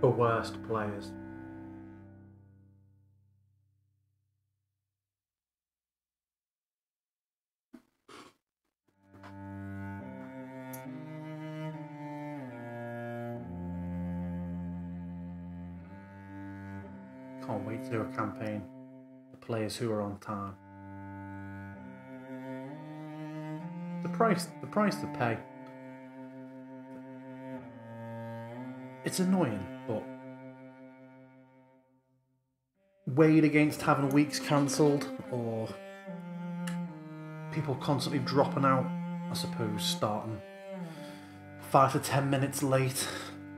the worst players. Can't wait to do a campaign. The players who are on time. The price to pay. It's annoying, but weighed against having weeks cancelled or people constantly dropping out, I suppose, starting 5 to 10 minutes late,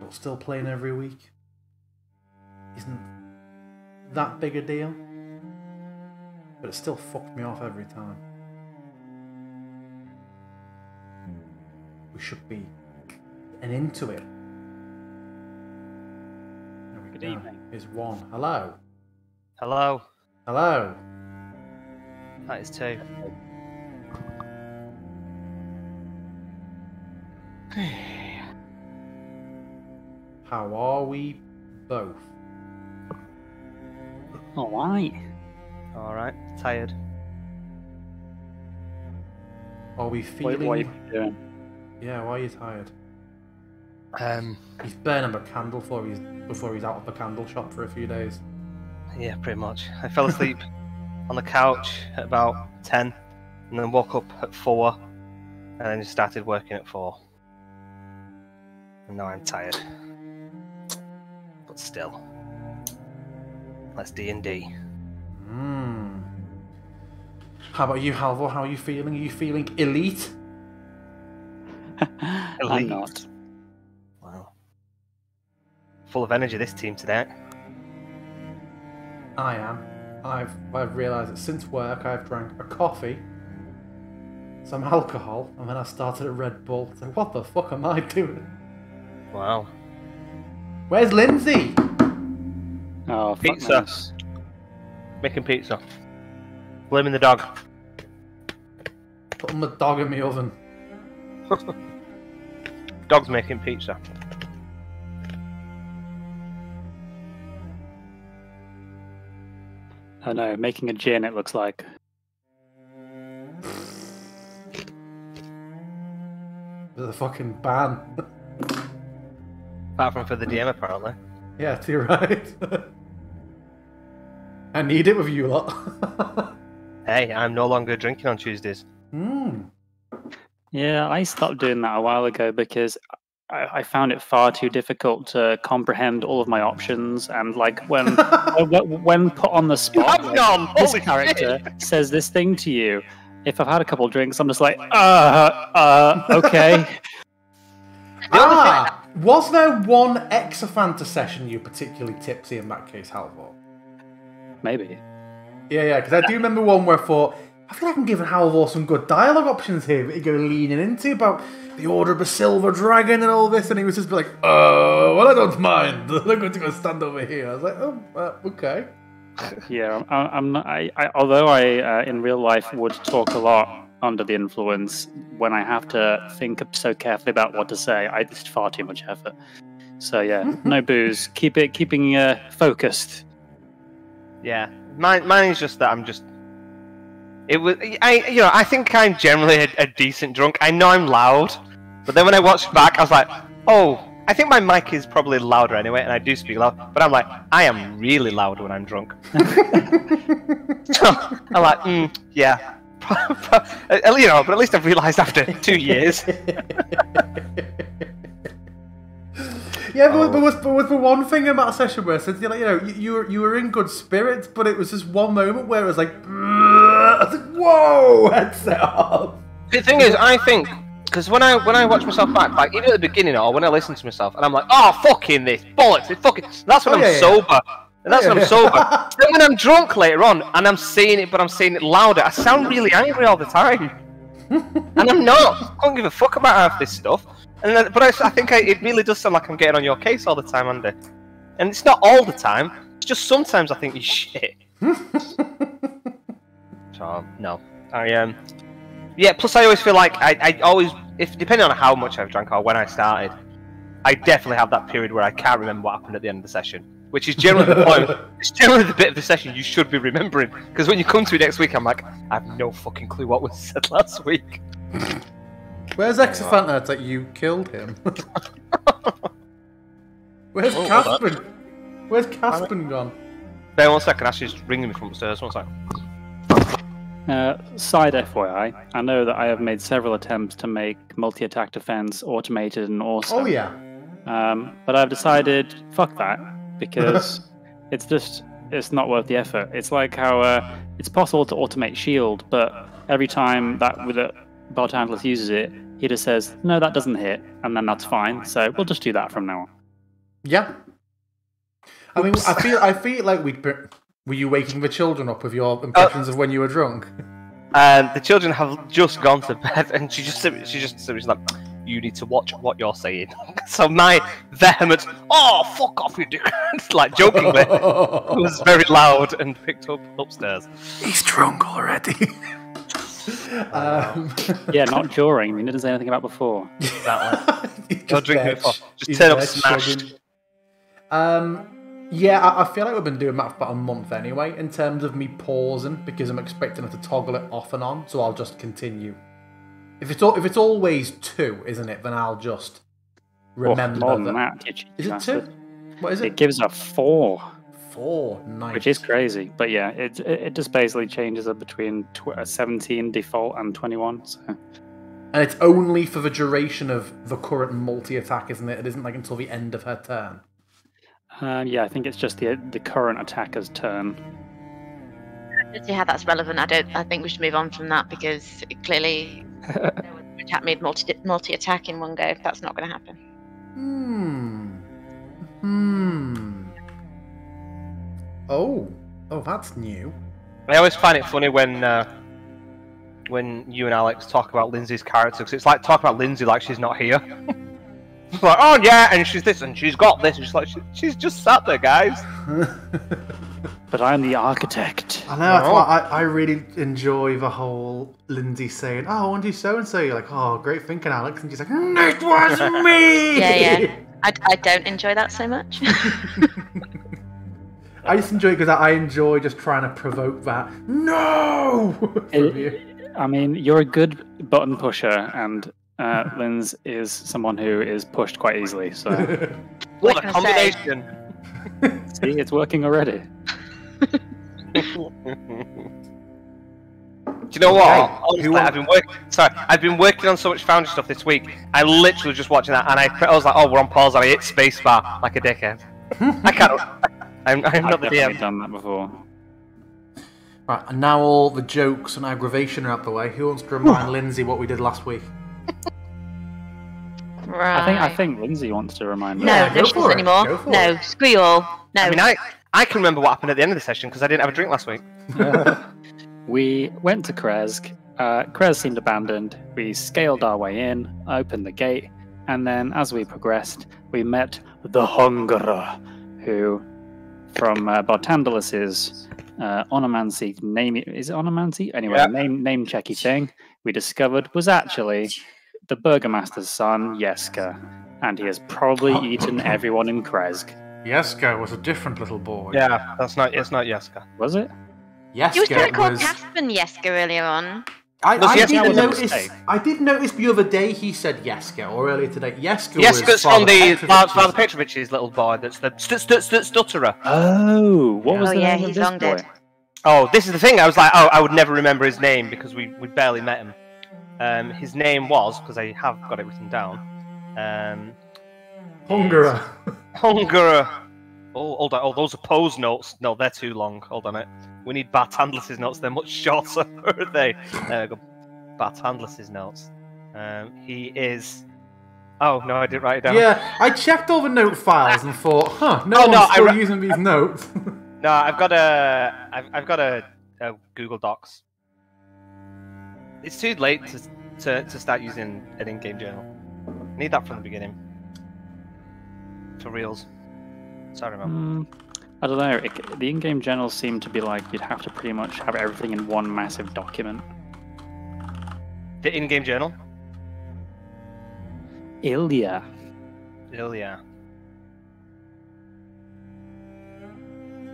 but still playing every week, isn't that big a deal. But it still fucked me off every time. We should be getting into it. Good evening. Here's one. Hello. Hello. Hello. That is two. How are we both? Alright. Alright, tired. Are we feeling... What are you doing? Yeah, why are you tired? He's burning a candle before he's out of the candle shop for a few days. Yeah, pretty much. I fell asleep on the couch at about 10, and then woke up at 4, and then just started working at 4. And now I'm tired. But still. Let's D&D. How about you, Halvor? How are you feeling? Are you feeling elite? I'm not. Wow. Full of energy, this team today. I am. I've realised that since work I've drank a coffee, some alcohol, and then I started a Red Bull. So what the fuck am I doing? Wow. Where's Lindsay? Oh, fuck Pizza. knows. Making pizza. Blaming the dog. Putting the dog in my oven. Dog's making pizza. Oh no, making a gin it looks like. There's a fucking ban. Apart from for the DM, apparently. Yeah, you're right. I need it with you lot. Hey, I'm no longer drinking on Tuesdays. Yeah, I stopped doing that a while ago because I found it far too difficult to comprehend all of my options, and like when put on the spot, like, this character says this thing to you. If I've had a couple of drinks, I'm just like, okay. Was there one Exafanta session you particularly tipsy in that case, Halvor? Maybe. Yeah, because I do remember one where I thought, I feel like I'm giving Halvor some good dialogue options here that you go leaning into about the Order of the Silver Dragon and all this, and he was just like, well, I don't mind. I'm going to go stand over here. I was like, okay. Yeah, I'm not. Although I in real life would talk a lot under the influence, when I have to think so carefully about what to say, it's far too much effort. So yeah, no booze. Keeping focused. Yeah, mine is just that I'm just. I think I'm generally a decent drunk. I know I'm loud, but then when I watched back, I was like, oh, I think my mic is probably louder anyway, and I do speak loud. But I'm like, I am really loud when I'm drunk. So I'm like, yeah, but at least I've realised after 2 years. Yeah, but was the one thing about a session where I said, you were in good spirits, but it was just one moment where it was like, I was like, whoa, headset off. The thing is, I think, because when I watch myself back, like even at the beginning or when I listen to myself, and I'm like, oh, fucking this, bollocks, it's fucking, that's when I'm sober. And that's when I'm sober. Then when I'm drunk later on, and I'm saying it, but I'm saying it louder, I sound really angry all the time. And I'm not. I don't give a fuck about half this stuff. But I think it really does sound like I'm getting on your case all the time, Andy. And it's not all the time. It's just sometimes I think you're shit. So no, yeah. Plus, I always feel like I always, if depending on how much I've drank or when I started, I definitely have that period where I can't remember what happened at the end of the session, which is generally the point. It's generally the bit of the session you should be remembering, because when you come to it next week, I'm like, I have no fucking clue what was said last week. Where's Exophanta? It's like you killed him. Where's Caspin? Where's Caspin gone? Bear 1 second, Ashley's ringing me from upstairs. 1 second. Side FYI, I know that I have made several attempts to make multi-attack defense automated and awesome. Oh yeah. But I've decided, fuck that, because it's not worth the effort. It's like how it's possible to automate shield, but every time that Bartandless uses it, he just says, no, that doesn't hit, and then that's fine. So we'll just do that from now on. Yeah. I mean, I feel like were you waking the children up with your impressions of when you were drunk? The children have just gone to bed, and she just was like, you need to watch what you're saying. So my vehement, oh, fuck off, you dick, like jokingly, was very loud and picked up upstairs. He's drunk already. Yeah, not during. I mean, he didn't say anything about before. Exactly. You're drinking before. Just turn up smashed. Yeah, I feel like we've been doing that for about a month anyway, in terms of me pausing, because I'm expecting it to toggle it off and on, so I'll just continue. If it's always 2, isn't it, then I'll just remember more than that. Is it 2? What is it? It gives a 4. 4, nice. Which is crazy, but yeah, it just basically changes it between 17 default and 21. So. And it's only for the duration of the current multi-attack, isn't it? It isn't like until the end of her turn. Yeah, I think it's just the current attacker's turn. I don't see how that's relevant. I think we should move on from that, because clearly attack made multi-attack in one go. That's not going to happen. Oh, that's new. I always find it funny when you and Alex talk about Lindsay's character, because it's like talking about Lindsay like she's not here. It's like, oh yeah, and she's this, and she's got this, and she's like, she's just sat there, guys. But I'm the architect. I know, that's why I really enjoy the whole Lindsay saying, oh, I want to do so-and-so. You're like, oh, great thinking, Alex. And she's like, it was me! Yeah. I don't enjoy that so much. I just enjoy it because I enjoy just trying to provoke that. No! I mean, you're a good button pusher, and Linz is someone who is pushed quite easily. So what a combination! See, it's working already. Do you know what? Honestly, I've been working on so much Foundry stuff this week. I literally just watching that, and I was like, oh, we're on pause, and I hit spacebar like a dickhead. I can't. I'm not the DM. I've done that before. Right, and now all the jokes and aggravation are out the way. Who wants to remind Lindsay what we did last week? Right. I think Lindsay wants to remind No, us. no shiz anymore. No, screw you all. No. I mean, I can remember what happened at the end of the session because I didn't have a drink last week. We went to Krezk. Krez seemed abandoned. We scaled our way in, opened the gate, and then as we progressed, we met the Hungerer, who, from Bartandalus's onomancy name, is it onomancy? Anyway, yeah. name checky thing we discovered was actually the Burgomaster's son, Jeska, and he has probably eaten everyone in Krezk. Jeska was a different little boy. Yeah, it's not Jeska. Was it? Jeska You was trying to call Caspin Jeska earlier on. I did notice the other day he said Jeska, or earlier today. Jeska's from Father Petrovich's little boy. That's the stutterer. Oh, what was the name he's of this long boy? dead. Oh, this is the thing. I was like, oh, I would never remember his name because we barely met him. His name was, because I have got it written down. Hungerer. Hungerer. Oh, hold on. Oh, those are pose notes. No, they're too long. Hold on it. We need Bartandless's notes. They're much shorter, aren't they? There we go. Bartandless's notes. He is. Oh no, I didn't write it down. Yeah, I checked all the note files and thought, one's still using these notes. No, I've got a Google Docs. It's too late to start using an in-game journal. I need that from the beginning. For reals. Sorry, man. I don't know. The in-game journals seem to be like you'd have to pretty much have everything in one massive document. The in-game journal? Ilya. Ilya.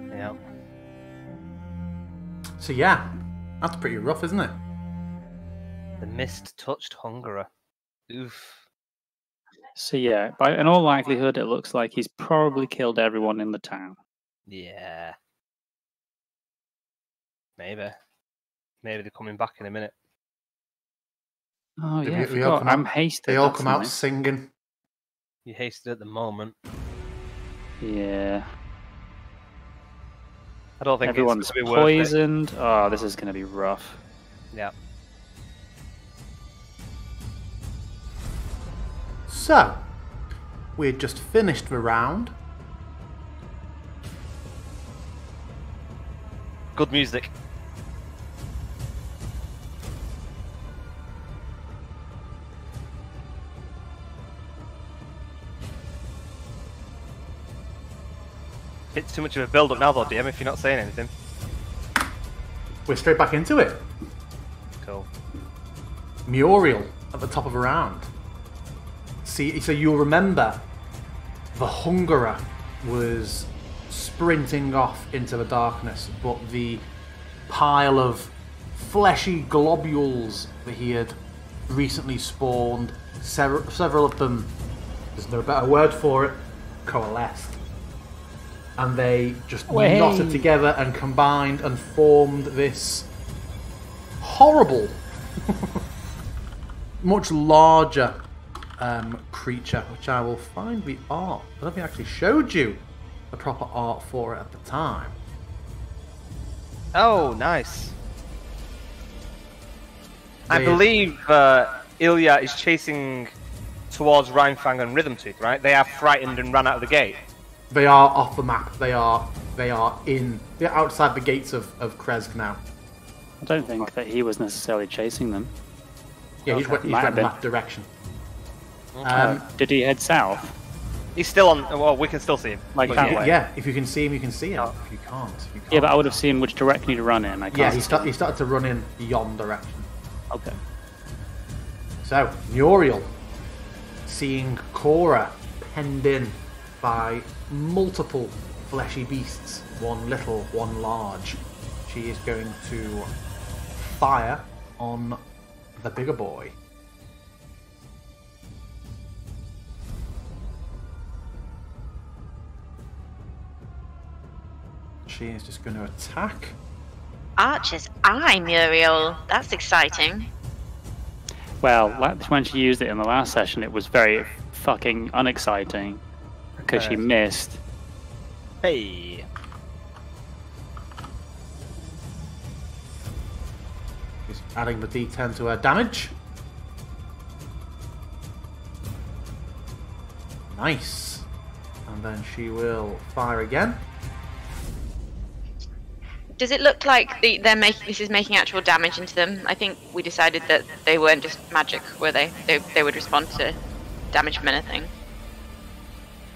Yeah. So yeah, that's pretty rough, isn't it? The mist-touched hungerer. Oof. So yeah, in all likelihood, it looks like he's probably killed everyone in the town. Yeah. Maybe. Maybe they're coming back in a minute. Oh yeah, I They forgot. I'm hasted. They all That's come out nice. singing. You hasted at the moment. Yeah. I don't think Everyone's it's going to be worth poisoned. Oh, this is going to be rough. it. Yeah. So, we'd just finished the round. Good music. It's too much of a build-up now, though, DM, if you're not saying anything. We're straight back into it. Cool. Muriel at the top of the round. See, so you'll remember the Hungerer was sprinting off into the darkness, but the pile of fleshy globules that he had recently spawned, several of them, there's no better word for it, coalesced. And they just knotted together and combined and formed this horrible, much larger creature, which I will find the art. I don't think I actually showed you the proper art for it at the time. Oh, nice. I believe Ilya is chasing towards Rhinefang and Rhythm Tooth, right? They are frightened and ran out of the gate. They are off the map. They're outside the gates of Kresk now. I don't think that he was necessarily chasing them. Yeah, he's went in that direction. Did he head south? He's still on. Well, we can still see him. Like that way? Yeah, if you can see him, you can see him. If you can't, Yeah, but I would have seen which direction he'd run in. Yeah, he started to run in yon direction. Okay. So, Muriel, seeing Cora penned in by multiple fleshy beasts, one little, one large, she is going to fire on the bigger boy. She is just going to attack. Archer's Eye, Muriel. That's exciting. Well, when she used it in the last session, it was very fucking unexciting because she missed. Hey. She's adding the D10 to her damage. Nice. And then she will fire again. Does it look like this is making actual damage into them? I think we decided that they weren't just magic, were they? They would respond to damage from anything.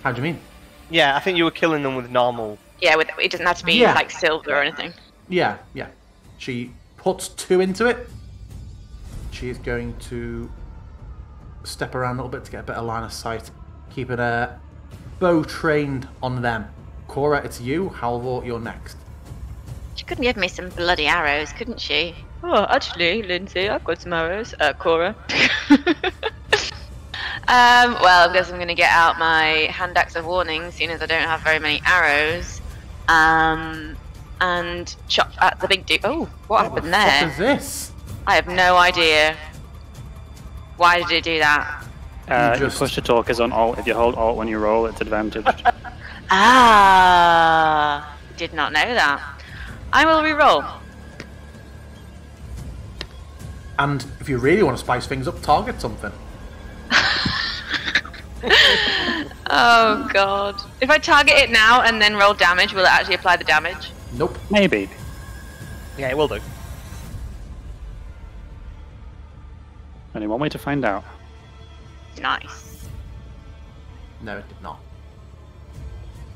How do you mean? Yeah, I think you were killing them with normal. Yeah, it doesn't have to be like silver or anything. Yeah, yeah. She puts 2 into it. She is going to step around a little bit to get a better line of sight, keeping her bow trained on them. Cora, it's you. Halvor, you're next. She couldn't give me some bloody arrows, couldn't she? Oh, actually, Lindsay, I've got some arrows. Cora. Well, I guess I'm going to get out my hand axe of warning, seeing as I don't have very many arrows. And chop at the big dude. Oh, what happened there? What is this? I have no idea. Why did it do that? You push to talk is on alt. If you hold alt when you roll, it's advantaged. Did not know that. I will re-roll. And if you really want to spice things up, target something. Oh god. If I target it now and then roll damage, will it actually apply the damage? Nope. Maybe. Yeah, it will do. Only one way to find out. Nice. No, it did not.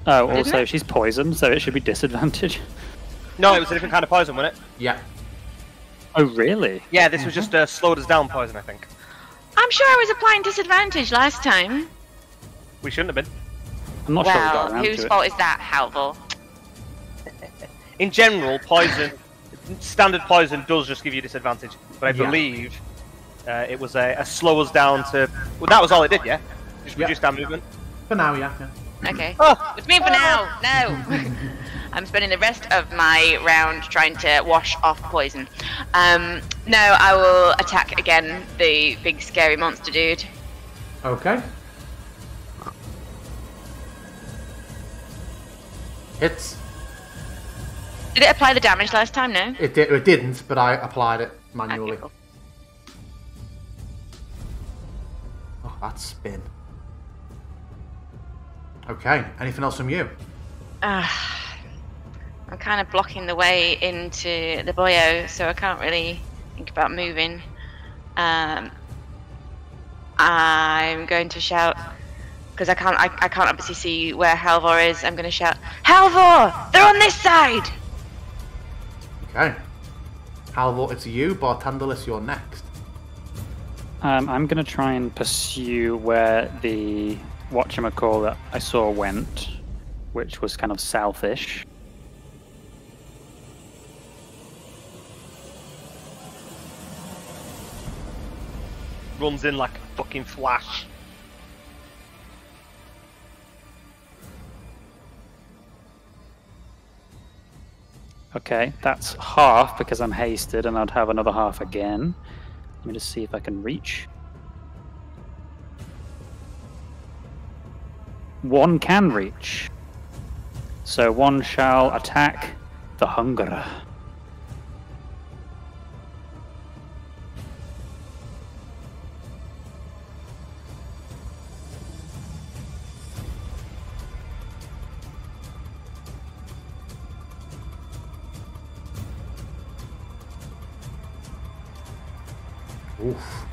Oh, Didn't also it? she's poisoned, so it should be disadvantage. No, it was a different kind of poison, wasn't it? Yeah. Oh, really? Yeah, this was just slowed us down poison, I think. I'm sure I was applying disadvantage last time. We shouldn't have been. I'm not sure we got Well, around whose to it. fault is that, Halvor? In general, poison, standard poison does just give you disadvantage, but I Yeah. believe it was a slow us down to. Well, that was all it did, yeah. Just reduced our movement. For now, yeah. Okay. Oh. It's me for now. No. I'm spending the rest of my round trying to wash off poison. No, I will attack again the big scary monster dude. Okay. Hits. Did it apply the damage last time? No. It didn't, but I applied it manually. Okay, cool. Oh, that spin. Okay. Anything else from you? I'm kind of blocking the way into the boyo, so I can't really think about moving. I'm going to shout because I can't obviously see where Halvor is. I'm going to shout, Halvor! They're on this side! Okay. Halvor, it's you. Bartandalis, you're next. I'm going to try and pursue where the whatchamacall that I saw went, which was kind of southish. Runs in like a fucking flash. Okay, that's half because I'm hasted, and I'd have another half again. Let me just see if I can reach. One can reach. So one shall attack the Hungerer. Oof.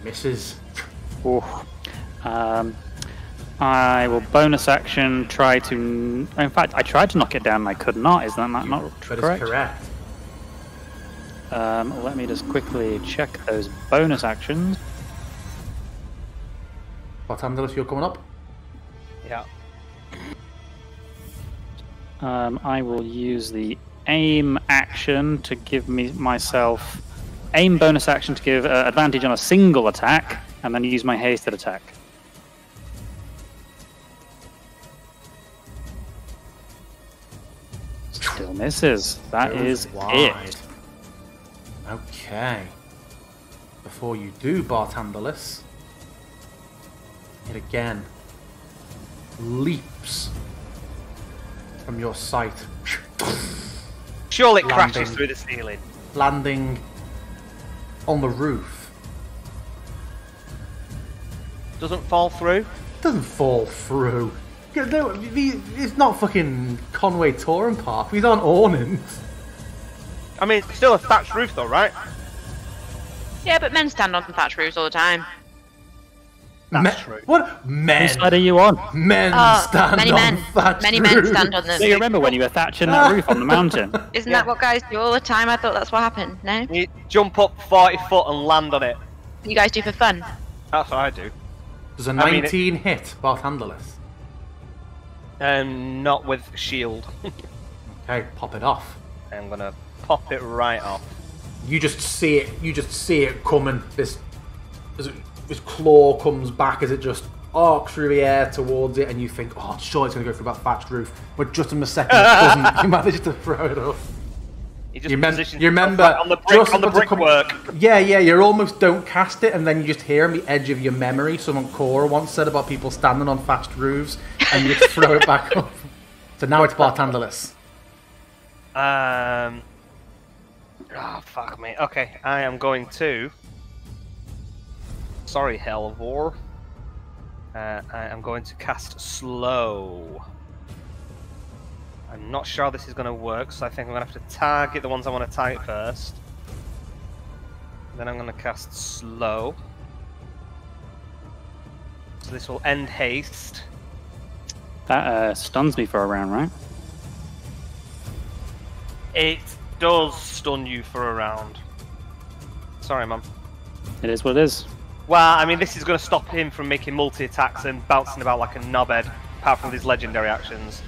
Misses. Ooh. I will bonus action try to. In fact, I tried to knock it down and I could not. Is that not That correct? is correct. Let me just quickly check those bonus actions. Bartandalis, you're coming up. Yeah. I will use the aim action to give myself aim bonus action to give advantage on a single attack, and then use my hasted attack. Still misses. That is wide. it. Okay. Before you do, Bartandalis, it again leaps from your sight, Surely it crashes Landing. through the ceiling. landing on the roof. Doesn't fall through. Doesn't fall through. It's not fucking Conway Touring Park. These aren't awnings. I mean, it's still a thatched roof though, right? Yeah, but men stand on thatch roofs all the time. That's true. What? Men. Whose side are you on? Men Oh, stand many on men. thatched Many men roofs. stand on them. Do you remember when you were thatching that roof on the mountain? Isn't that what guys do all the time? I thought that's what happened. No? You jump up 40 foot and land on it. You guys do for fun? That's what I do. Does a I mean, 19 hit Bartandalis? Not with shield. Okay, pop it off. I'm gonna pop it right off. You just see it. You just see it coming. This claw comes back as it just arcs through the air towards it, and you think, "Oh, sure, it's going to go through that thatched roof." But just in a second, it doesn't. You manage to throw it up. He just You positions remember himself on the brick, just on the about to come- brickwork. Yeah, you almost don't cast it, and then you just hear on the edge of your memory something Cora once said about people standing on thatched roofs, and you just throw it back up. So now it's Bartandalis. Oh, fuck me. Okay, I am going to... Sorry, Halvor. I am going to cast Slow. I'm not sure how this is going to work, so I think I'm going to have to target the ones I want to target first. Then I'm going to cast Slow. So this will end haste. That stuns me for a round, right? It does stun you for a round. Sorry, man. It is what it is. Well, I mean, this is going to stop him from making multi-attacks and bouncing about like a knobhead, apart from his legendary actions.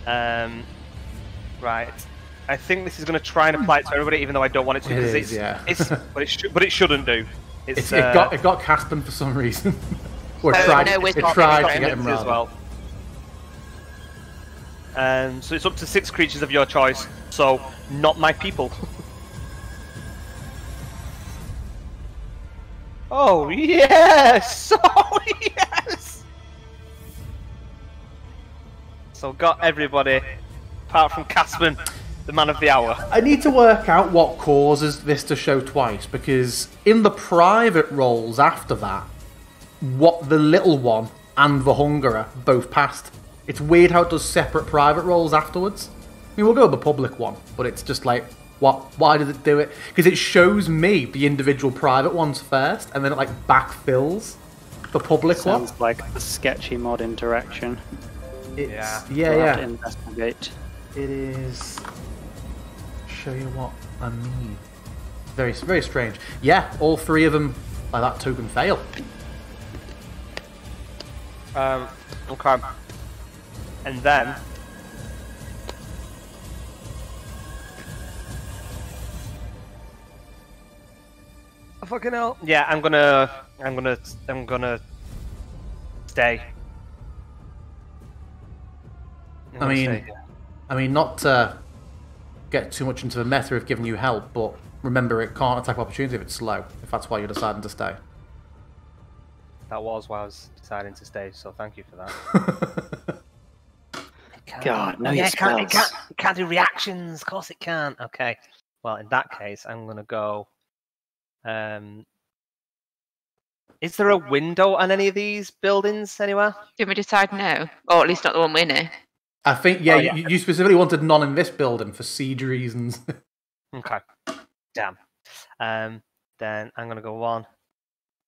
Right. I think this is going to try and apply it to everybody, even though I don't want it to. But it shouldn't do. It got Caspian for some reason. Or it tried to get him as well. So it's up to 6 creatures of your choice. So not my people. Oh yes! Oh yes! So got everybody, apart from Caspian, the man of the hour. I need to work out what causes this to show twice, because in the private rolls after that, what the little one and the Hungerer both passed. It's weird how it does separate private rolls afterwards. I mean, we'll go with the public one, but it's just like, why did it do it? Because it shows me the individual private ones first, and then it like backfills the public one. Sounds like a sketchy mod interaction. Yeah. To investigate. It is. Show you what I mean. Very, very strange. Yeah, all 3 of them by that token fail. Okay. And then. Oh, fucking hell. Yeah, I'm gonna stay. I mean, not to get too much into the meta of giving you help, but remember it can't attack opportunity if it's slow, if that's why you're deciding to stay. That was why I was deciding to stay, so thank you for that. God, no, it can't do reactions, of course it can. Okay, well, in that case, I'm going to go... is there a window on any of these buildings anywhere? Did we decide no? Or at least not the one we're near? I think, yeah, you specifically wanted none in this building for siege reasons. Okay. Damn. Then I'm going to go 1,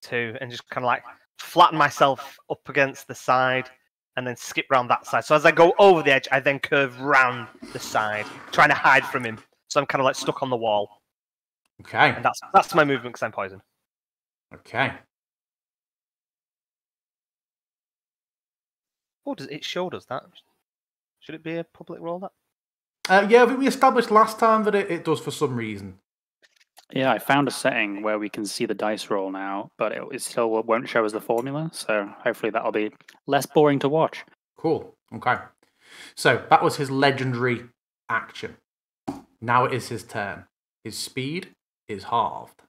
2, and just kind of like flatten myself up against the side and then skip round that side. So as I go over the edge, I then curve round the side, trying to hide from him. So I'm kind of like stuck on the wall. Okay. And that's my movement because I'm poisoned. Okay. Oh, does it show us that? Should it be a public roll, that? Yeah, we established last time that it does for some reason. Yeah, I found a setting where we can see the dice roll now, but it still won't show us the formula, so hopefully that'll be less boring to watch. Cool. Okay. So, that was his legendary action. Now it is his turn. His speed is halved.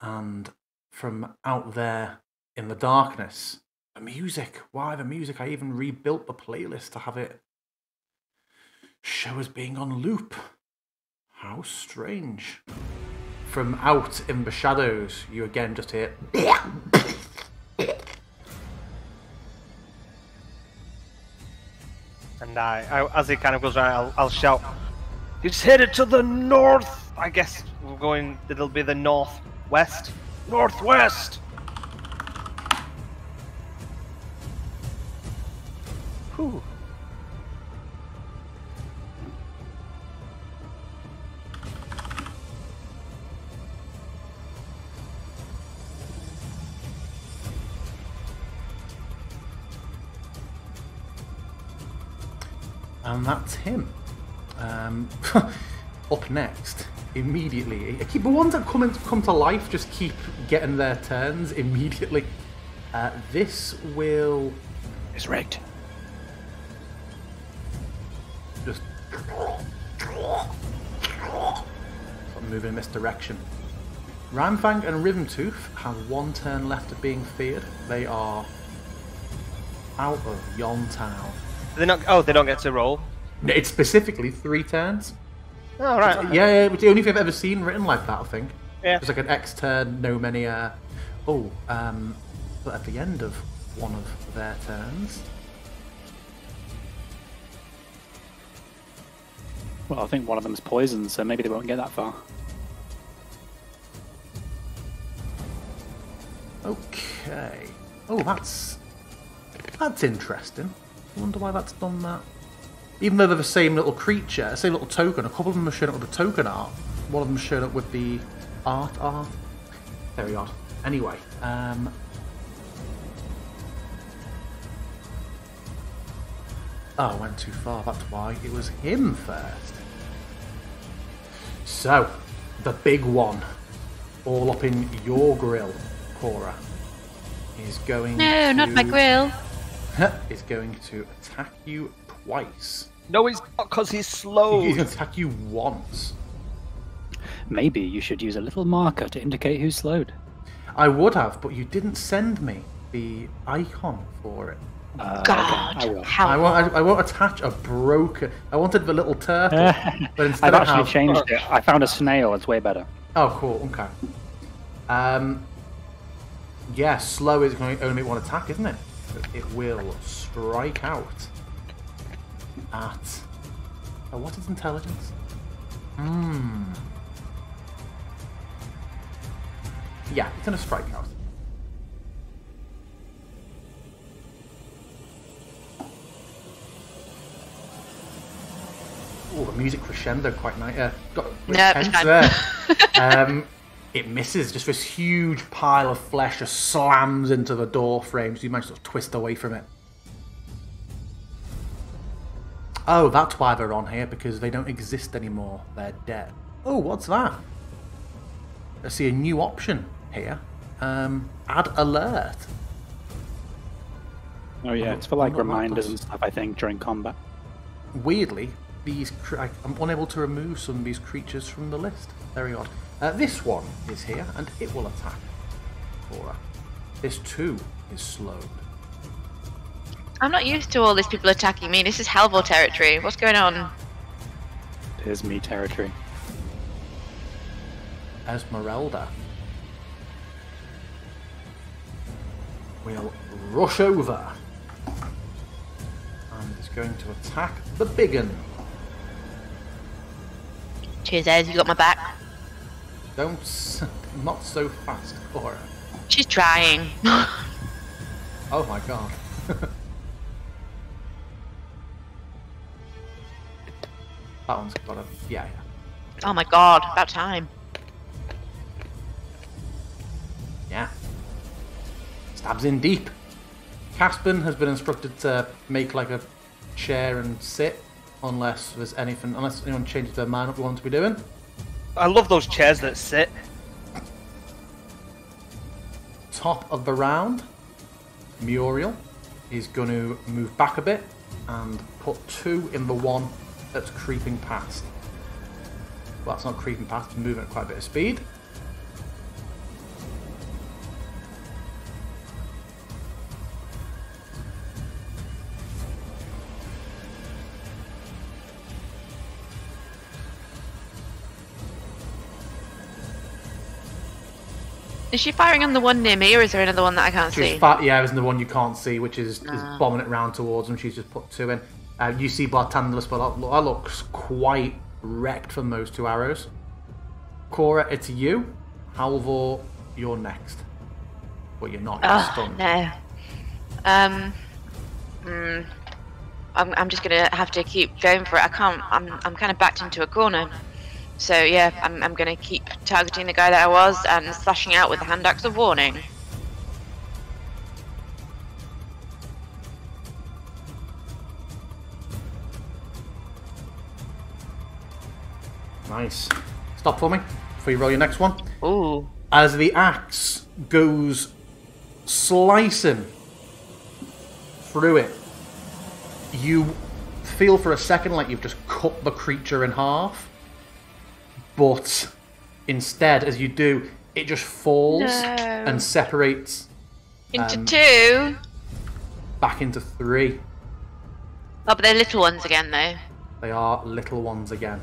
And from out there in the darkness, the music. Why the music? I even rebuilt the playlist to have it show as being on loop. How strange. From out in the shadows, you again just hear... And as he kind of goes around, I'll shout, "It's headed to the north!" I guess it'll be the northwest. Northwest! Whew. And that's him. Up next, immediately. The ones that come to life just keep getting their turns immediately. This will... It's rigged. Just... moving in this direction. Ramfang and Rhythmtooth have 1 turn left of being feared. They are out of Yon Town. They don't get to roll. It's specifically 3 turns. Oh, right. Yeah, it's the only thing I've ever seen written like that, I think. Yeah. It's like an X turn, no many. But at the end of one of their turns. Well, I think one of them's poisoned, so maybe they won't get that far. Okay. Oh, that's interesting. I wonder why that's done that. Even though they're the same little creature, same little token, a couple of them are showing up with the token art. One of them showing up with the art. Very odd. Anyway, oh, I went too far, that's why. It was him first. So, the big one, all up in your grill, Cora, is going No, not my grill. is going to attack you twice. No, it's not, because he's slow. He's going to attack you once. Maybe you should use a little marker to indicate who's slowed. I would have, but you didn't send me the icon for it. God, I will. how I won't attach a broken... I wanted the little turtle, but instead I've actually have... changed it. I found a snail. It's way better. Oh, cool. Okay. Yeah, slow is going to only make one attack, isn't it? So it will strike out at... Oh, what is intelligence? Yeah, it's going to strike out. Oh, the music crescendo quite nice. Got tense there. It misses. Just this huge pile of flesh just slams into the door frame, so you manage to sort of twist away from it. Oh, that's why they're on here, because they don't exist anymore. They're dead. Oh, what's that? I see a new option here. Add alert. Oh yeah, it's for like reminders and stuff, I think, during combat. Weirdly, I'm unable to remove some of these creatures from the list. Very odd. This one is here, and it will attack Cora. This too is slowed. I'm not used to all these people attacking me. This is Hellvor territory. What's going on? It is me territory. Esmeralda will rush over and is going to attack the big one. Cheers, Ez. You got my back. Not so fast, Cora. She's trying. Oh my god. That one's got a... Yeah. Oh my god, about time. Yeah. Stabs in deep. Caspin has been instructed to make like a chair and sit, unless anyone changes their mind what we want to be doing. I love those chairs that sit. Top of the round, Muriel is going to move back a bit and put 2 in the one that's creeping past. Well, that's not creeping past, it's moving at quite a bit of speed. Is she firing on the one near me, or is there another one that I can't see? Yeah, there's the one you can't see, which is bombing it round towards him. She's just put 2 in. You see Bartandalus, but that looks quite wrecked from those 2 arrows. Cora, it's you. Halvor, you're next. Well, you're not. You're stunned. No. I'm just gonna have to keep going for it. I can't. I'm kind of backed into a corner. So yeah, I'm gonna keep targeting the guy that I was and slashing out with the hand axe of warning. Nice. Stop for me before you roll your next one. Ooh. As the axe goes slicing through it, you feel for a second like you've just cut the creature in half, but instead, as you do, it just falls and separates into 2. Back into 3. Oh, but they're little ones again, though. They are little ones again.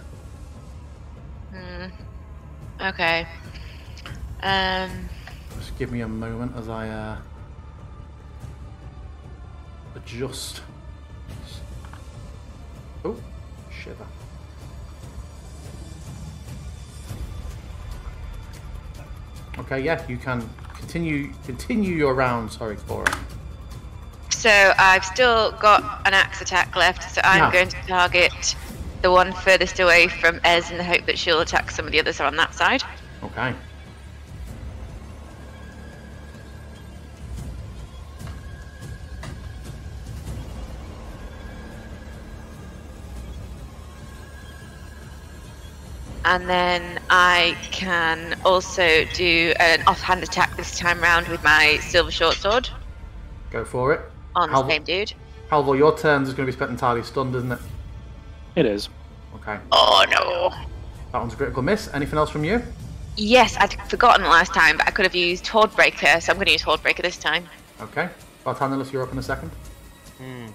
Okay. Just give me a moment as I adjust. Oh, shiver. Okay, yeah, you can continue your round. Sorry, Cora. So I've still got an axe attack left, so I'm going to target the one furthest away from Ez in the hope that she'll attack some of the others on that side. Okay. And then I can also do an offhand attack this time round with my silver short sword. Go for it. On the same dude. Halvor, your turn is going to be spent entirely stunned, isn't it? It is. Okay. Oh no! That one's a critical miss. Anything else from you? Yes, I'd forgotten last time, but I could have used Hordebreaker, so I'm going to use Hordebreaker this time. Okay. Barthandelus, you're up in a second. And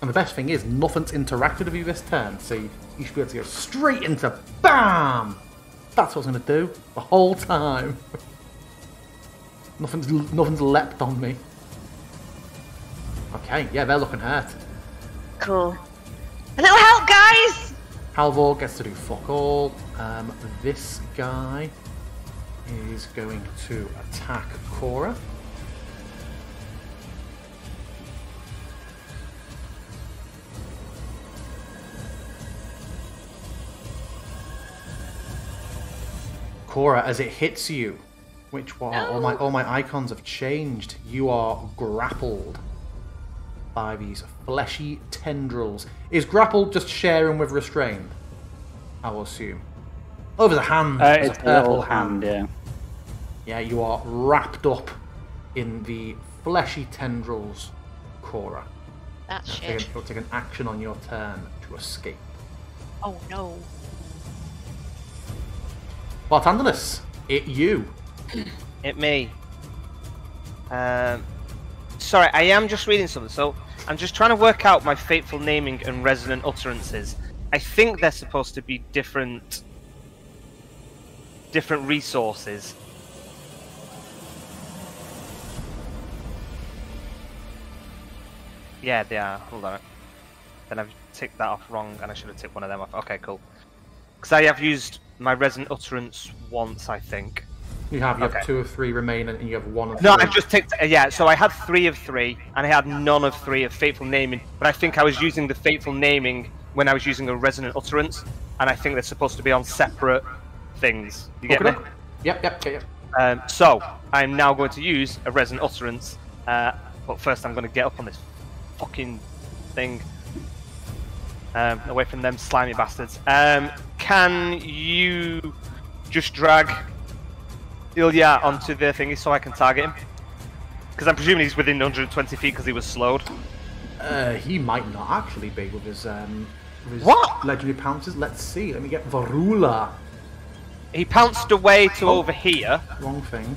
the best thing is, nothing's interacted with you this turn, so you should be able to go straight into BAM! That's what I was going to do the whole time. Nothing's leapt on me. Okay, yeah, they're looking hurt. Cool. A little help, guys! Halvor gets to do fuck all. This guy is going to attack Cora. Cora, as it hits you, all my icons have changed. You are grappled by these fleshy tendrils. Is grappled just sharing with restrained? I will assume. Oh, there's a hand. It's a purple hand, yeah. Yeah, you are wrapped up in the fleshy tendrils, Cora. That's shit. You'll take an action on your turn to escape. Oh no. Barthandelus, it you. It me. Sorry, I am just reading something, so I'm just trying to work out my fateful naming and resonant utterances. I think they're supposed to be different resources. Yeah, they are. Hold on. Then I've ticked that off wrong, and I should have ticked one of them off. Okay, cool. Because I have used my resonant utterance once, I think. You have 2 of 3 remaining, and you have 1 of 3. No, I've just ticked. Yeah, so I had 3 of 3, and I had none of 3 of fateful naming. But I think I was using the fateful naming when I was using a resonant utterance, and I think they're supposed to be on separate things. You get me? Yep. So I'm now going to use a resonant utterance, but first I'm going to get up on this fucking thing, away from them slimy bastards. Can you just drag Ilya onto the thingy so I can target him? Because I'm presuming he's within 120 feet because he was slowed. He might not actually be with his what? Legendary pounces. Let's see. Let me get Varula. He pounced away to over here. Wrong thing.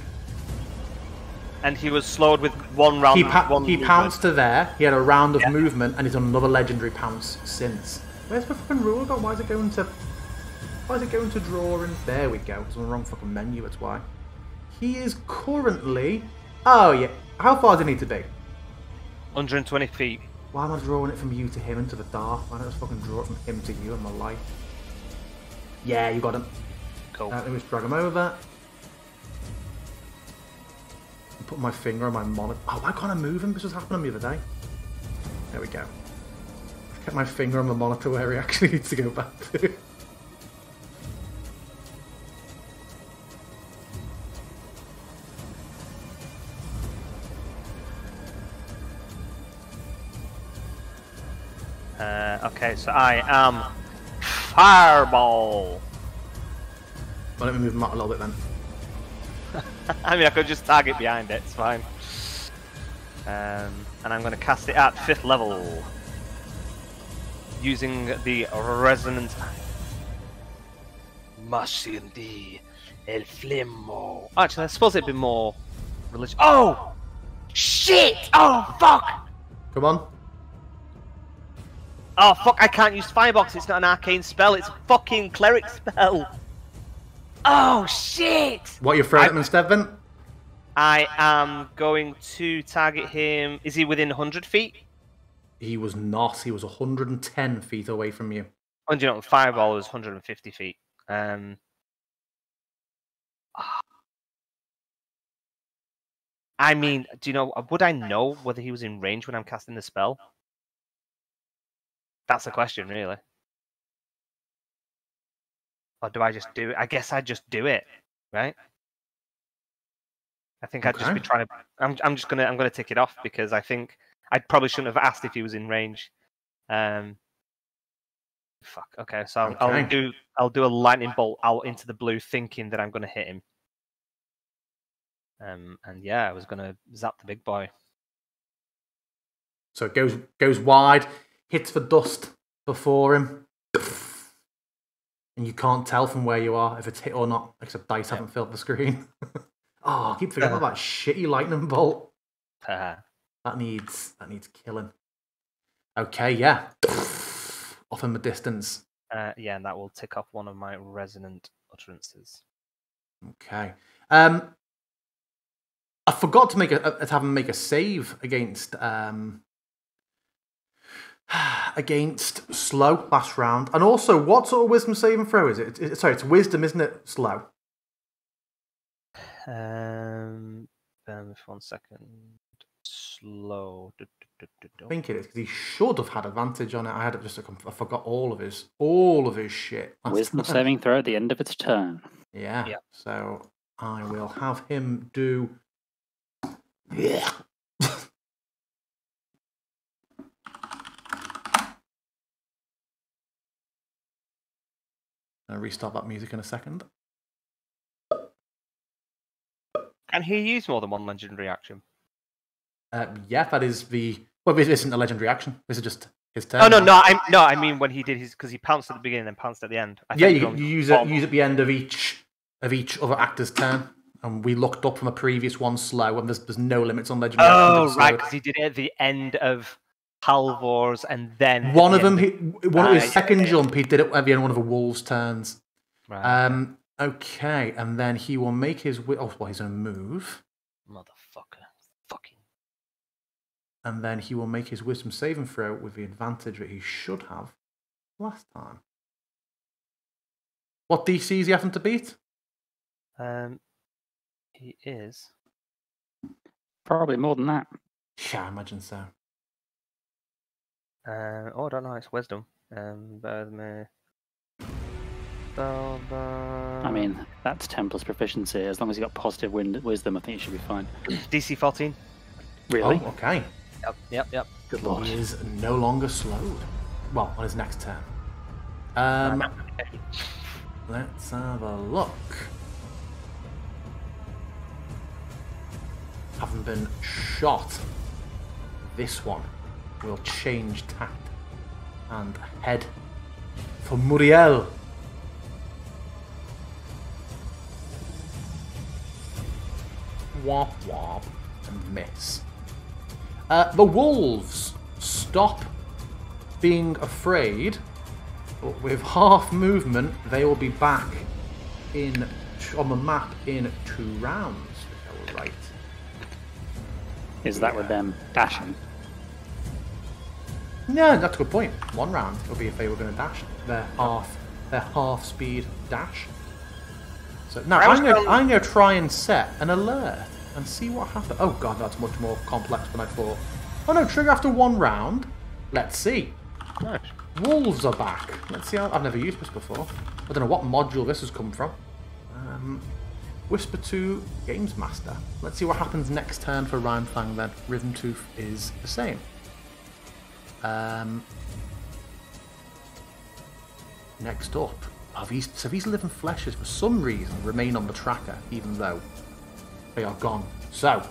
And he was slowed with 1 round. He pounced to there. He had a round of movement, and he's done another legendary pounce since. Where's the fucking rule gone? Why is it going to drawing? There we go. It's on the wrong fucking menu. That's why. He is currently. Oh yeah. How far does it need to be? 120 feet. Why am I drawing it from you to him into the dark? Why don't I just fucking draw it from him to you in my life? Yeah, you got him. Cool. Let me just drag him over. Put my finger on my monitor. Oh, why can't I move him? This was happening the other day. There we go. I've kept my finger on the monitor where he actually needs to go back to. Okay, so I am Fireball. Well, let me move him out a little bit then. I mean, I could just target behind it, it's fine. And I'm going to cast it at 5th level. Using the Resonant... Machine El Flimmo. Actually, I suppose it'd be more religious. Oh! Shit! Oh, fuck! Come on. Oh, fuck, I can't use Firebox. It's not an arcane spell. It's a fucking cleric spell. Oh, shit! What are you throwing at him instead, then? I am going to target him. Is he within 100 feet? He was not. He was 110 feet away from you. And you know, Fireball is 150 feet. I mean, do you know? Would I know whether he was in range when I'm casting the spell? That's the question, really. Or do I just do it? I guess I just do it, right? I think I'd just be trying to. I'm gonna tick it off because I think I probably shouldn't have asked if he was in range. Fuck. Okay, so I'll do a lightning bolt out into the blue, thinking that I'm gonna hit him. And yeah, I was gonna zap the big boy. So it goes wide, hits the dust before him, and you can't tell from where you are if it's hit or not, except dice haven't filled the screen. Oh, I keep forgetting about that shitty lightning bolt. That needs killing. Okay, yeah. Off in the distance. Yeah, and that will tick off one of my resonant utterances. Okay. I forgot to have him make a save against slow last round. And also, what sort of wisdom saving throw is it? Sorry, it's wisdom, isn't it? Slow. Bear with 1 second. Slow. I think it is because he should have had advantage on it. I forgot all of his shit. Wisdom saving throw at the end of its turn. Yeah. So I will have him do. Yeah. I'll restart that music in a second. Can he use more than one legendary action? Yeah, that is the. Well, this isn't a legendary action. This is just his turn. Oh no! I mean when he did his, because he pounced at the beginning and pounced at the end. Yeah, you use it at the end of each other actor's turn. And we looked up from a previous one slow, and there's no limits on legendary actions. Oh right, because he did it at the end of Halvor's, and then one of his second jump, he did it at the end of one of the wolves' turns. Right. Okay, and then he will make his he's going to move. Motherfucker. Fucking. And then he will make his wisdom saving throw with the advantage that he should have last time. What DC is he having to beat? He is probably more than that. Yeah, I imagine so. I don't know. It's wisdom. Bear with me. I mean, that's Templar's proficiency. As long as you got positive wisdom, I think you should be fine. DC 14. Really? Oh, okay. Yep. Good lord. He is no longer slowed. Well, on his next turn. Let's have a look. Having been shot, this one will change tact and head for Muriel. Womp womp and miss. The wolves stop being afraid, but with half movement, they will be back on the map in 2 rounds. If I was right. Is that with them dashing? No, that's a good point. 1 round would be if they were going to dash. Their half speed dash. So now I'm going to try and set an alert and see what happens. Oh god, that's much more complex than I thought. Oh no, trigger after 1 round. Let's see. Nice. Wolves are back. Let's see. I've never used this before. I don't know what module this has come from. Whisper to Games Master. Let's see what happens next turn for Rhymefang then. Rhythm Tooth is the same. Next up. These living fleshes, for some reason, remain on the tracker, even though they are gone. So,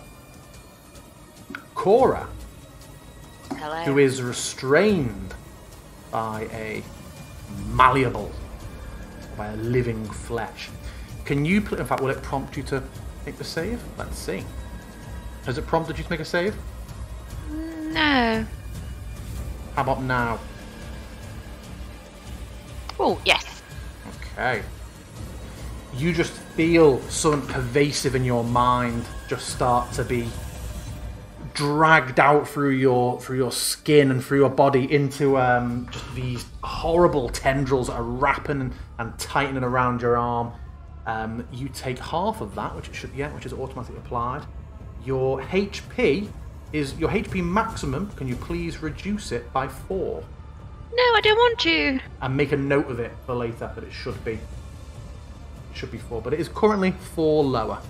Cora, Hello. who is restrained by a malleable, by a living flesh. Can you, in fact, will it prompt you to make the save? Let's see. Has it prompted you to make a save? No. How about now? Oh, yes. Okay. You just feel something pervasive in your mind just start to be dragged out through your skin and through your body into just these horrible tendrils that are wrapping and tightening around your arm. You take half of that, which is automatically applied. Your HP is your HP maximum. Can you please reduce it by 4? No, I don't want to. And make a note of it for later that it should be. It should be 4, but it is currently 4 lower.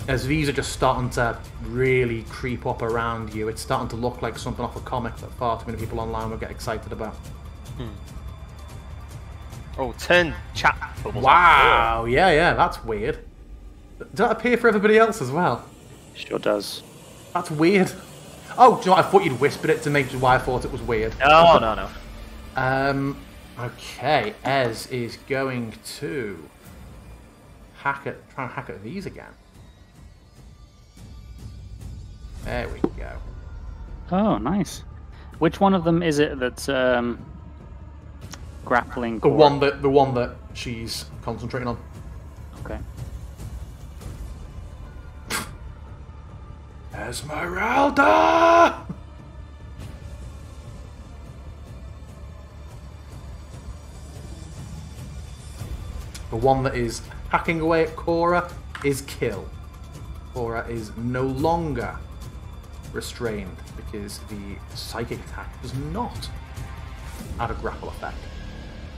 As these are just starting to really creep up around you, it's starting to look like something off a comic that far too many people online will get excited about. Oh, turn chat bubbles. Wow, yeah, that's weird. Does that appear for everybody else as well? Sure does. That's weird. Oh, do you know what? I thought you'd whispered it to make why I thought it was weird. No. Okay, Ez is going to try and hack at these again. There we go. Oh, nice. Which one of them is it that's grappling? The one that she's concentrating on. Okay. Esmeralda! The one that is hacking away at Cora is kill. Cora is no longer restrained because the psychic attack does not add a grapple effect.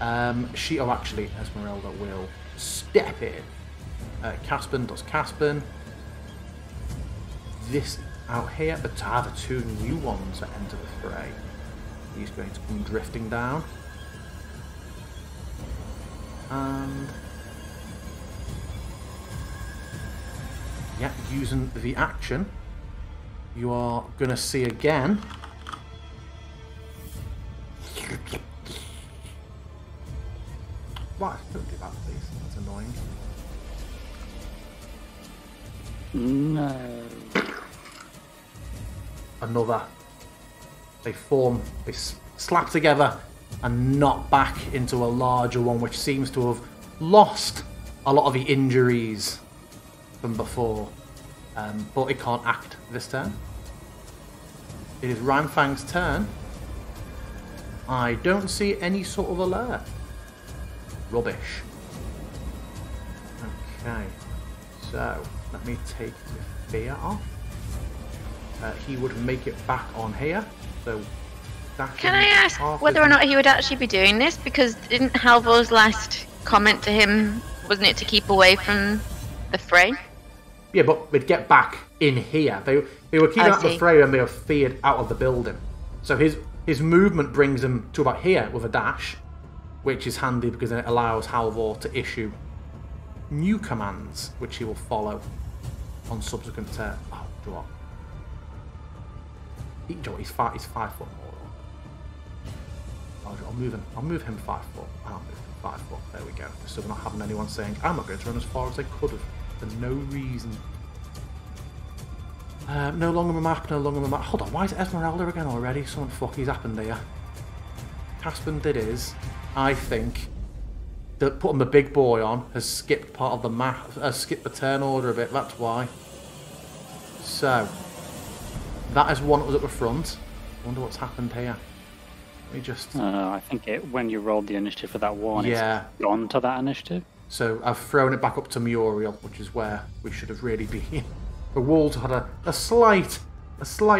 Actually, Esmeralda will step in. Caspin does Caspin. This out here, but to have the 2 new ones that enter the fray. He's going to come drifting down. And yeah, using the action, you are going to see again. What? Don't do that, please. That's annoying. No. Another. They slap together and knock back into a larger one, which seems to have lost a lot of the injuries from before. But it can't act this turn. It is Ranfang's turn. I don't see any sort of alert. Rubbish. Okay. So, let me take the fear off. He would make it back on here. So, can I ask whether or not he would actually be doing this? Because didn't Halvor's last comment to him, wasn't it to keep away from the fray? Yeah, but they'd get back in here. They were keeping out the fray and they were feared out of the building. So his movement brings him to about here with a dash, which is handy because then it allows Halvor to issue new commands, which he will follow on subsequent turn. Oh, do what? He's 5 foot more. I'll move him 5 foot. I'll move him 5 foot. There we go. So we're not having anyone saying, I'm not going to run as far as I could have. For no reason. No longer a map, no longer a map. Hold on, why is it Esmeralda again already? Something fucky's happened here. Caspin did his. I think that putting the big boy on has skipped part of the map, skipped the turn order a bit, that's why. So, that is one that was at the front. I wonder what's happened here. Let me just... I think when you rolled the initiative for that one, it's gone to that initiative. So I've thrown it back up to Muriel, which is where we should have really been. The Wolves had a slight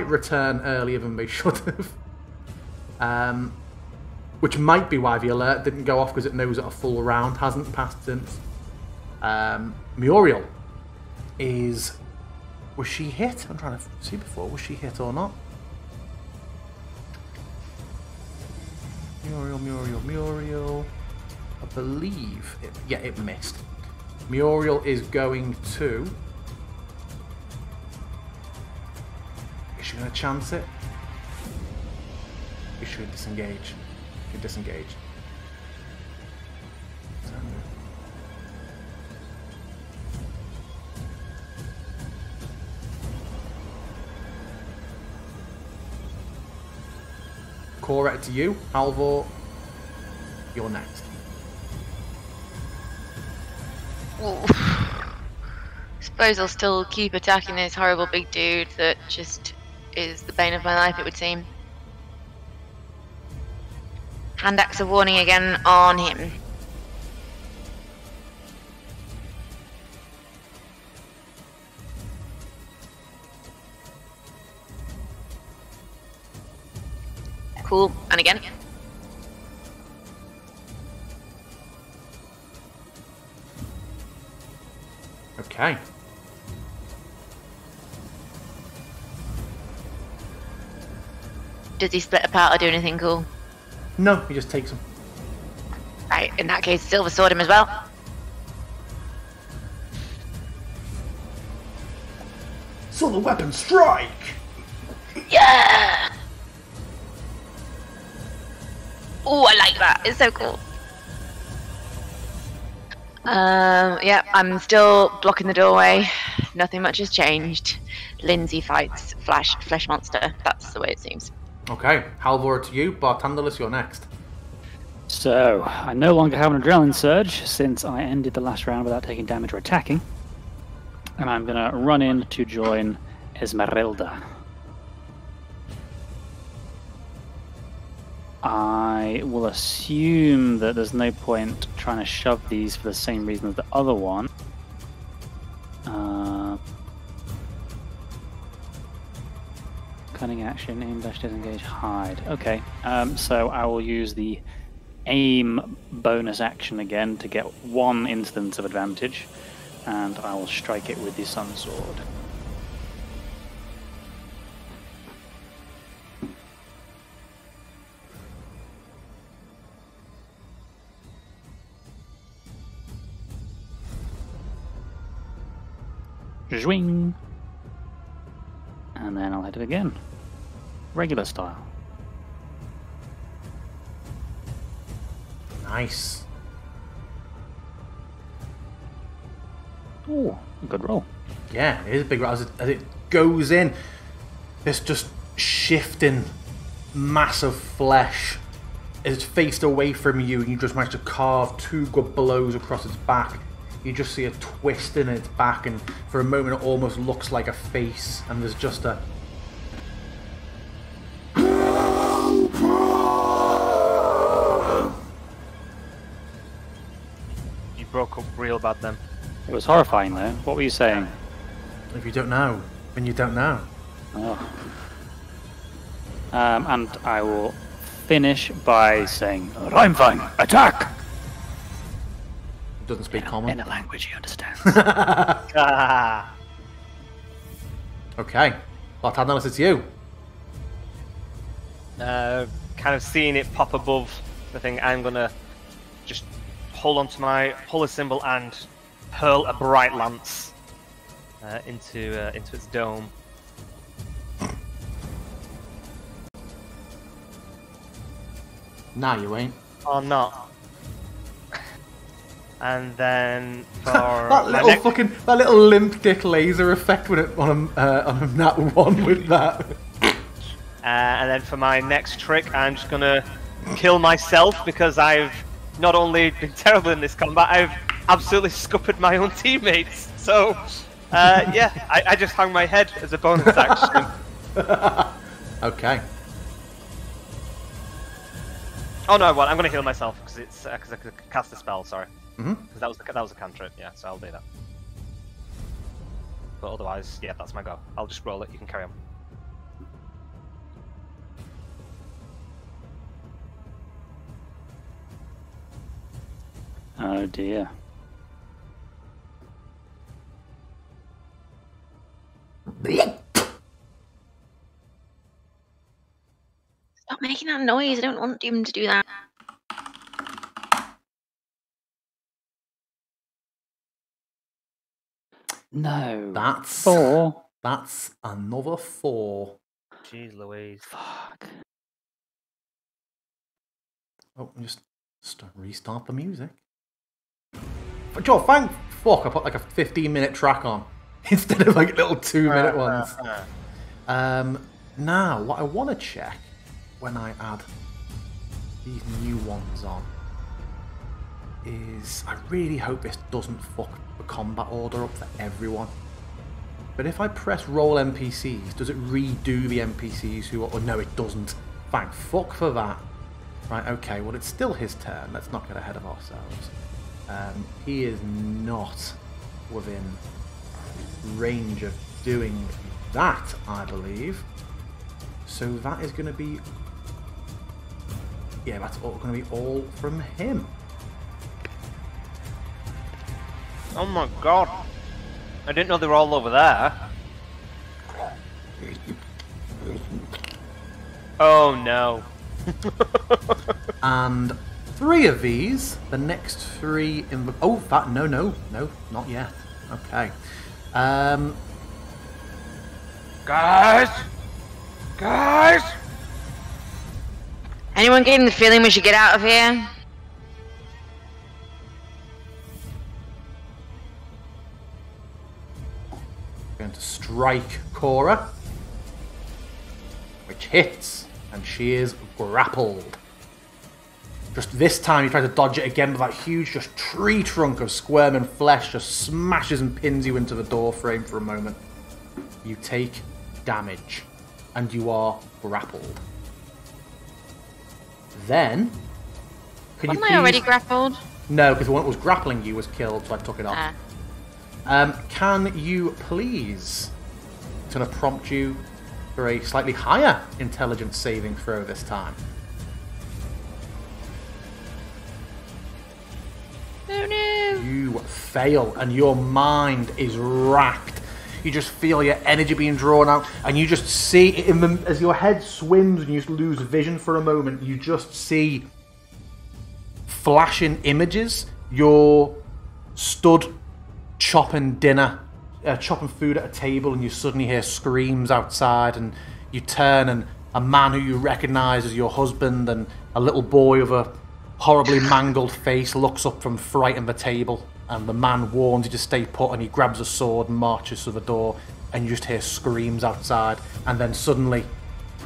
return earlier than they should have. Which might be why the alert didn't go off, because it knows that a full round hasn't passed since. Muriel is... Was she hit? I'm trying to see before. Was she hit or not? Muriel. I believe it missed. Muriel is going to... Is she going to chance it? Is she going to disengage? She disengage. Cora, to you. Halvor, you're next. Suppose I'll still keep attacking this horrible big dude that just is the bane of my life, it would seem. Hand axe of warning again on him. cool. And again. Okay. Does he split apart or do anything cool? No, he just takes them. Right, in that case, Silver Sword him as well. So the weapon strike! Yeah! Oh, I like that. It's so cool. Yeah, I'm still blocking the doorway. Nothing much has changed. Lindsay fights Flesh Monster. That's the way it seems. Okay, Halvor, to you. Bartandalis, you're next. So, I no longer have an adrenaline surge since I ended the last round without taking damage or attacking. And I'm going to run in to join Esmeralda. I will assume that there's no point trying to shove these for the same reason as the other one. Cunning action, aim dash, disengage, hide. Okay, so I will use the aim bonus action again to get 1 instance of advantage, and I will strike it with the Sun Sword. Zwing! And then I'll hit it again. Regular style. Nice. Ooh, good roll. Yeah, it is a big roll. As it goes in, this just shifting massive flesh is faced away from you, and you just manage to carve 2 good blows across its back. You just see a twist in its back, and for a moment it almost looks like a face, and there's just a... You broke up real bad then. It was horrifying though. What were you saying? If you don't know, then you don't know. Oh. And I will finish by saying, Rheimfang, attack! It doesn't speak common. In a language he understands. Okay. Bartandalis, it's you. Kind of seeing it pop above the thing, I'm gonna just hold on to my holy symbol and hurl a bright lance into its dome. Nah, you ain't. Or not. And then for that little limp dick laser effect when it on a nat 1 with that. And then for my next trick, I'm just gonna kill myself because I've not only been terrible in this combat, I've absolutely scuppered my own teammates. So, yeah, I just hung my head as a bonus action. Okay. Oh no, well, I'm gonna heal myself because it's because I could cast a spell. Sorry, Mm-hmm. because that was a cantrip. Yeah, so I'll do that. But otherwise, yeah, that's my go. I'll just roll it. You can carry on. Oh dear. Stop making that noise. I don't want him to do that. No. That's 4. That's another 4. Jeez Louise. Fuck. Oh, just restart the music. But Joe, thank fuck I put like a 15-minute track on instead of like little 2-minute ones. Now, what I want to check when I add these new ones on is I really hope this doesn't fuck the combat order up for everyone. But if I press roll NPCs, does it redo the NPCs who are... Oh, no, it doesn't. Thank fuck for that. Right, okay, well, it's still his turn. Let's not get ahead of ourselves. He is not within range of doing that, I believe. So that is going to be yeah, that's all going to be all from him. Oh my god. I didn't know they were all over there. Oh no. And 3 of these, the next 3 in the... Oh, that... No, not yet. Okay. Guys! Anyone getting the feeling we should get out of here? Going to strike Cora, which hits, and she is grappled. Just this time you try to dodge it again, but that huge just tree trunk of squirming flesh just smashes and pins you into the door frame for a moment. You take damage, and you are grappled. Then, Wasn't I already grappled? No, because the one that was grappling you was killed, so I took it off. Can you please... It's going to prompt you for a slightly higher intelligence saving throw this time. Oh no! You fail, and your mind is racked. You just feel your energy being drawn out, and you just see, as your head swims and you lose vision for a moment, you just see flashing images. You're stood chopping food at a table, and you suddenly hear screams outside, and you turn, and a man who you recognise as your husband and a little boy with a horribly mangled face looks up from fright on the table, and the man warns you to stay put, and he grabs a sword and marches to the door, and you just hear screams outside, and then suddenly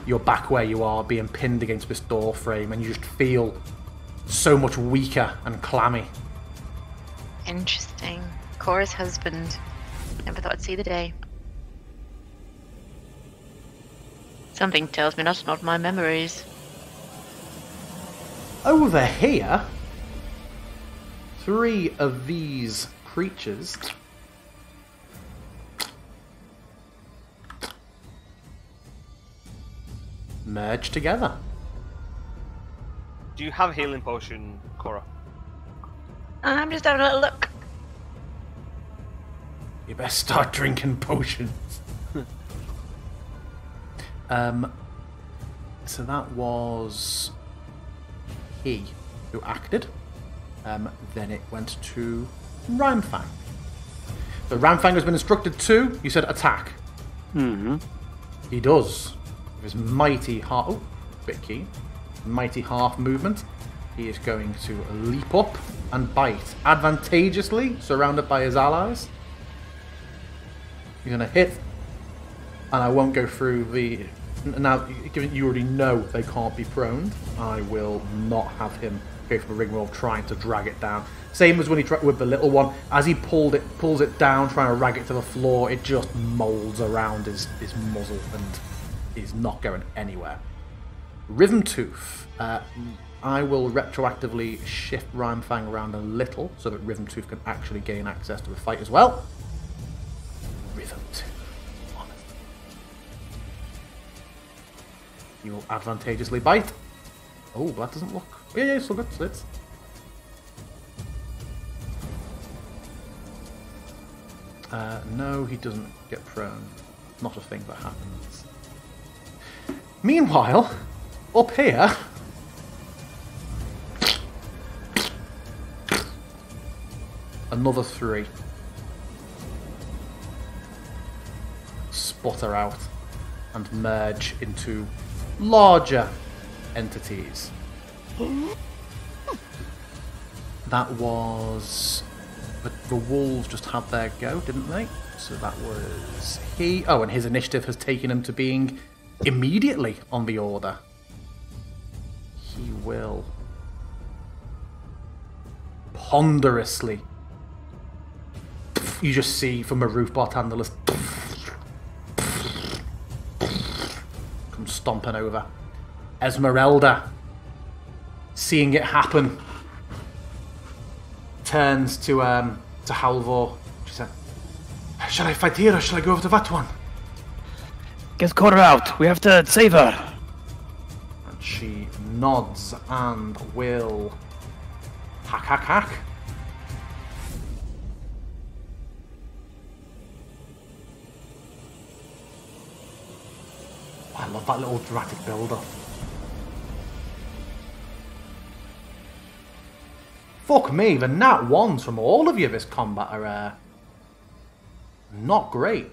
you're back where you are, being pinned against this door frame, and you just feel so much weaker and clammy. Interesting. Cora's husband. Never thought I'd see the day. Something tells me that's not my memories. Over here, 3 of these creatures merge together. Do you have a healing potion, Cora? I'm just having a little look. You better start drinking potions. So that was he who acted. Then it went to Ramfang. So Ramfang has been instructed to, you said, attack. Mm-hmm. He does. With his mighty half... Oh, bit key. Mighty half movement. He is going to leap up and bite. Advantageously, surrounded by his allies. He's going to hit. And I won't go through the... Now, given you already know they can't be prone, I will not have him go for the rigmarole trying to drag it down. Same as when he tried with the little one. As he pulls it down, trying to rag it to the floor, it just molds around his muzzle and is not going anywhere. Rhythm Tooth. I will retroactively shift Ramfang around a little so that Rhythm Tooth can actually gain access to the fight as well. Rhythm Tooth. You will advantageously bite. Oh, that doesn't look... Yeah, it's still good. Slits. No, he doesn't get prone. Not a thing that happens. Meanwhile, up here... Another 3. Sputter out and merge into larger entities. That was... The wolves just had their go, didn't they? So that was he. Oh, and his initiative has taken him to being immediately on the order. He will ponderously... You just see from a roof bartender come stomping over. Esmeralda, seeing it happen, turns to Halvor. She said, "Shall I fight here or shall I go over to that one?" Get Cora out. We have to save her. And she nods and will hack. I love that little dramatic build-up. Fuck me, the nat ones from all of you this combat are not great.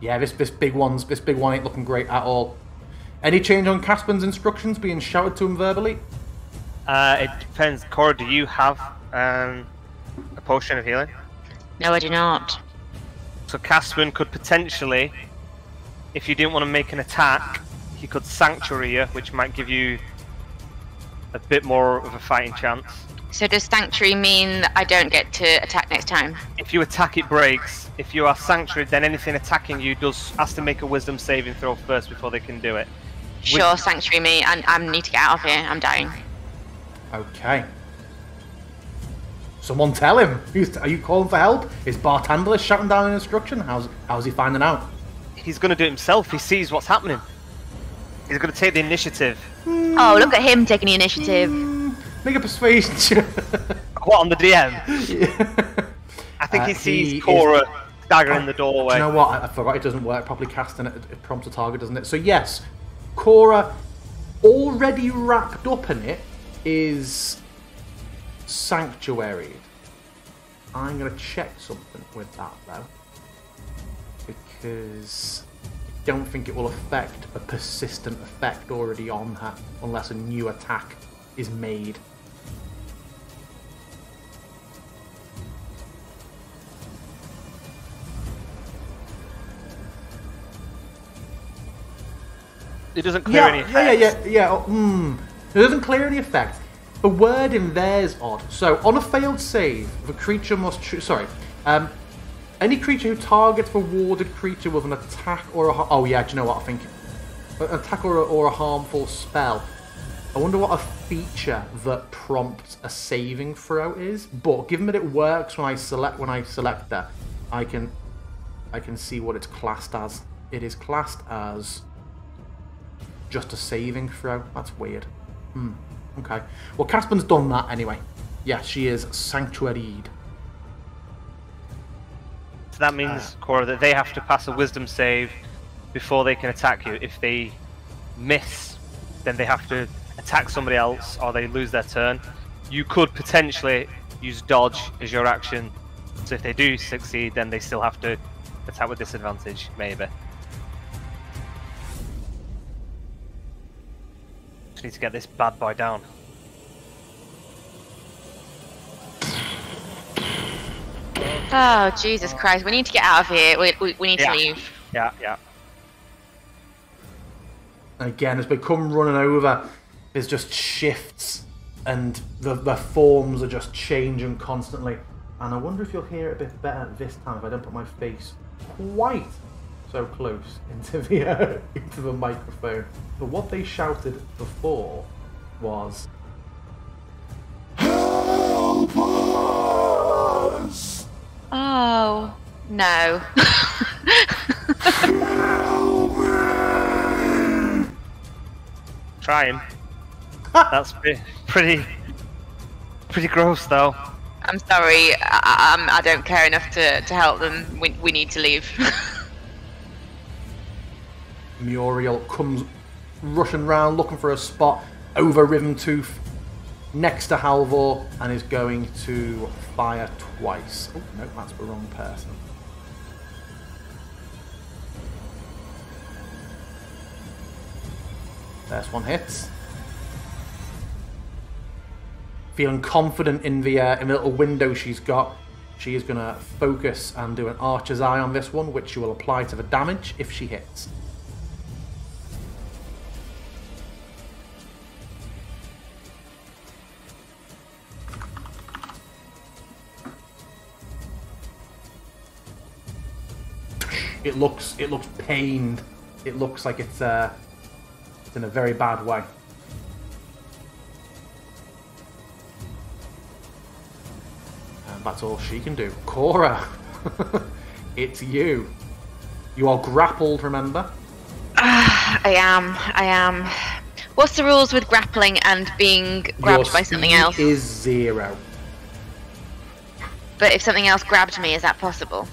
Yeah, this big one ain't looking great at all. Any change on Caspan's instructions being shouted to him verbally? It depends. Cora, do you have a potion of healing? No, I do not. So Caspan could potentially, if you didn't want to make an attack, he could Sanctuary you, which might give you a bit more of a fighting chance. So does Sanctuary mean I don't get to attack next time? If you attack, it breaks. If you are Sanctuary, then anything attacking you has to make a Wisdom saving throw first before they can do it. Sure, Sanctuary me, and I need to get out of here. I'm dying. Okay. Someone tell him. Are you calling for help? Is Bartender shouting down an instruction? How's he finding out? He's going to do it himself. He sees what's happening. He's going to take the initiative. Oh, look at him taking the initiative. Make a persuasion check. What, on the DM? Yeah. I think he sees Cora dagger in the doorway. Do you know what? I forgot it doesn't work properly casting it. It prompts a target, doesn't it? So yes, Cora, already wrapped up in it, is Sanctuary. I'm going to check something with that, though. Because I don't think it will affect a persistent effect already on her, unless a new attack is made. It doesn't clear any effects. Yeah. It doesn't clear any effect. The word in there is odd. So, on a failed save, the creature must any creature who targets the warded creature with an attack or a... Oh yeah, do you know what I think? An attack or a harmful spell. I wonder what a feature that prompts a saving throw is. But given that it works when I select that, I can see what it's classed as. It is classed as just a saving throw. That's weird. Okay. Well, Caspan's done that anyway. Yeah, she is sanctuaried. So that means, Cora, that they have to pass a wisdom save before they can attack you. If they miss, then they have to attack somebody else or they lose their turn. You could potentially use dodge as your action. So if they do succeed, then they still have to attack with disadvantage, maybe. Just need to get this bad boy down. Oh, Jesus Christ. We need to get out of here. We need to leave. Yeah. Again, as they come running over, there's just shifts and the forms are just changing constantly. And I wonder if you'll hear it a bit better this time if I don't put my face quite so close into the microphone. But what they shouted before was, "Help us!" Oh, no. Trying. That's pretty gross, though. I'm sorry. I don't care enough to help them. We need to leave. Muriel comes rushing round looking for a spot over Riven Tooth next to Halvor and is going to fire twice. Oh, no, that's the wrong person. First one hits. Feeling confident in the little window she's got, she is going to focus and do an Archer's Eye on this one, which she will apply to the damage if she hits. It looks pained. It looks like it's in a very bad way. And that's all she can do. Cora, it's you. You are grappled, remember? I am. What's the rules with grappling and being grabbed by something else? Your speed is 0. But if something else grabbed me, is that possible?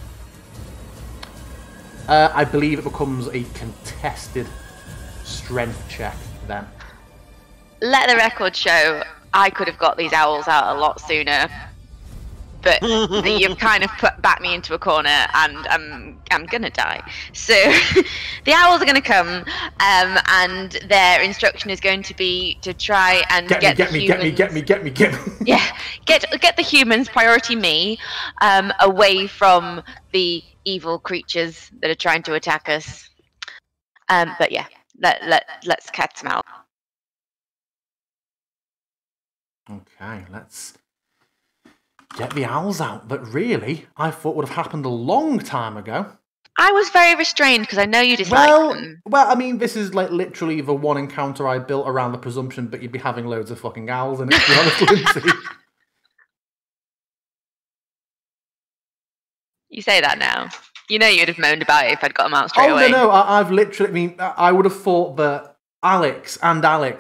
I believe it becomes a contested strength check then. Let the record show I could have got these owls out a lot sooner. But you've kind of backed me into a corner, and I'm gonna die. So the owls are gonna come, and their instruction is going to be to try and get me. Yeah, get the humans, priority me, away from the evil creatures that are trying to attack us. But yeah, let's catch them out. Okay, let's get the owls out. That really, I thought would have happened a long time ago. I was very restrained because I know you dislike them. Well, I mean, this is like literally the one encounter I built around the presumption that you'd be having loads of fucking owls in it, to be honest, Lindsay. You say that now. You know you'd have moaned about it if I'd got them out straight away. No, I've literally, I mean, I would have thought that Alex,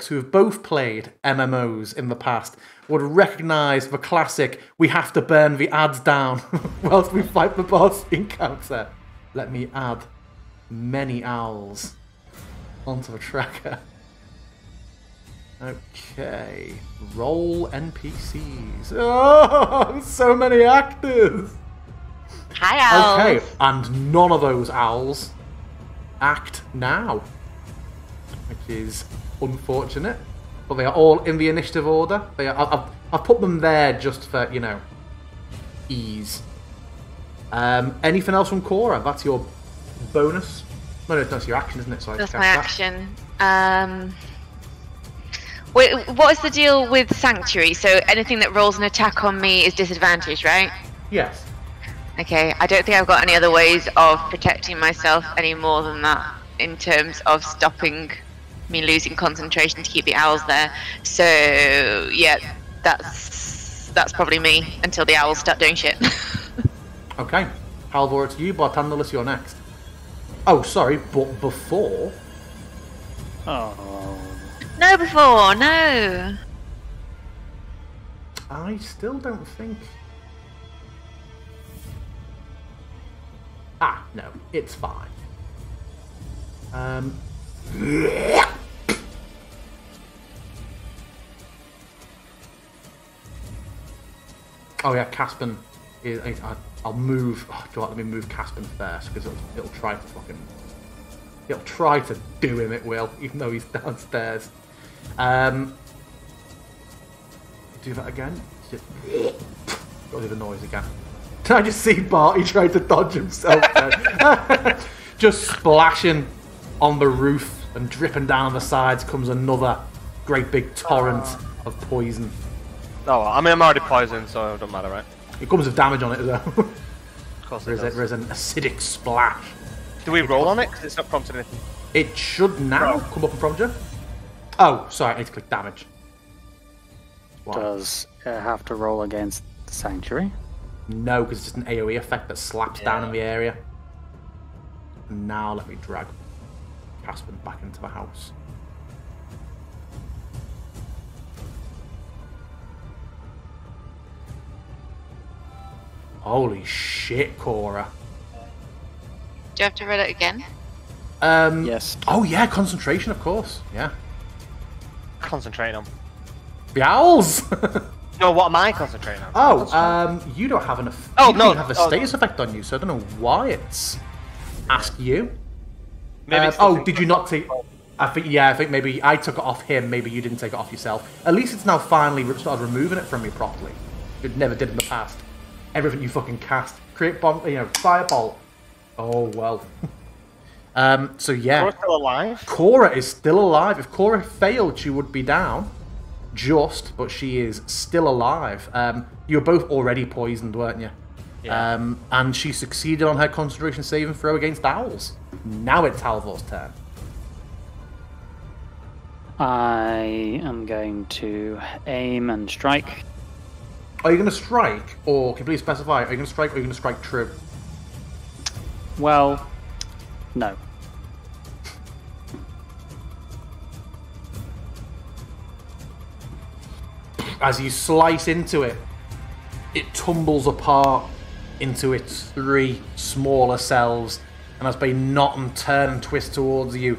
who have both played MMOs in the past, would recognise the classic, we have to burn the ads down whilst we fight the boss encounter. Let me add many owls onto the tracker. Okay, roll NPCs. Oh, so many actors! Hi, owls! Okay, and none of those owls act now, which is unfortunate. But they are all in the initiative order. They are. I've put them there just for, you know, ease. Anything else from Cora? That's your bonus. No, that's your action, isn't it? Sorry, that's my action. Wait, what is the deal with Sanctuary? So anything that rolls an attack on me is disadvantaged, right? Yes. Okay, I don't think I've got any other ways of protecting myself any more than that in terms of stopping me losing concentration to keep the owls there. So yeah, that's probably me until the owls start doing shit. Okay, Halvor, it's you, Bartandalis, you're next. Oh, sorry, but before... Oh. No, before, no. I still don't think... Ah, no, it's fine. Oh yeah, Caspian is. I'll move. Oh, do you want let me move Caspian first because it'll try to fucking. It'll try to do him. It will, even though he's downstairs. Do that again. Got to do the noise again. Did I just see Barty trying to dodge himself? Just splashing on the roof and dripping down the sides comes another great big torrent of poison. Oh, well, I mean, I'm already poisoned, so it don't matter, right? It comes with damage on it as well. Of course it does. There is an acidic splash. Do we roll on it? Because it's not prompted anything. It should now come up and prompt you. Oh, sorry, I need to click damage. Does it have to roll against the Sanctuary? No, because it's just an AoE effect that slaps down in the area. Now let me drag Caspian back into the house. Holy shit, Cora. Do you have to read it again? Yes. Oh yeah, concentration, of course. Yeah. Concentrate on. The owls! No, what am I concentrating on? Oh, you don't have enough. Oh, you no. don't have a status effect on you, so I don't know why it's asked you. Maybe did you not take? I think maybe I took it off him. Maybe you didn't take it off yourself. At least it's now finally started removing it from you properly. It never did in the past. Everything you fucking cast, create bomb, firebolt. Oh well. So yeah. Cora's still alive? Cora is still alive. If Cora failed, she would be down. But she is still alive. You were both already poisoned, weren't you? Yeah. And she succeeded on her concentration saving throw against owls. Now it's Halvor's turn. I am going to aim and strike. Are you going to strike, or can you please specify? Are you going to strike, or are you going to strike true? Well, No. As you slice into it, it tumbles apart into its 3 smaller selves, and as they knot and turn and twist towards you,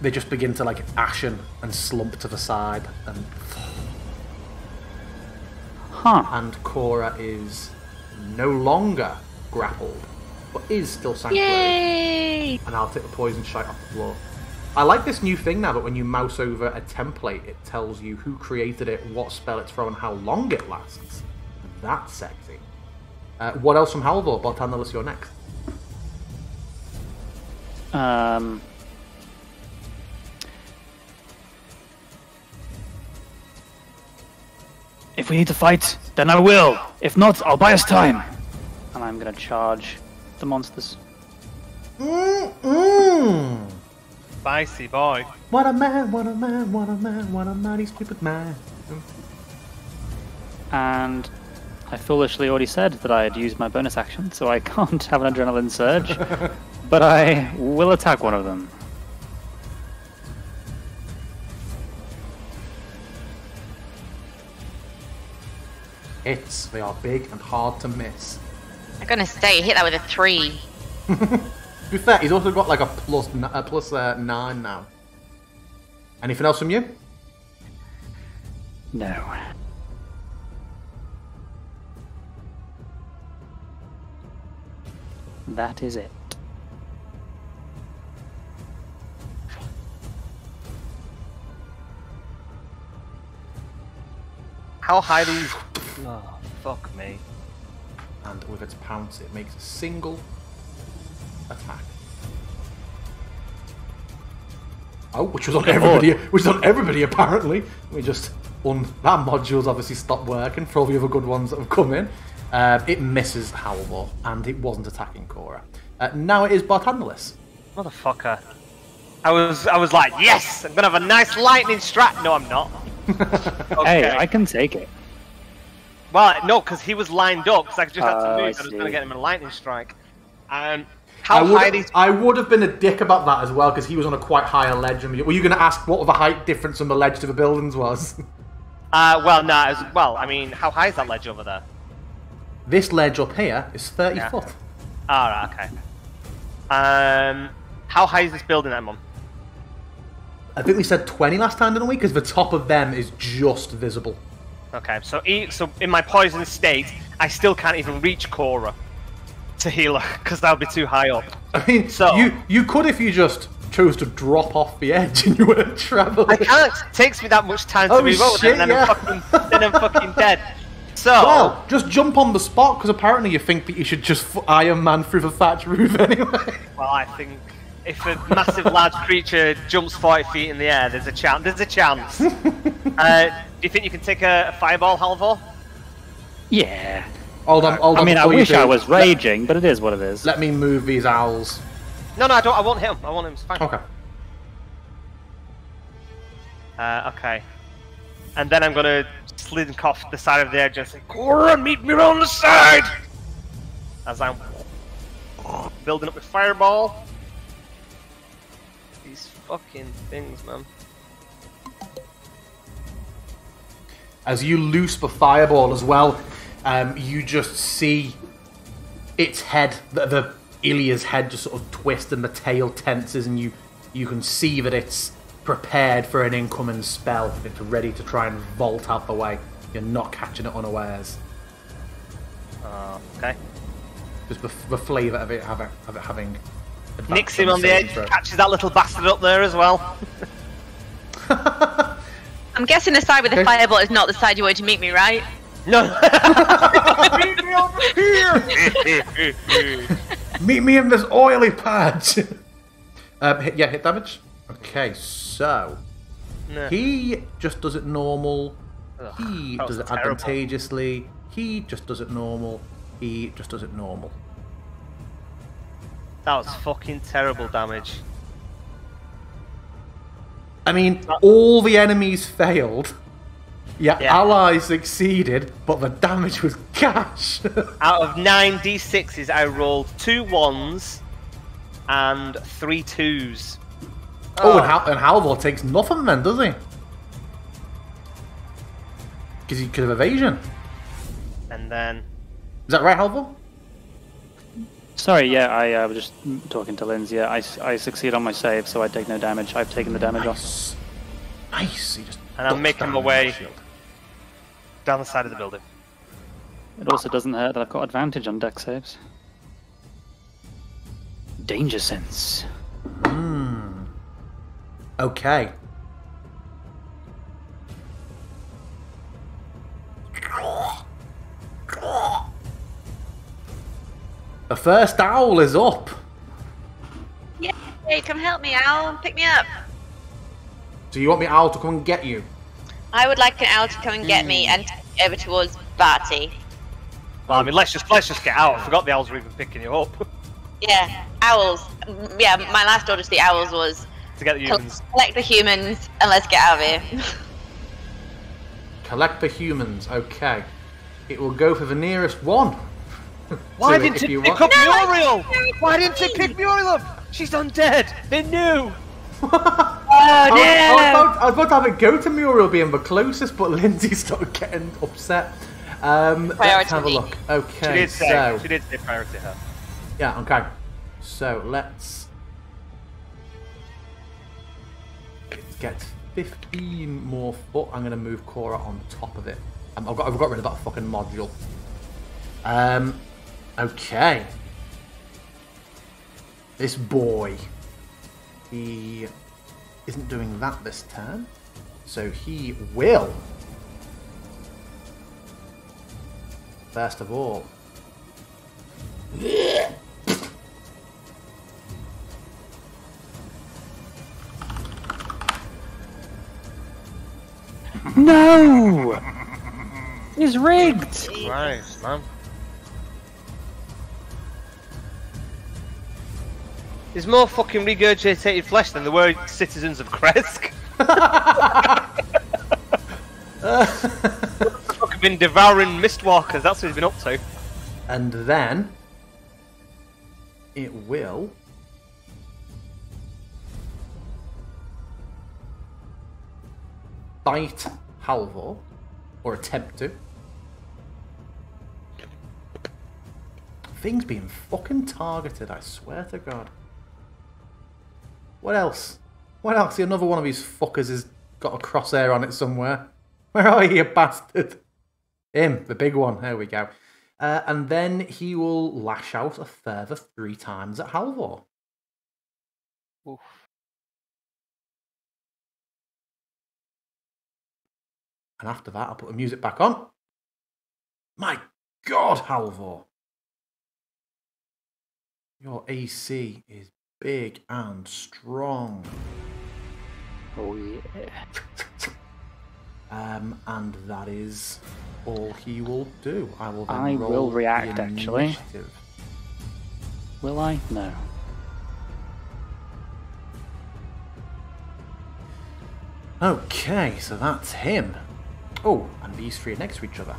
they just begin to like ashen and slump to the side, and and Cora is no longer grappled, but is still sanctuary. Yay! And I'll take the poison shite off the floor. I like this new thing now that when you mouse over a template, it tells you who created it, what spell it's from, and how long it lasts. That's sexy. What else from Halvor? Barthandelus, you're next. If we need to fight, then I will. If not, I'll buy us time. And I'm gonna charge the monsters. Spicy boy. What a man, what a man, what a man, what a mighty stupid man. And I foolishly already said that I had used my bonus action, so I can't have an adrenaline surge. But I will attack one of them. Hits, they are big and hard to miss. I'm gonna say hit that with a 3. To be fair, he's also got like a plus 9 now. Anything else from you? No. That is it. How high these? Oh, fuck me. And with its pounce, it makes a single attack. Oh, which was on everybody. Which was on everybody apparently. We just that module's obviously stopped working for all the other good ones that have come in. It misses Halvor, and it wasn't attacking Cora. Now it is Barthandelus. Motherfucker. I was like, yes, I'm gonna have a nice lightning strike. No, I'm not. Okay. Hey, I can take it. Well, no, because he was lined up. Because I just had to move. I was see. gonna get him a lightning strike. How I high these? would have been a dick about that as well because he was on a quite higher ledge. Were you going to ask what the height difference from the ledge to the buildings was? Well, no. Well, I mean, how high is that ledge over there? This ledge up here is 30 foot. All right, okay. How high is this building, Emon? I think we said 20 last time, didn't we? Because the top of them is just visible. Okay, so in my poison state, I still can't even reach Cora to heal her because that would be too high up. I mean, so you could if you just chose to drop off the edge and you weren't traveling. I can't. It takes me that much time to move over, shit, and then, yeah. I'm fucking dead. So well, just jump on the spot because apparently you think that you should just Iron Man through the thatch roof anyway. Well, I think if a massive large creature jumps 40 feet in the air, there's a chance. There's a chance. Do you think you can take a fireball, Halvor? Yeah. Hold on. I mean, I before you wish do, I was raging, but it is what it is. Let me move these owls. No, I don't. I want him. It's fine. Okay. Okay. And then I'm gonna slink off the side of the edge and say, Cora, meet me around the side! As I'm building up the fireball. These fucking things, man. As you loose the fireball as well, you just see its head, the Ilya's head just sort of twist and the tail tenses, and you can see that it's prepared for an incoming spell. It's ready to try and vault out the way. You're not catching it unawares. Okay. Just the flavour of it having... Nicks him on the edge, catches that little bastard up there as well. I'm guessing the side with the fireball is not the side you wanted to meet me, right? No. Meet me over here! Meet me in this oily patch! Hit damage. Okay, so... Nah. He just does it normal. Ugh, He that does was it terrible. advantageously. He just does it normal. He just does it normal. That was fucking terrible damage. I mean, all the enemies failed. Your allies succeeded, but the damage was cash. Out of 9 d6s, I rolled 2 1s and 3 2s. Oh, and Halvor takes nothing then, does he? Because he could have evasion. And then... Is that right, Halvor? Sorry, yeah, I was just talking to Lindsay. Yeah, I succeed on my save, so I take no damage. I've taken the damage off. Nice. He just and I'm making my way down the side of the building. It also doesn't hurt that I've got advantage on deck saves. Danger sense. Okay. The first owl is up. Yay, come help me, owl. Pick me up. So you want me owl to come and get you? I would like an owl to come and get me and take me over towards Barty. Well, I mean, let's just get out. I forgot the owls were even picking you up. Yeah, owls. Yeah, my last order to the owls was to get the humans. Collect the humans and let's get out of here. Collect the humans. Okay. It will go for the nearest one. Why didn't it pick up Muriel? Why didn't it pick Muriel up? She's undead. They knew. I was about to have it go to Muriel being the closest, but Lindsay started getting upset. Let's have a look. Okay, she did say priority her. Yeah, okay. So let's get 15 more foot. I'm going to move Cora on top of it. I've got rid of that fucking module. Okay. This boy. He isn't doing that this turn. So he will. First of all. No! He's rigged! Right, man. There's more fucking regurgitated flesh than there were citizens of Kresk. Fucking been devouring Mistwalkers, that's what he's been up to. And then it will bite Halvor, or attempt to. Things being fucking targeted, I swear to God. What else? What else? See, another one of these fuckers has got a crosshair on it somewhere. Where are you, bastard? Him, the big one. There we go. And then he will lash out a further 3 times at Halvor. Oof. And after that, I'll put the music back on. My God, Halvor. Your AC is big and strong. Oh, yeah. And that is all he will do. I will then I roll will react, the actually. initiative. Will I? No. Okay, so that's him. Oh, and these 3 are next to each other.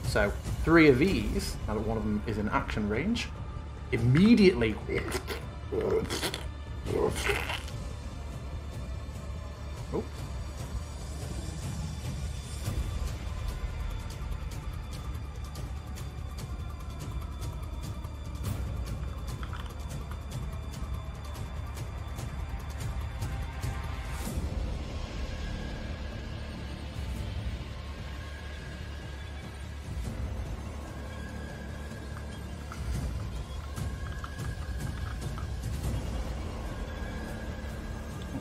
So 3 of these, now that one of them is in action range, immediately oh.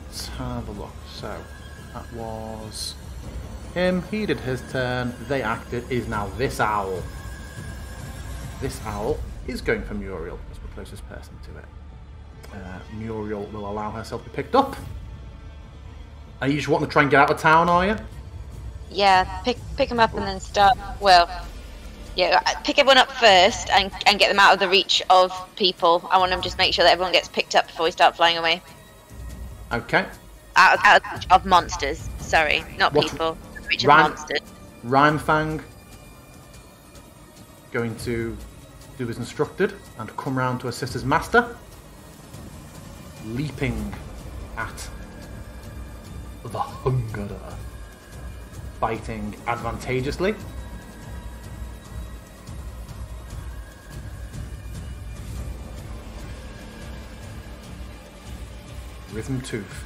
Let's have a look. So, that was him. He did his turn. They acted. Is now this owl. This owl is going for Muriel as the closest person to it. Muriel will allow herself to be picked up. Are you just wanting to try and get out of town, are you? Yeah, pick them up and then start. Well, yeah, pick everyone up first and get them out of the reach of people. I want to just make sure that everyone gets picked up before we start flying away. Okay. Out of monsters. Sorry, not people. Reach of monsters. Rhymefang going to do as instructed and come round to assist his master. leaping at the Hungerer, fighting advantageously. Rhythm Tooth.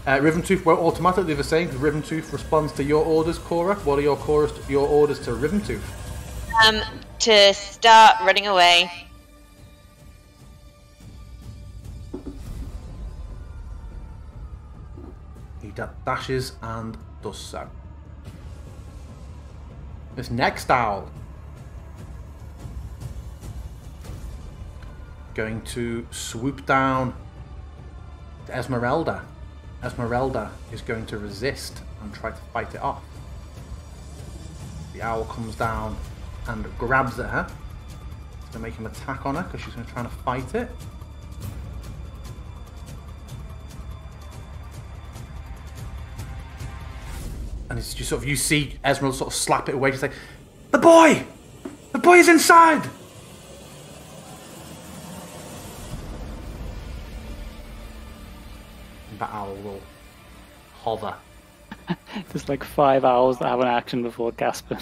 Rhythm Tooth won't automatically do the same because Rhythm Tooth responds to your orders, Cora. What are your orders to Rhythm Tooth? To start running away. He dashes and does so. This next owl going to swoop down to Esmeralda. Esmeralda is going to resist and try to fight it off. The owl comes down and grabs at her. It's going to make him attack on her because she's going to try to fight it. And it's just sort of, you see Esmeralda sort of slap it away. She's like, "The boy! The boy is inside!" And that owl will hover. There's like 5 owls that have an action before Casper.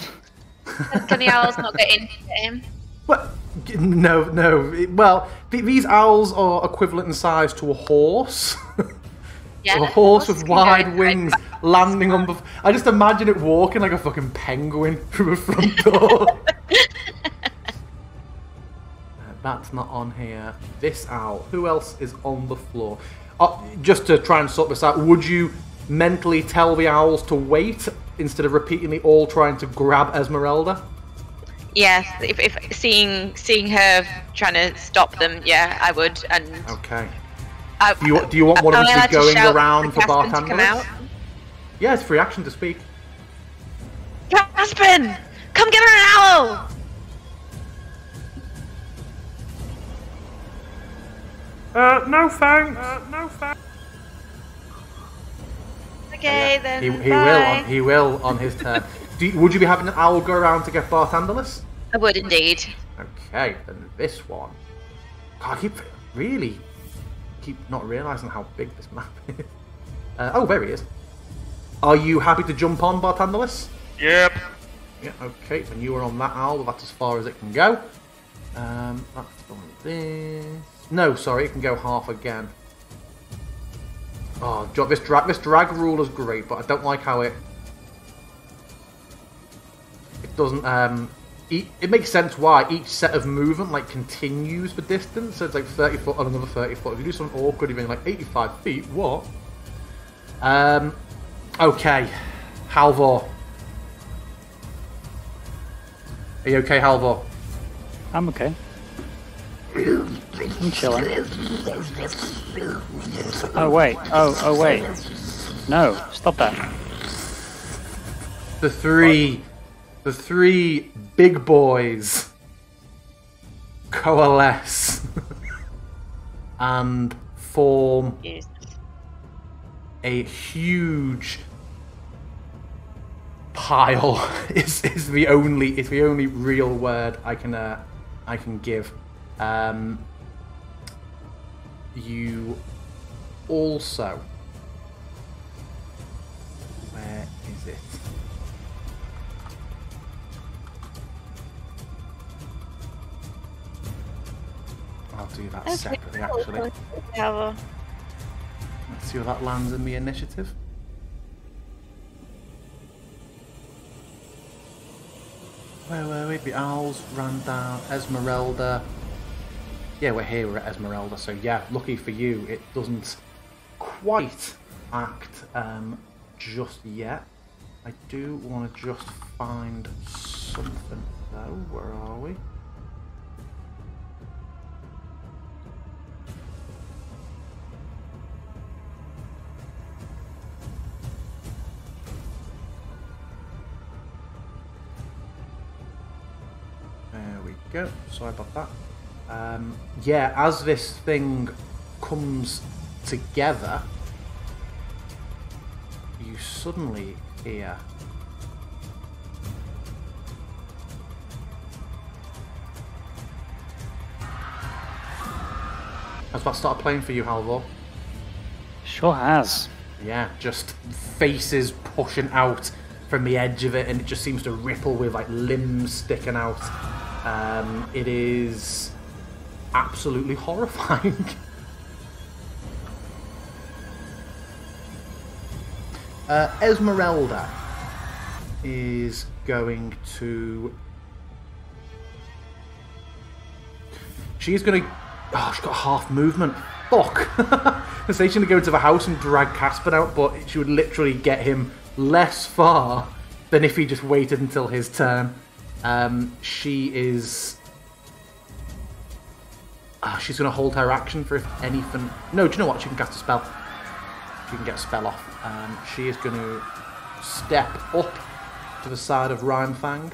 Can the owls not get into him? Well, no. Well, these owls are equivalent in size to a horse. Yeah, a horse with can wide go wings landing on the... I just imagine it walking like a fucking penguin through a front door. That's not on here. This owl. Who else is on the floor? Just to try and sort this out, would you mentally tell the owls to wait instead of repeatedly all trying to grab Esmeralda? Yes, if seeing her trying to stop them, yeah, I would. And okay. Do you want one of them to be going around for bartenders? Yeah, it's free action to speak. Caspin, come get her an owl! No thanks. No thanks. Okay, then. He will on his turn. Would you be having an owl go around to get Bartenderless? I would indeed. Okay, then this one. God, I keep not realising how big this map is. Oh, there he is. Are you happy to jump on Bartenderless? Yep. Yeah, okay, when you are on that owl, that's as far as it can go. That's on this. No, sorry, it can go half again. Oh, this drag rule is great, but I don't like how it doesn't it makes sense why each set of movement like continues the distance, so it's like 30 foot on another 30 foot. If you do something awkward, you're like 85 feet. What? Okay, Halvor. Are you okay, Halvor? I'm okay. I'm chilling. Oh wait. Oh wait. No, stop that. The three big boys coalesce and form a huge pile. is the only real word I can give. You also, where is it? I'll do that separately, actually. Let's see where that lands in the initiative. Where were we? The owls ran down. Esmeralda. Yeah, we're at Esmeralda, so yeah, lucky for you, it doesn't quite act just yet. I do want to just find something, though. Where are we? There we go. Sorry about that. Yeah, as this thing comes together, you suddenly hear Has that started playing for you, Halvor? Sure has. Yeah, just faces pushing out from the edge of it, and it just seems to ripple with like limbs sticking out. It is absolutely horrifying. Esmeralda is going to... She's going to... Oh, she's got half movement. Fuck! I say she's going to go into the house and drag Casper out, but she would literally get him less far than if he just waited until his turn. She is... she's going to hold her action for if anything... No, do you know what? She can cast a spell. She can get a spell off. She is going to step up to the side of Rhymefang,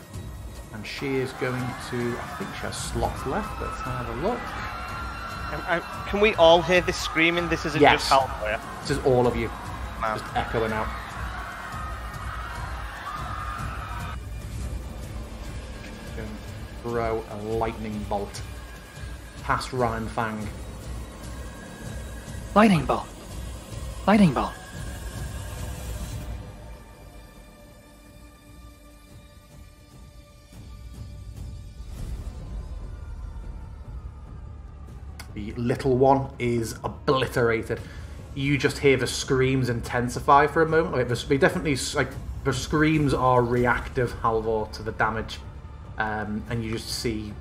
and she is going to... I think she has slots left. Let's have a look. Can we all hear this screaming? This isn't just Halvor. This is all of you. Wow. Just echoing out. Going to throw a lightning bolt past Rhymefang. Lightning bolt. Lightning bolt. The little one is obliterated. You just hear the screams intensify for a moment. Like, they definitely, like, the screams are reactive, Halvor, to the damage. And you just see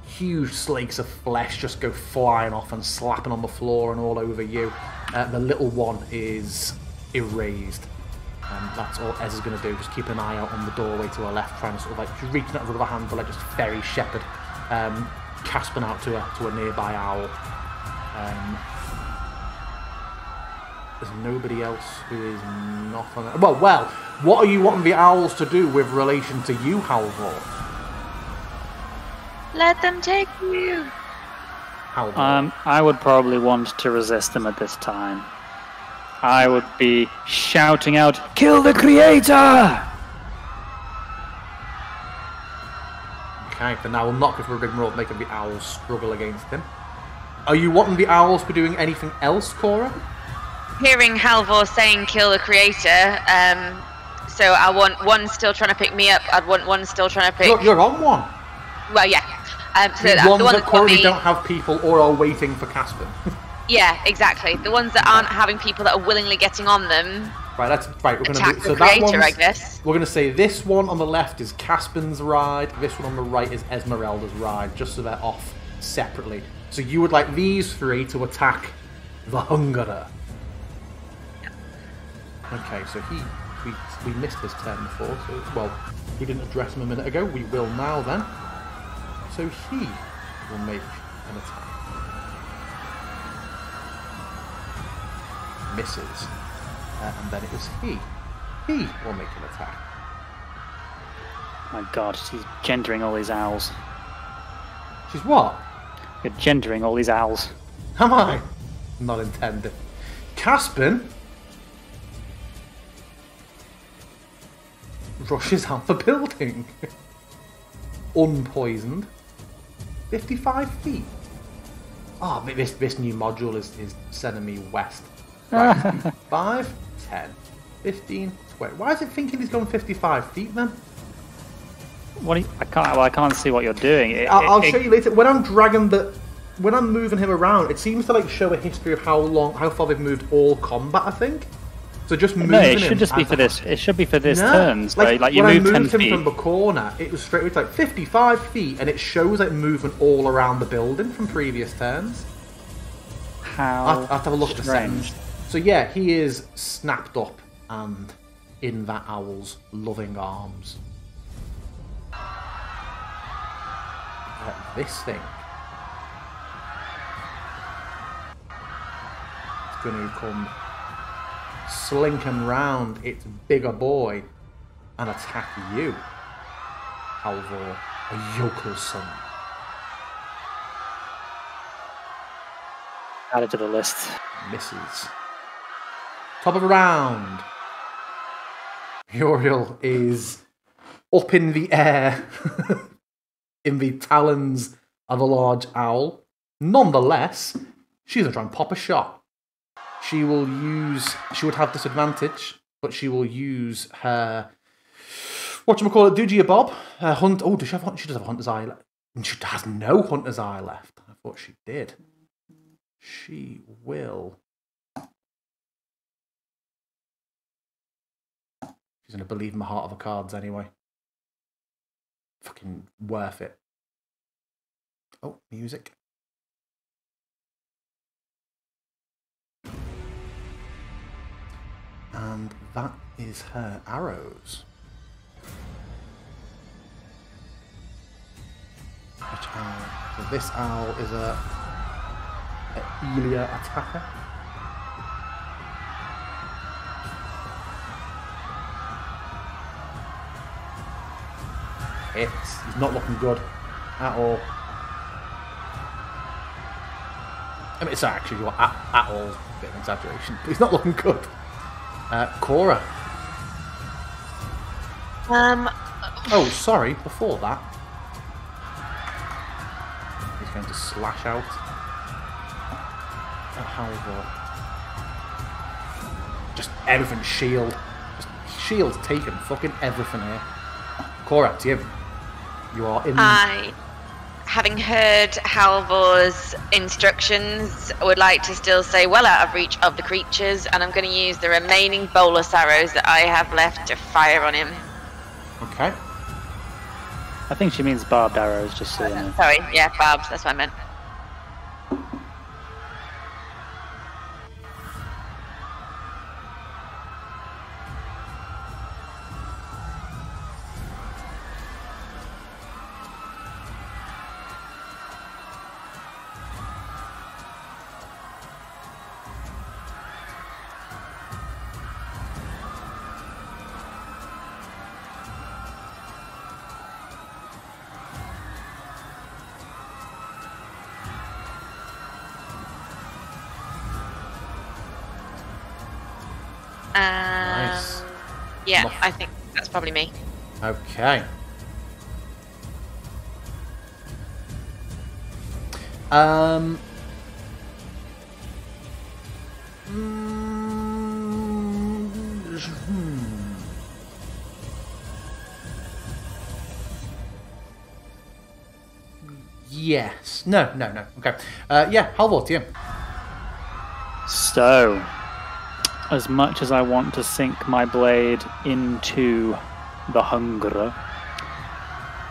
huge slakes of flesh just go flying off and slapping on the floor and all over you. The little one is erased. That's all Ez is going to do. Just keep an eye out on the doorway to her left, trying to sort of like, she's reaching out with her hand for like just Fairy Shepherd. Casping out to a nearby owl. There's nobody else who is not on that. Well, what are you wanting the owls to do with relation to you, Halvor? Let them take you. Halvor. I would probably want to resist them at this time. I would be shouting out, "Kill the creator!" Okay, then I will not go for a rigmarole, making the owls struggle against him. Are you wanting the owls to be doing anything else, Cora? Hearing Halvor saying "kill the creator," so I want one still trying to pick me up. I'd want one still trying to pick. You're on one. Well, yeah. So the the ones one that currently don't have people or are waiting for Casper. Yeah, exactly. The ones that aren't having people that are willingly getting on them. Right, that's right. We're going to attack do the so. creator, I guess. We're going to say this one on the left is Caspen's ride. This one on the right is Esmeralda's ride, just so they're off separately. So you would like these three to attack the Hungerer. Okay, so we missed his turn before. So well, we didn't address him a minute ago. We will now then. So he will make an attack. Misses. And then it was he. He will make an attack. My god, she's gendering all these owls. She's what? You're gendering all these owls. Am I? Not intended. Caspen rushes out the building. Unpoisoned. 55 feet. Oh, this new module is sending me west. Right. 5, 10, 15, 20. Why is it thinking he's going 55 feet then? What? I can't see what you're doing. I'll show you later. When I'm moving him around, it seems to like show a history of how far they've moved all combat. I think. So just moving him. No, it should just be for this. It should be for this turn. So like you when move I moved 10 him feet from the corner, it was straight. It's like 55 feet, and it shows like movement all around the building from previous turns. How? I'll have to have a look at the settings. So yeah, he is snapped up and in that owl's loving arms. This thing is going to come slinking round its bigger boy and attack you, Halvor, a yokel's son. Add it to the list. Misses. Top of the round. Muriel is up in the air in the talons of a large owl. Nonetheless, she's going to try and pop a shot. She will use... She would have disadvantage, but she will use her... Whatchamacallit, Doogie Bob. Her hunt... Oh, does she have... She does have a Hunter's Eye left. She has no Hunter's Eye left. I thought she did. She will... She's going to believe in the heart of her cards anyway. Fucking worth it. Oh, music. And that is her arrows. Which owl? So this owl is a Elia attacker. He's not looking good at all. I mean, it's actually at all a bit of an exaggeration, but he's not looking good. Cora. Oh, sorry. Before that, he's going to slash out a Halvor. Just everything shield. Just shield's taken. Fucking everything here. Cora, to you. You are in. Having heard Halvor's instructions, I would like to still stay well out of reach of the creatures, and I'm going to use the remaining bolus arrows that I have left to fire on him. Okay. I think she means barbed arrows, just so you know. Sorry, yeah, barbs, that's what I meant. Nice. Yeah, I think that's probably me. Okay. Yes. No. Okay. Yeah, Halvor, to you. So, as much as I want to sink my blade into the hunger,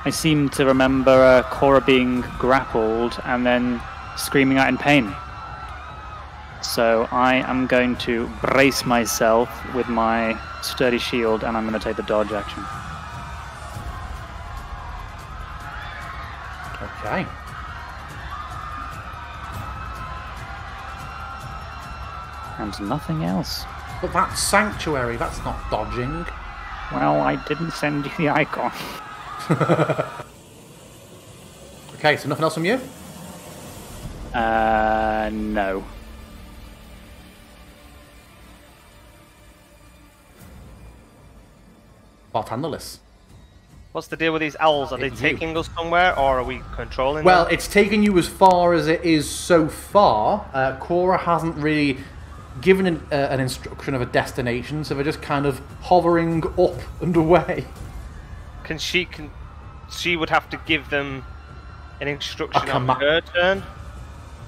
I seem to remember Cora being grappled and then screaming out in pain. So I am going to brace myself with my sturdy shield, and I'm going to take the dodge action. Okay. And nothing else. But that's Sanctuary, that's not dodging. Well, I didn't send you the icon. Okay, so nothing else from you? No. Barthandalis. What's the deal with these owls? Are they taking us somewhere, or are we controlling Well, them? it's taken you as far as it is so far. Cora hasn't really given an instruction of a destination, so they're just kind of hovering up and away. She would have to give them an instruction on her turn?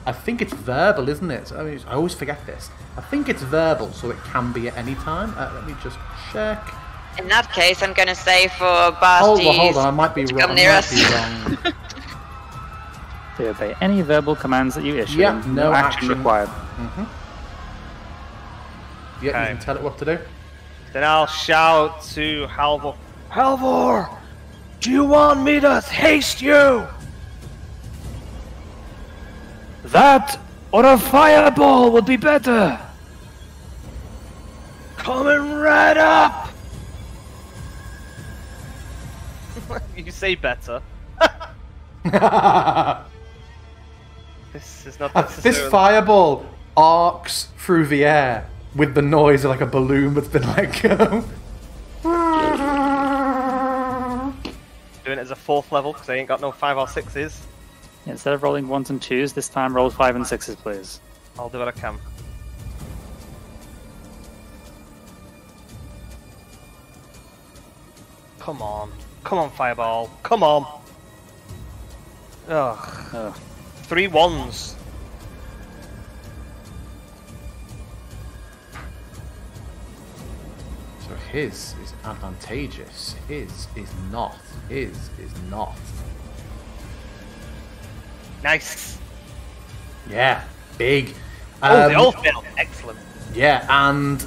I think it's verbal, isn't it? I mean, I always forget this. I think it's verbal, so it can be at any time. Let me just check. In that case, I'm going to say for Basti. Hold on, I might be wrong. They obey any verbal commands that you issue. Yeah, no action required. Mm-hmm. Yeah, okay. You can tell it what to do. Then I'll shout to Halvor. Halvor! Do you want me to haste you? That or a fireball would be better. Coming right up! You say better. This is not necessarily... This fireball arcs through the air with the noise of like a balloon that's been let go. Doing it as a 4th level because I ain't got no 5 or 6s. Instead of rolling 1s and 2s, this time roll 5 and 6s, please. I'll do what I can. Come on. Come on, Fireball. Come on. Ugh. 3 1s. So his is advantageous. His is not. His is not. Nice. Yeah, big. They all failed. Excellent. Yeah, and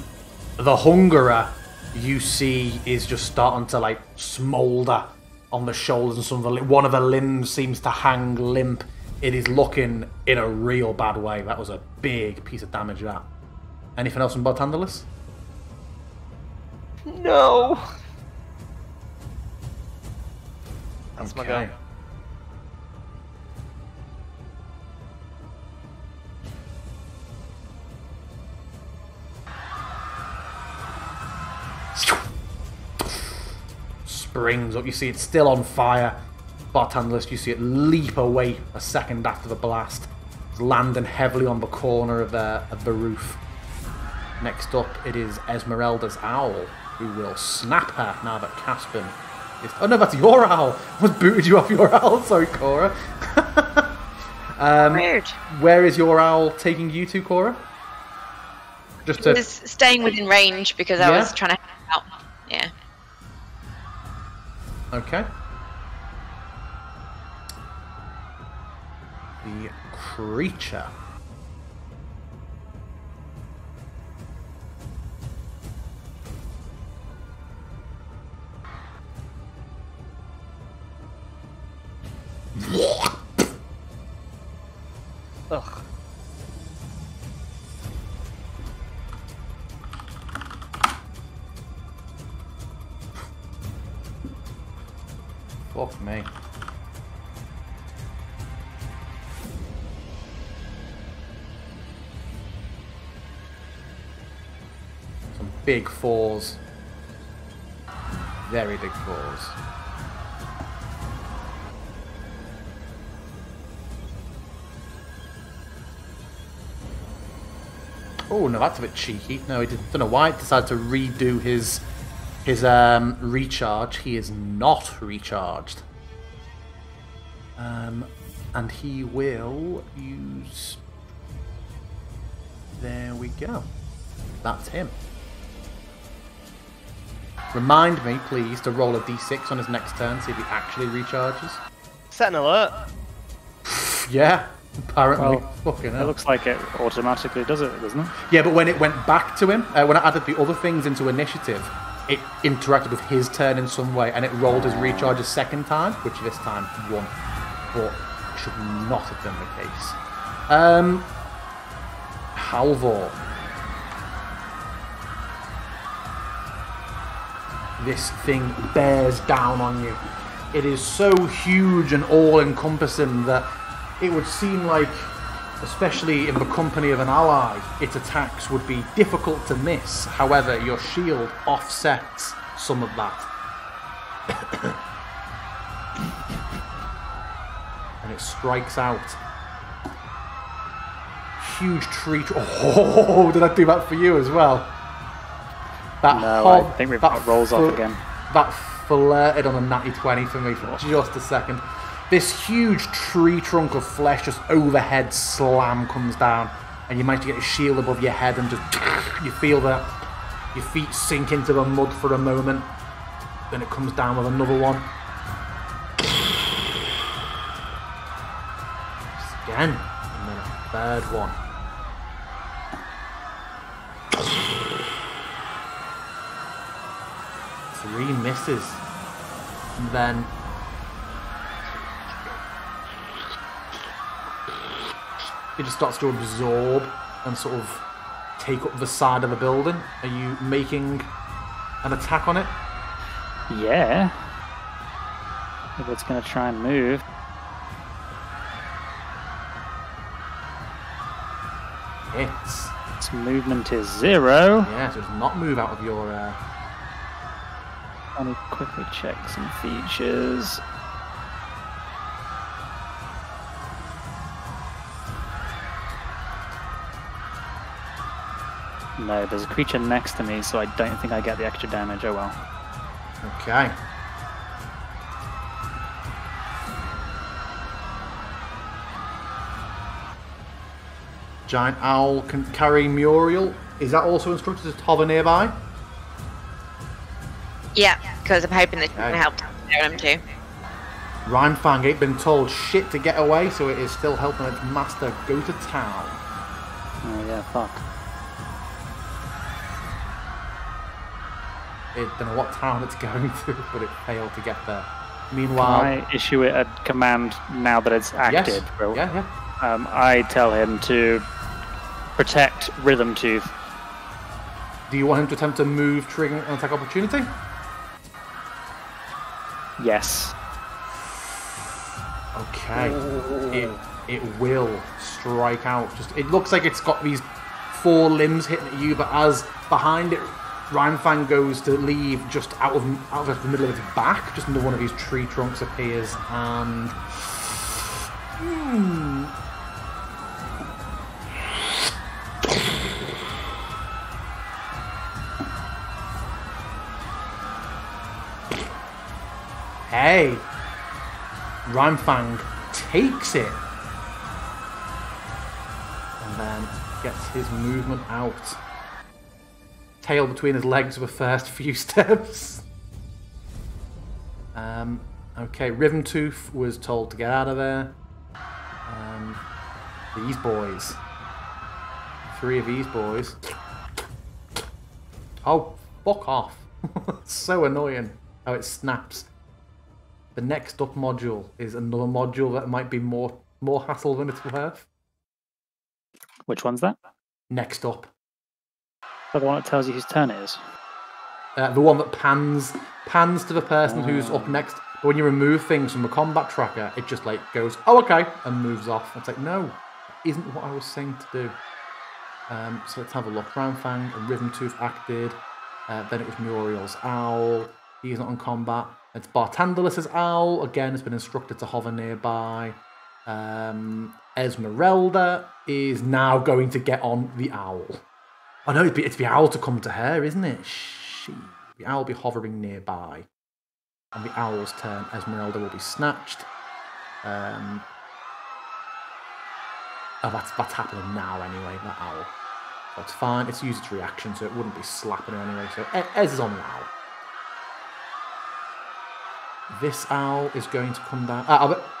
the Hungerer you see is just starting to like smoulder on the shoulders, and one of the limbs seems to hang limp. It is looking in a real bad way. That was a big piece of damage. That. Anything else from Bartandalus? No. That's my go. Springs up. You see it's still on fire. Bartandalus, you see it leap away a second after the blast. It's landing heavily on the corner of the roof. Next up, it is Esmeralda's owl, who will snap her now that Caspian is... Oh no, that's your owl! I was booted you off your owl, sorry, Cora. Weird. Where is your owl taking you to, Cora? Just to... It was staying within range because I was trying to help out. Yeah. Okay. The creature. Ugh. Fuck me. Some big fours. Very big fours. Oh no, that's a bit cheeky. No, he didn't. Don't know why he decided to redo his recharge. He is not recharged. And he will use... There we go. That's him. Remind me, please, to roll a d6 on his next turn, see if he actually recharges. Set an alert. Yeah, apparently. Well, fucking hell. It looks like it automatically does it, doesn't it? Yeah, but when it went back to him, when I added the other things into initiative, it interacted with his turn in some way, and it rolled his recharge a second time, which this time won. But it should not have been the case. Halvor. This thing bears down on you. It is so huge and all-encompassing that it would seem like, especially in the company of an ally, its attacks would be difficult to miss. However, your shield offsets some of that. And it strikes out. Huge tree... Oh, did I do that for you as well? That no, I think we've got rolls off again. That flirted on a natty 20 for me for just a second. This huge tree trunk of flesh just overhead slam comes down, and you manage to get a shield above your head, and just you feel that your feet sink into the mud for a moment. Then it comes down with another one. Just again, and then a third one. Three misses. And then it just starts to absorb and sort of take up the side of the building. Are you making an attack on it? Yeah. If it's going to try and move. Its movement is 0. Yeah, so it does not move out of your... Let me quickly check some features. No, there's a creature next to me, so I don't think I get the extra damage. Oh well. Okay. giant owl can carry Muriel. Is that also instructed to hover nearby? Yeah, because I'm hoping that you can help him too. Rhymefang ain't been told shit to get away, so it is still helping its master go to town. Oh yeah, fuck. It don't know what town it's going to, but it failed to get there. Meanwhile, can I issue it a command now that it's acted? Yes. Yeah. I tell him to protect Rhythm Tooth. Do you want him to attempt to move, triggering an attack opportunity? Yes. Okay. It will strike out. It looks like it's got these 4 limbs hitting at you, but as behind it, Rhymefang goes to leave just out of the middle of its back. Just another one of these tree trunks appears, and hey, Rhymefang takes it, and then gets his movement out. Tail between his legs for the first few steps. Okay, Rhythm Tooth was told to get out of there. These boys. 3 of these boys. Oh, fuck off. So annoying how it snaps. The next up module is another module that might be more hassle than it's worth. Which one's that? Next up. The one that tells you whose turn it is. The one that pans to the person who's up next. But when you remove things from the combat tracker, it just like goes, oh okay, and moves off. It's like, no, that isn't what I was saying to do. So let's have a look. Rhymefang and Rhythm Tooth acted. Then it was Muriel's owl. He's not on combat. It's Bartandalus's owl. Again, has been instructed to hover nearby. Esmeralda is now going to get on the owl. Oh no, it's the owl to come to her, isn't it? The owl will be hovering nearby. On the owl's turn, Esmeralda will be snatched. Oh, that's happening now anyway, that owl. So it's fine, it's used its reaction, so it wouldn't be slapping her anyway. So Ez is on the owl. This owl is going to come down.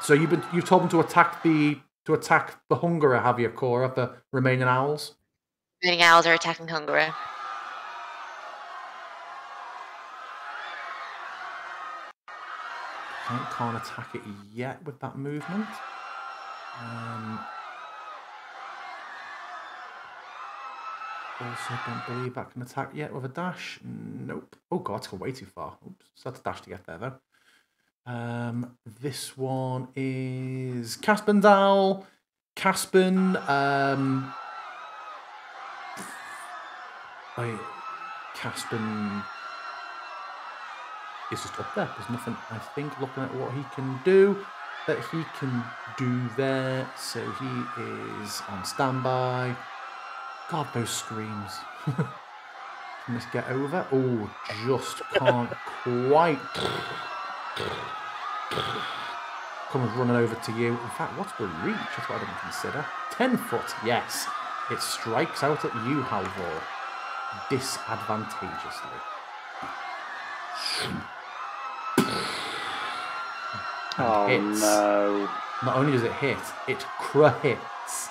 So you've told them to attack the Hungerer, have you, Cora, the remaining owls? Remaining owls are attacking Hungerer. Can't attack it yet with that movement. Also, don't believe that can attack yet with a dash. Nope. Oh god, it's gone way too far. Oops, so that's a dash to get there though. This one is Caspan's owl. Caspan. Caspan is just up there. There's nothing, I think, looking at what he can do, that he can do there. So he is on standby. God, those screams. Can this get over? Oh, just can't quite. Comes running over to you. In fact, what's the reach? That's what I didn't consider. 10 foot, yes. It strikes out at you, Halvor. Disadvantageously. Oh hits. no. Not only does it hit, it hits.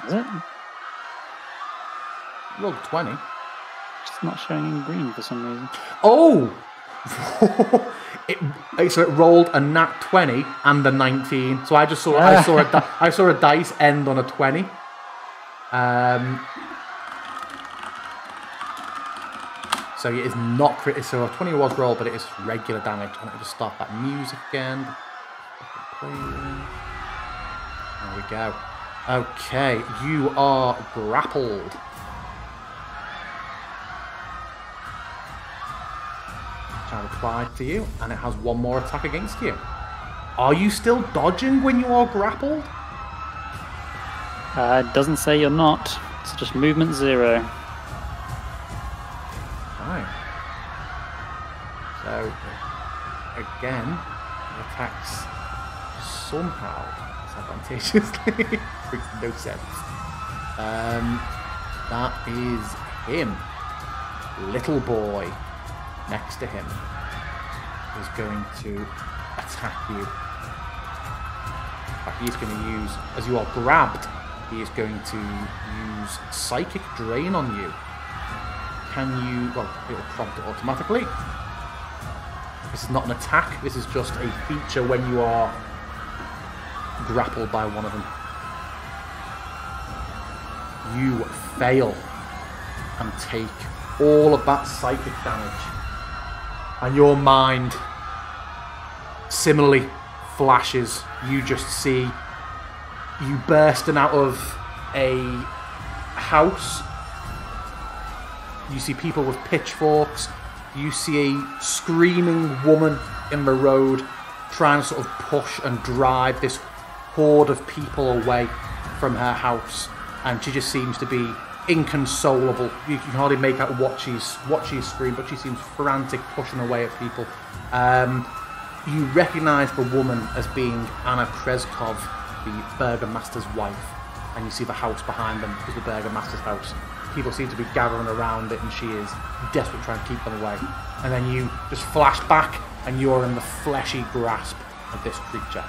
Is it? Rolled 20. It's not showing in green for some reason. Oh! So it rolled a nat 20 and a 19. So I saw a dice end on a 20. So it is not critical. So a 20 was rolled, but it is regular damage. And I'll just start that music again. There we go. Okay, you are grappled. Shall apply to you, and it has one more attack against you. Are you still dodging when you are grappled? It doesn't say you're not. It's just movement 0. Right. So, again, it attacks somehow disadvantageously. Makes no sense. That is him. Little boy next to him is going to attack you. He's going to use, as you are grabbed, he is going to use Psychic Drain on you. Can you, well, it'll prompt it automatically. This is not an attack, this is just a feature when you are grappled by one of them. You fail and take all of that psychic damage. And your mind similarly flashes. You just see you bursting out of a house. You see people with pitchforks. You see a screaming woman in the road trying to sort of push and drive this horde of people away from her house. And she just seems to be inconsolable. You can hardly make out what she's screaming, but she seems frantic, pushing away at people. You recognise the woman as being Anna Kreskov, the Burgomaster's wife, and you see the house behind them is the Burgomaster's house. People seem to be gathering around it, and she is desperate trying to keep them away. And then you just flash back, and you're in the fleshy grasp of this creature.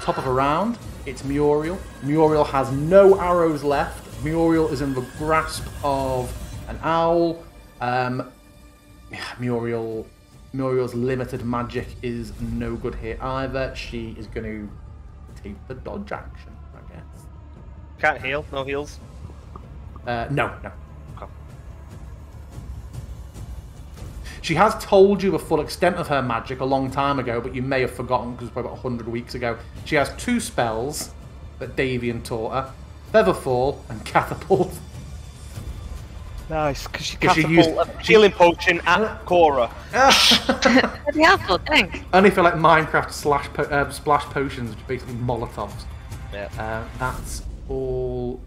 Top of a round, it's Muriel. Muriel has no arrows left. Muriel is in the grasp of an owl. Muriel's limited magic is no good here either. She is going to take the dodge action, I guess. Can't heal? No heals? No. Okay. She has told you the full extent of her magic a long time ago, but you may have forgotten because it was probably about 100 weeks ago. She has 2 spells that Davian taught her. Featherfall and Catapult. Nice, because she catapult a healing potion at Cora. Pretty helpful, thanks. Only for like Minecraft splash potions, which are basically Molotovs. Yeah. That's all.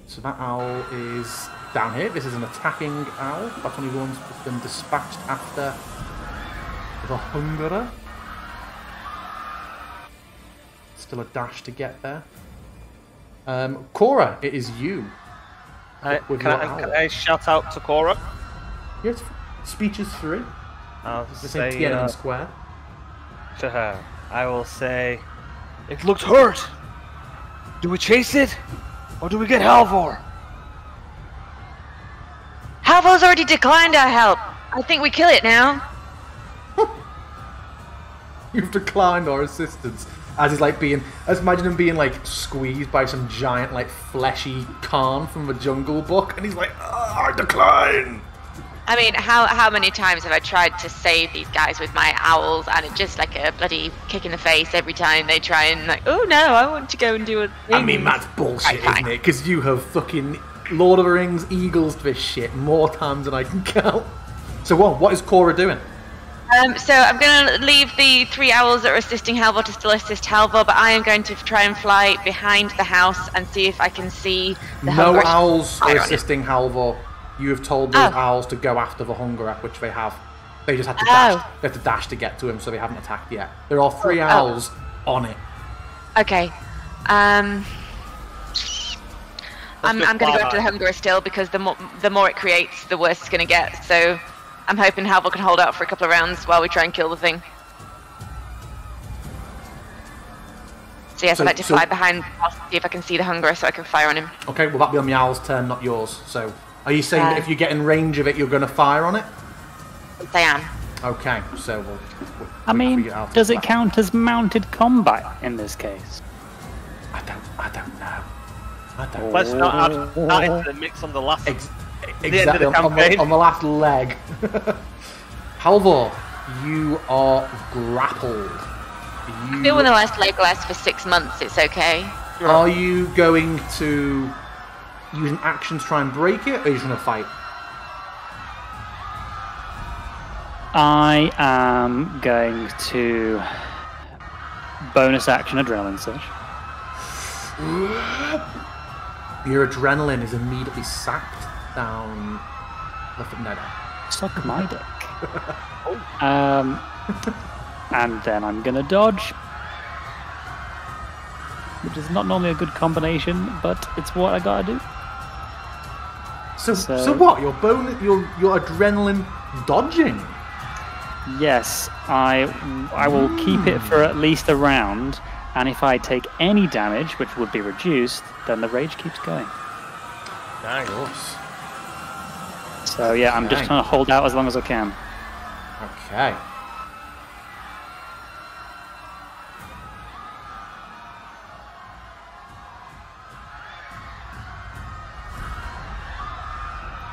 So that owl is down here. This is an attacking owl. That's only one's been dispatched after the Hungerer. Still a dash to get there. Cora, it is you. Can I shout out to Cora? Yes, speech is 3. I'll The say same Tiananmen Square. to her. I will say, it looks hurt. Do we chase it, or do we get Halvor? Halvor's already declined our help. I think we kill it now. You've declined our assistance. As he's like being, let's imagine him being like squeezed by some giant like fleshy Khan from the Jungle Book, and he's like, I decline. I mean, how many times have I tried to save these guys with my owls, and it's just like a bloody kick in the face every time they try and like, oh no, I want to go and do a thing. I mean, that's bullshit, isn't it? Because you have fucking Lord of the Rings eagles this shit more times than I can count. So what is Cora doing? So I'm going to leave the 3 owls that are assisting Halvor to still assist Halvor, but I am going to try and fly behind the house and see if I can see the No Hungerer owls are fire on it. assisting Halvor. You have told those owls to go after the Hungerer, which they have. They just had to dash. They had to dash to get to him, so they haven't attacked yet. There are 3 owls on it. Okay. I'm going to go after the Hungerer still, because the more it creates, the worse it's going to get. So I'm hoping Halvor can hold out for a couple of rounds while we try and kill the thing. So yes, I'd like to fly behind the house and see if I can see the Hungerer so I can fire on him. Okay, well that'll be on the owl's turn, not yours. So are you saying that if you get in range of it, you're going to fire on it? Yes, I am. Okay, so I mean, does it count as mounted combat in this case? I don't know. Let's not add that into the mix on the last. Exactly, on the last leg. Halvor, you are grappled. I feel when the last leg lasts for 6 months, it's okay. Are you going to use an action to try and break it, or are you just going to fight? I am going to bonus action adrenaline surge. Your adrenaline is immediately sapped down. No. Suck my dick. And then I'm gonna dodge. which is not normally a good combination, but it's what I gotta do. So what? Your adrenaline dodging? Yes, I will keep it for at least a round, and if I take any damage, which would be reduced, then the rage keeps going. Nice. So yeah, I'm just trying to hold out as long as I can. Okay.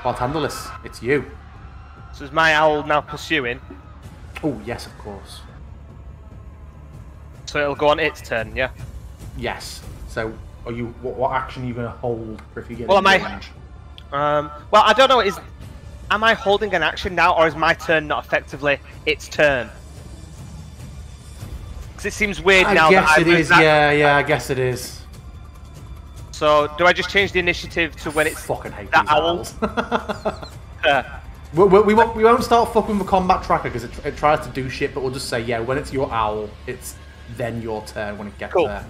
Can't handle this. It's you. So is my owl now pursuing? Oh, yes, of course. So it'll go on its turn, yeah? Yes. So, are you? What action are you going to hold if you get? Well, in range? Well, I don't know. Am I holding an action now, or is my turn not effectively its turn? Because it seems weird now. I guess it is. Yeah, I guess it is. So, do I just change the initiative to when it's fucking hate that these owl? We won't start fucking with the combat tracker because it tries to do shit, but we'll just say, yeah, when it's your owl, it's then your turn when it gets there.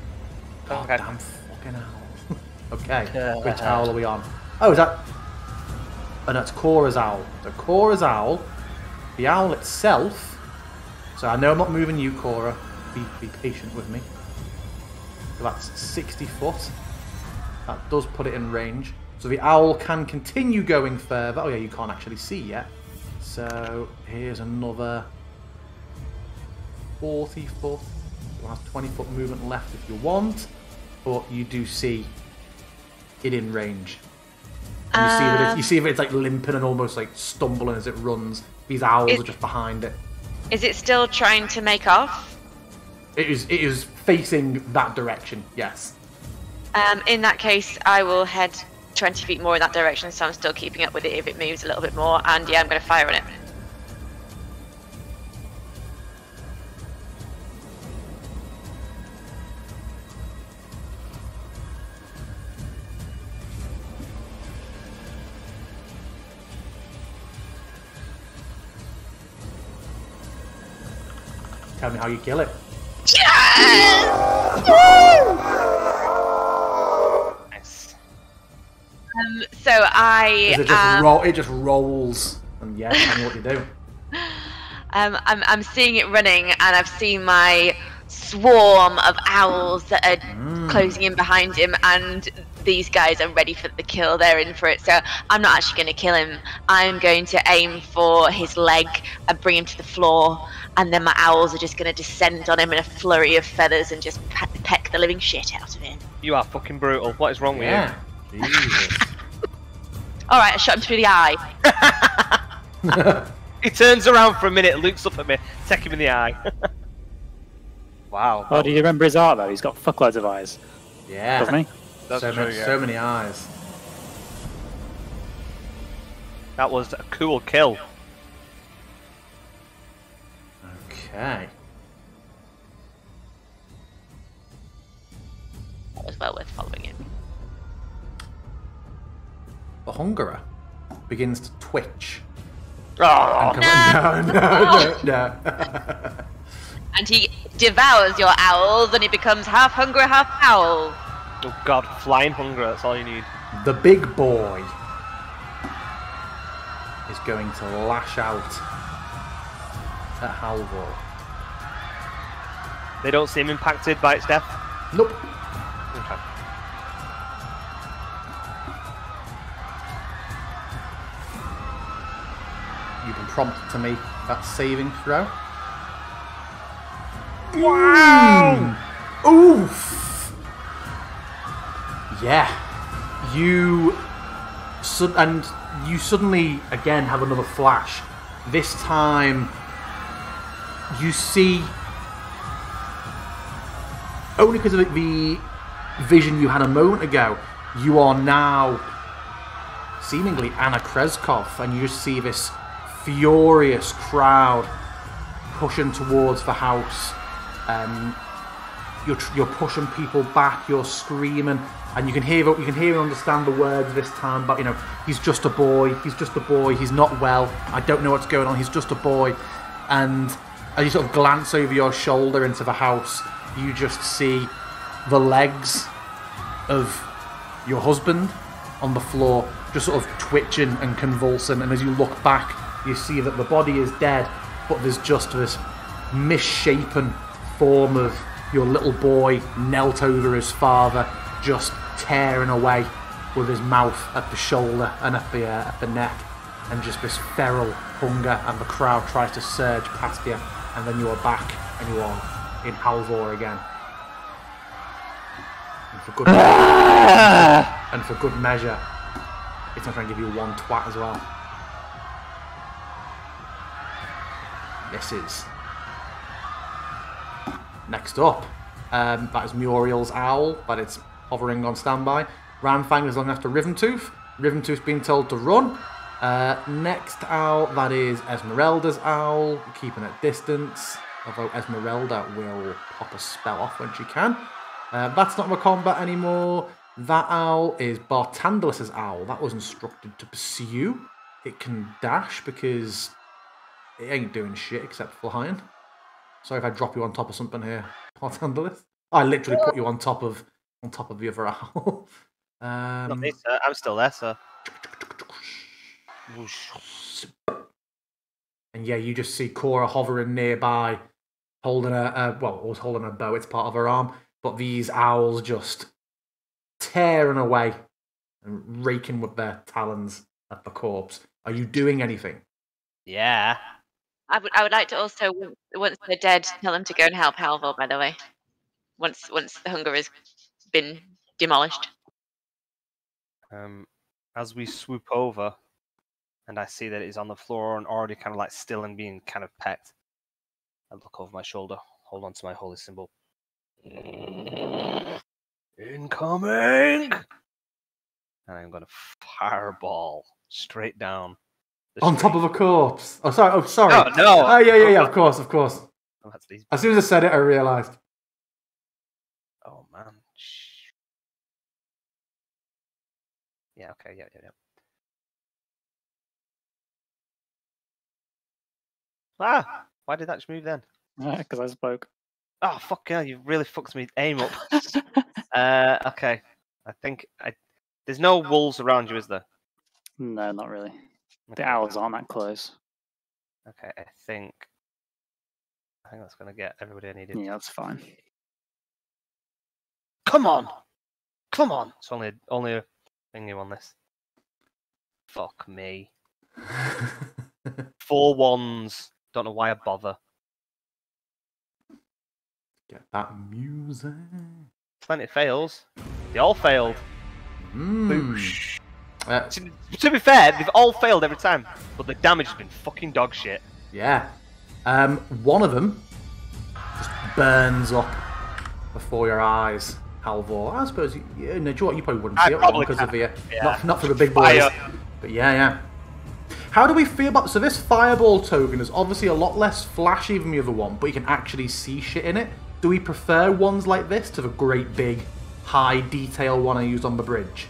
God damn fucking owl. Okay, which owl are we on? Oh, is that... Oh, no, it's Cora's owl. So Cora's owl, the owl itself... So I know I'm not moving you, Cora. Be patient with me. So that's 60 foot. That does put it in range. So the owl can continue going further. Oh yeah, you can't actually see yet. So here's another 40 foot. You have 20 foot movement left if you want. But you do see it in range. And you see if it's like limping and almost like stumbling as it runs. These owls are just behind it. Is it still trying to make off? It is facing that direction, yes. In that case, I will head 20 feet more in that direction, so I'm still keeping up with it if it moves a little bit more, and yeah, I'm going to fire on it. Tell me how you kill it. Yes! Nice. So I... It just rolls. And yeah, tell me what you do. I'm seeing it running, and I've seen my swarm of owls that are closing in behind him, and these guys are ready for the kill. They're in for it. So I'm not actually going to kill him. I'm going to aim for his leg and bring him to the floor, and then my owls are just going to descend on him in a flurry of feathers and just peck the living shit out of him. You are fucking brutal. What is wrong with you? Jesus. Alright, I shot him through the eye. He turns around for a minute, looks up at me, take him in the eye. Wow. Oh, do you remember his art though? He's got fuckloads of eyes. Yeah. Doesn't he? That's so, true, so many eyes. That was a cool kill. Okay. That was well worth following him. The Hungerer begins to twitch. Oh, No. And he devours your owls, and he becomes half Hungerer, half owl. Oh god, flying hunger, that's all you need. The big boy is going to lash out at Halvor. They don't seem impacted by its death? Nope. Okay. You can prompt it to make that saving throw. Wow! Oof! Yeah. You suddenly again have another flash. This time you see, only because of the vision you had a moment ago, you are now seemingly Anna Kreskov, and you just see this furious crowd pushing towards the house. You're pushing people back. You're screaming, and you can hear and understand the words this time. But he's just a boy. He's just a boy. He's not well. I don't know what's going on. He's just a boy. And as you sort of glance over your shoulder into the house, you just see the legs of your husband on the floor, just sort of twitching and convulsing, and as you look back, you see that the body is dead, but there's just this misshapen form of your little boy knelt over his father, just tearing away with his mouth at the shoulder and at the neck, and just this feral hunger, and the crowd tries to surge past you, and then you are back, and you are in Halvor again. And for good measure, it's not trying to give you one twat as well. Misses. Next up, that is Muriel's owl, but it's hovering on standby. Ramfang is looking after Riventooth. Riventooth's been told to run. Next owl, that is Esmeralda's owl, keeping at distance. Although Esmeralda will pop a spell off when she can. That's not in combat anymore. That owl is Bartandalus's owl. That was instructed to pursue. It can dash because it ain't doing shit except flying. Sorry if I drop you on top of something here, Bartandalus. I literally put you on top of the other owl. Not me, sir. I'm still there, sir. And yeah, you just see Cora hovering nearby, holding a holding a bow. It's part of her arm, but these owls just tearing away and raking with their talons at the corpse. Are you doing anything? Yeah. I would like to also, once they're dead, tell them to go and help Halvor, by the way. Once the hunger has been demolished. As we swoop over, and I see that it's on the floor and already kind of like still and being kind of pecked, I look over my shoulder, hold on to my holy symbol. Incoming! And I'm going to fireball straight down. On top of a corpse. Oh, sorry. Oh, sorry. Oh, no. Oh, yeah. Of course. Oh, that's these. As soon as I said it, I realised. Oh, man. Yeah, okay, yeah. Ah! Why did that just move then? Because I spoke. Oh, fuck yeah, you really fucked me aim up. Okay. I think there's no wolves around you, is there? No, not really. The owls aren't that close. Okay, I think that's gonna get everybody I needed. Yeah, that's fine. Come on! It's only a thingy on this. Fuck me. 4 wands. Don't know why I bother. Get that music. Plenty fails. They all failed. Boosh. To be fair, they've all failed every time, but the damage has been fucking dog shit. Yeah. One of them just burns up before your eyes, Halvor. I suppose you probably wouldn't see it because of the not for the big boys. But yeah. How do we feel about so this fireball token is obviously a lot less flashy than the other one, but you can actually see shit in it. Do we prefer ones like this to the great big high detail one I used on the bridge?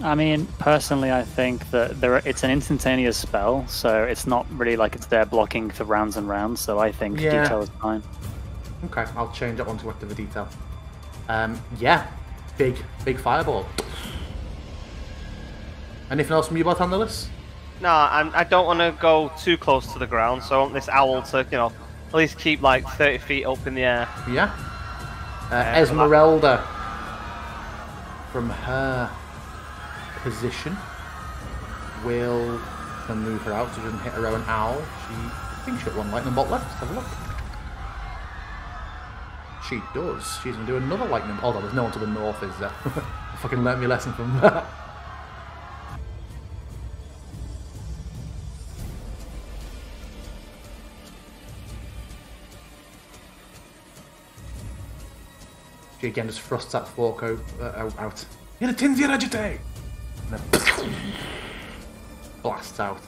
I mean, personally, I think that it's an instantaneous spell, so it's not really like it's there blocking for rounds and rounds, so I think detail is fine. Okay, I'll change that one to active detail. Yeah, big fireball. Anything else from you, Bartandalus? No, I don't want to go too close to the ground, so I want this owl to, at least keep like 30 feet up in the air. Yeah. Esmeralda, from her position, will move her out so she doesn't hit her own owl. I think she got 1 lightning bolt left. Let's have a look. She does. She's going to do another lightning bolt. Although there's no one to the north, is there? I fucking learnt me a lesson from that. She again just thrusts that fork out. In a Tinsia Agite! And then blasts out.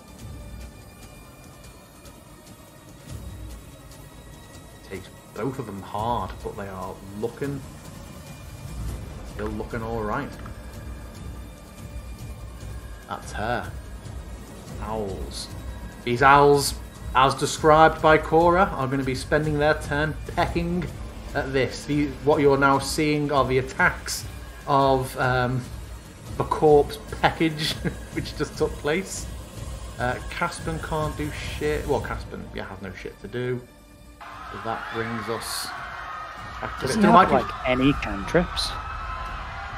Takes both of them hard, but they are still looking alright. That's her. Owls. These owls, as described by Cora, are going to be spending their turn pecking at this. What you're now seeing are the attacks of the corpse package, which just took place. Caspian can't do shit. Well, Caspian, has no shit to do. So that brings us back to Doesn't he have, like, any cantrips?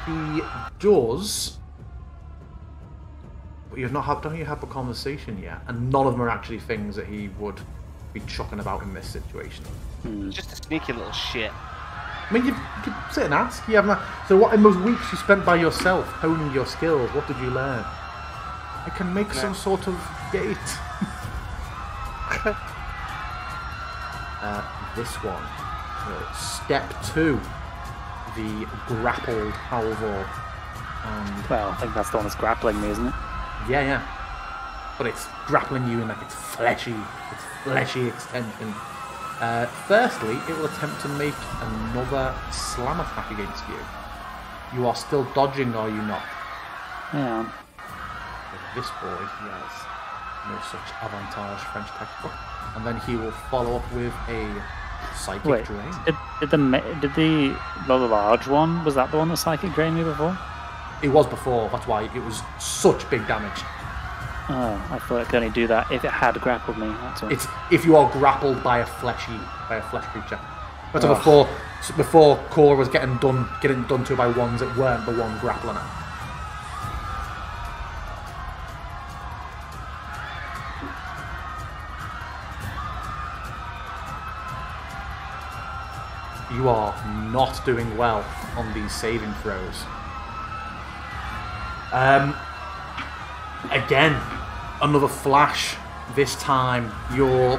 He does. But don't you have a conversation yet? And none of them are actually things that he would be chucking about in this situation. Just a sneaky little shit. I mean, you could sit and ask. So what in those weeks you spent by yourself, honing your skills, what did you learn? I can make some sort of gate. This one. Step 2. The grappled Halvor. Well, I think that's the one that's grappling me, isn't it? Yeah. But it's grappling you in like its fleshy extension. Firstly, it will attempt to make another slam attack against you. You are still dodging, are you not? Yeah. This boy, he has no such avantage French tactical. And then he will follow up with a psychic drain. Did the large one, was that the one that psychic drained me before? It was before, that's why it was such big damage. Oh, I thought it could only do that if it had grappled me. That's all. It's if you are grappled by a flesh creature. But before Cora was getting done to by ones that weren't the one grappling her. You are not doing well on these saving throws. Again, another flash. This time, you're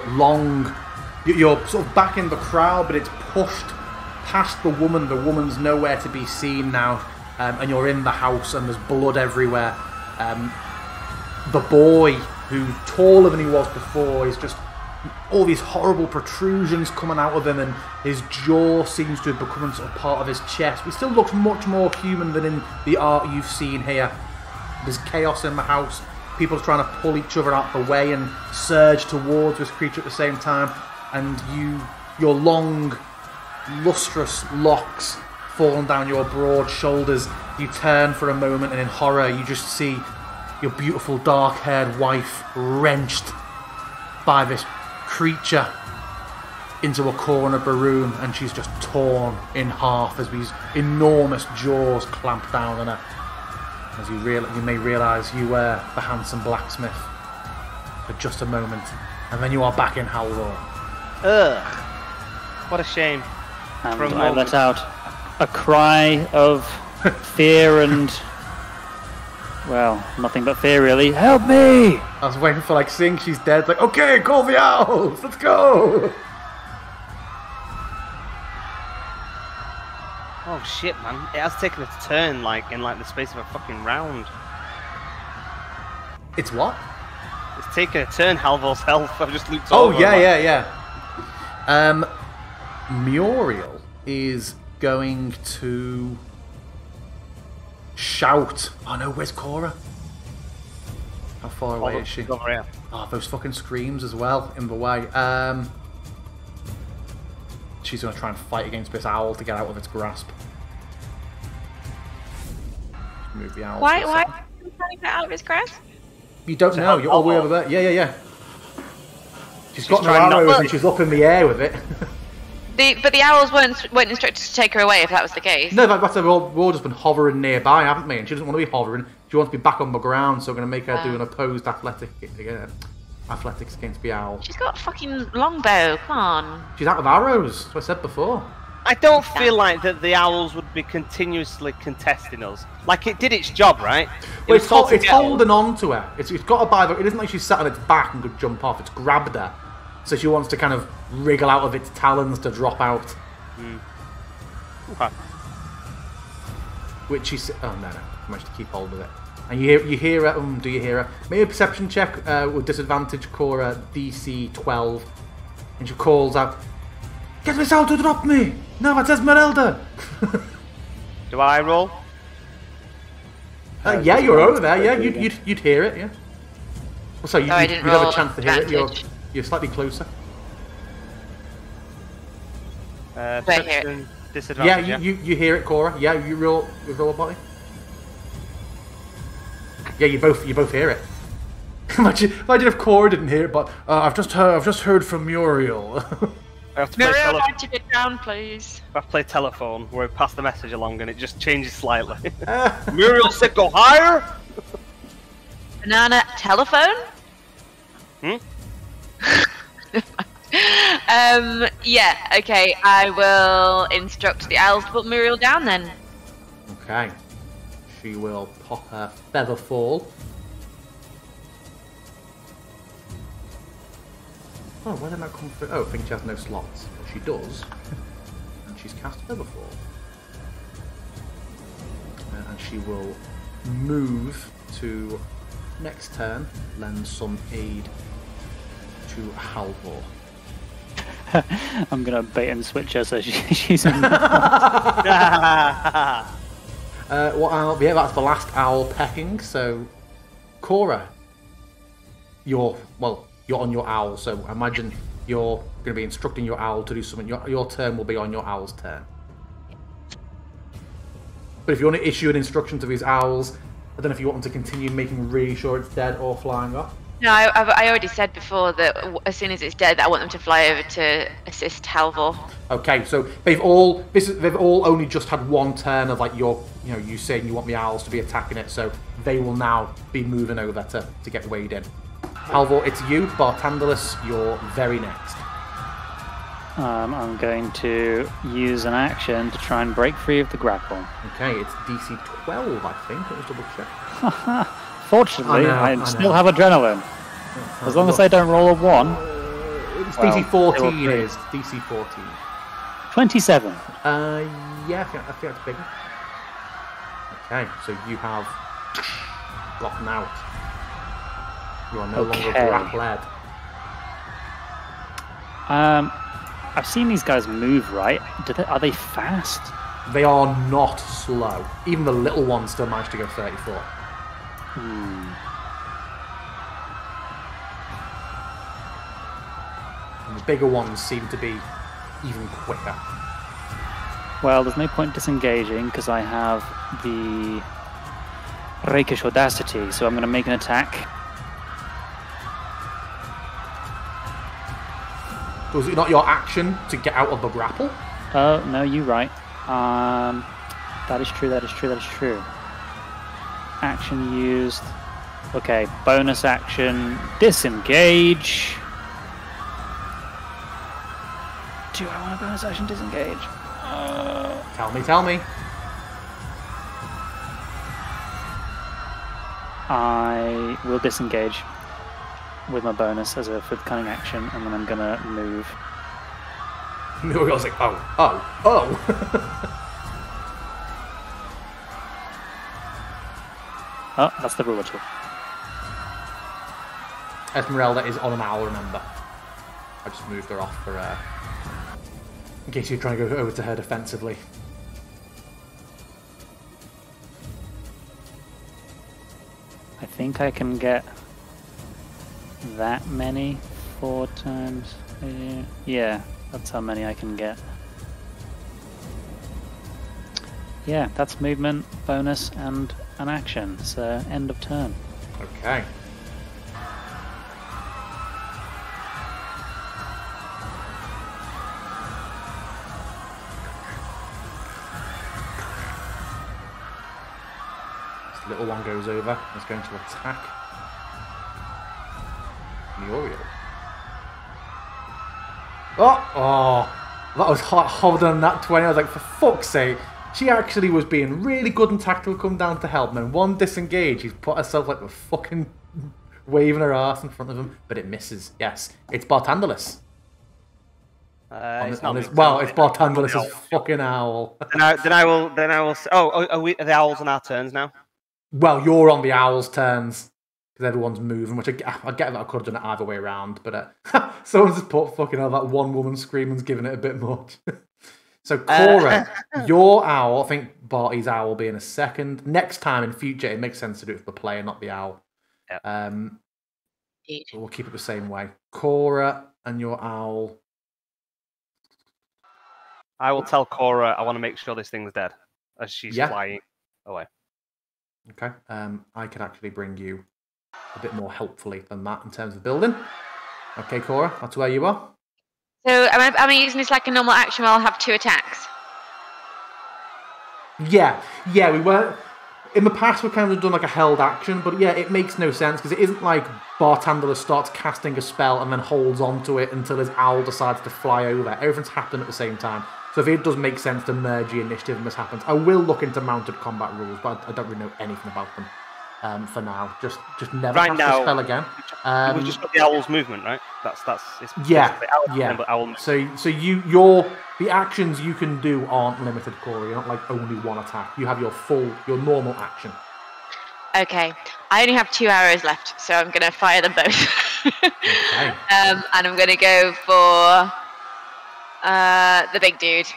sort of back in the crowd, but it's pushed past the woman. The woman's nowhere to be seen now, and you're in the house, and there's blood everywhere. The boy, who's taller than he was before, is just all these horrible protrusions coming out of him, and his jaw seems to have become sort of part of his chest. He still looks much more human than in the art you've seen here. There's chaos in the house. People are trying to pull each other out the way and surge towards this creature at the same time. And your long, lustrous locks falling down your broad shoulders. You turn for a moment, and in horror, you just see your beautiful dark-haired wife wrenched by this creature into a corner of the room, and she's just torn in half as these enormous jaws clamp down on her. As you may realise you were the handsome blacksmith for just a moment, and then you are back in Halvor. Ugh. What a shame. And I let out a cry of fear and, well, nothing but fear really. Help me! I was waiting for like seeing she's dead, like, okay, call the owls, let's go! Oh shit, man. It has taken a turn, like, in like the space of a fucking round. It's what? It's taken a turn, Halvor's health. I've just looked over. Oh, yeah. Muriel is going to shout. Oh no, where's Cora? How far away is she? Over here. Oh, those fucking screams as well in the way. She's going to try and fight against this owl to get out of its grasp. Move the owl. Why are you trying to get out of his grasp? You don't know. You're all the way over there. Yeah. She's got no arrows and she's up in the air with it. But the owls weren't instructed to take her away if that was the case. No, but we've all just been hovering nearby, haven't we? And she doesn't want to be hovering. She wants to be back on the ground, so we're going to make her do an opposed athletics against the owl. She's got a fucking longbow, come on. She's out of arrows, that's what I said before. I don't feel like that the owls would be continuously contesting us. Like, it did its job, right? Well, it's holding on to her. It's got her by the... It isn't like she's sat on its back and could jump off. It's grabbed her. So she wants to kind of wriggle out of its talons to drop out. Okay. Which she's... Oh, no. I managed to keep hold of it. And you hear her... do you hear her? Make a perception check with disadvantage, Cora, DC 12. And she calls out, "Get this out to drop me! No, it says Esmeralda!" Do I roll? Yeah, you're over there. Yeah, you'd hear it. Yeah. Well, so you'd have a chance to hear it. You're slightly closer. Perception disadvantage. Yeah, you hear it, Cora. Yeah, you roll a body. Yeah, you both hear it. imagine if Cora didn't hear it, but I've just heard from Muriel. I have to play Muriel, why don't you get down, please? I play telephone where I pass the message along and it just changes slightly. Muriel said go higher. Banana telephone? Yeah, okay, I will instruct the owls to put Muriel down then. Okay. She will pop her feather fall. Oh, where did that come through? Oh, I think she has no slots. But she does. And she's cast feather fall. And she will move to next turn, lend some aid to Halvor. I'm gonna bait and switch her so she's in. What owl? Yeah, that's the last owl pecking. So, Cora, you're on your owl. So imagine you're going to be instructing your owl to do something. Your turn will be on your owl's turn. But if you want to issue an instruction to these owls, I don't know if you want them to continue making really sure it's dead or flying up. No, I already said before that as soon as it's dead, I want them to fly over to assist Halvor. Okay, so they've all only just had one turn of like you saying you want the owls to be attacking it, so they will now be moving over to get weighed in. Halvor, it's you, Bartandalus, you're very next. I'm going to use an action to try and break free of the grapple. Okay, it's DC 12, I think. Let me double check. Fortunately, I still have adrenaline. As long as I don't roll a 1. It's DC 14 is. DC 14. 27. Yeah, I think that's bigger. Okay, so you have gotten out. You are no longer grappled. I've seen these guys move, right? Are they fast? They are not slow. Even the little ones still manage to go 34. And the bigger ones seem to be even quicker. Well, there's no point disengaging because I have the Rakish Audacity, so I'm going to make an attack. Was it not your action to get out of the grapple? Oh, no, you're right. That is true, that is true, that is true. Action used. Okay, bonus action, disengage. Do I want a bonus action disengage? Tell me. I will disengage with my bonus as a fifth cunning action, and then I'm gonna move. Muriel's like, oh. Oh, that's the ruler tool. Esmeralda is on an owl, remember. I just moved her off for, in case you're trying to go over to her defensively. I think I can get that many 4 times. Yeah, that's how many I can get. Yeah, that's movement, bonus, and an action. So end of turn. Okay. This little one goes over. It's going to attack Muriel. Oh! That was harder than that 20. I was like, for fuck's sake. She actually was being really good and tactical, come down to help, and then one disengage, she's put herself like a fucking waving her ass in front of him, but it misses. Yes, it's Bartandalus. It's Bartandalus' fucking owl. Then I will. Oh, are the owls on our turns now? Well, you're on the owl's turns because everyone's moving, which I get that I could have done it either way around, but someone's just put fucking hell, that one woman screaming's giving it a bit much. So, Cora, your owl, I think Barty's owl will be in a second. Next time in future, it makes sense to do it for the player, not the owl. Yep. So we'll keep it the same way. Cora and your owl. I will tell Cora I want to make sure this thing's dead as she's flying away. Okay. I could actually bring you a bit more helpfully than that in terms of building. Okay, Cora, that's where you are. So am I using this like a normal action where I'll have 2 attacks? Yeah, we were... In the past, we've kind of done like a held action, but yeah, it makes no sense because it isn't like Bartandler starts casting a spell and then holds onto it until his owl decides to fly over. Everything's happened at the same time. So if it does make sense to merge the initiative when this happens, I will look into mounted combat rules, but I don't really know anything about them for now. Just never cast the spell again. We've just got the owl's movement, right? That's it's owl. So the actions you can do aren't limited, Corey. You're not like only one attack. You have your normal action. Okay, I only have 2 arrows left, so I'm gonna fire them both. Okay. And I'm gonna go for the big dude.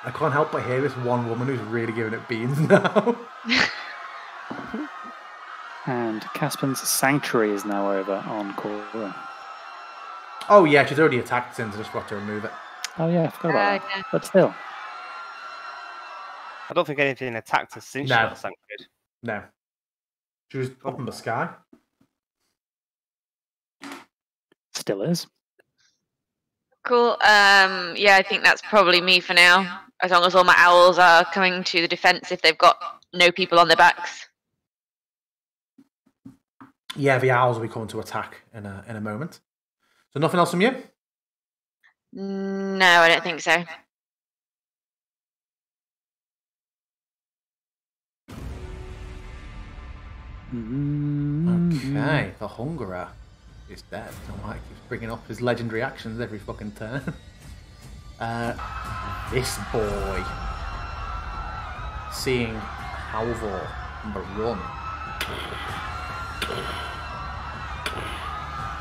I can't help but hear this one woman who's really giving it beans now. And Caspan's Sanctuary is now over on Cora. Oh yeah, she's already attacked since I just got to remove it. Oh yeah, I forgot about that. But still. I don't think anything attacked her since she got Sanctuary. No. She was up in the sky. Still is. Cool. Yeah, I think that's probably me for now. As long as all my owls are coming to the defense if they've got no people on their backs. Yeah, the owls will be coming to attack in a moment. So nothing else from you? No, I don't think so. Okay, the Hungerer is dead. Mike keeps bringing up his legendary actions every fucking turn. This boy, seeing Halvor on the run,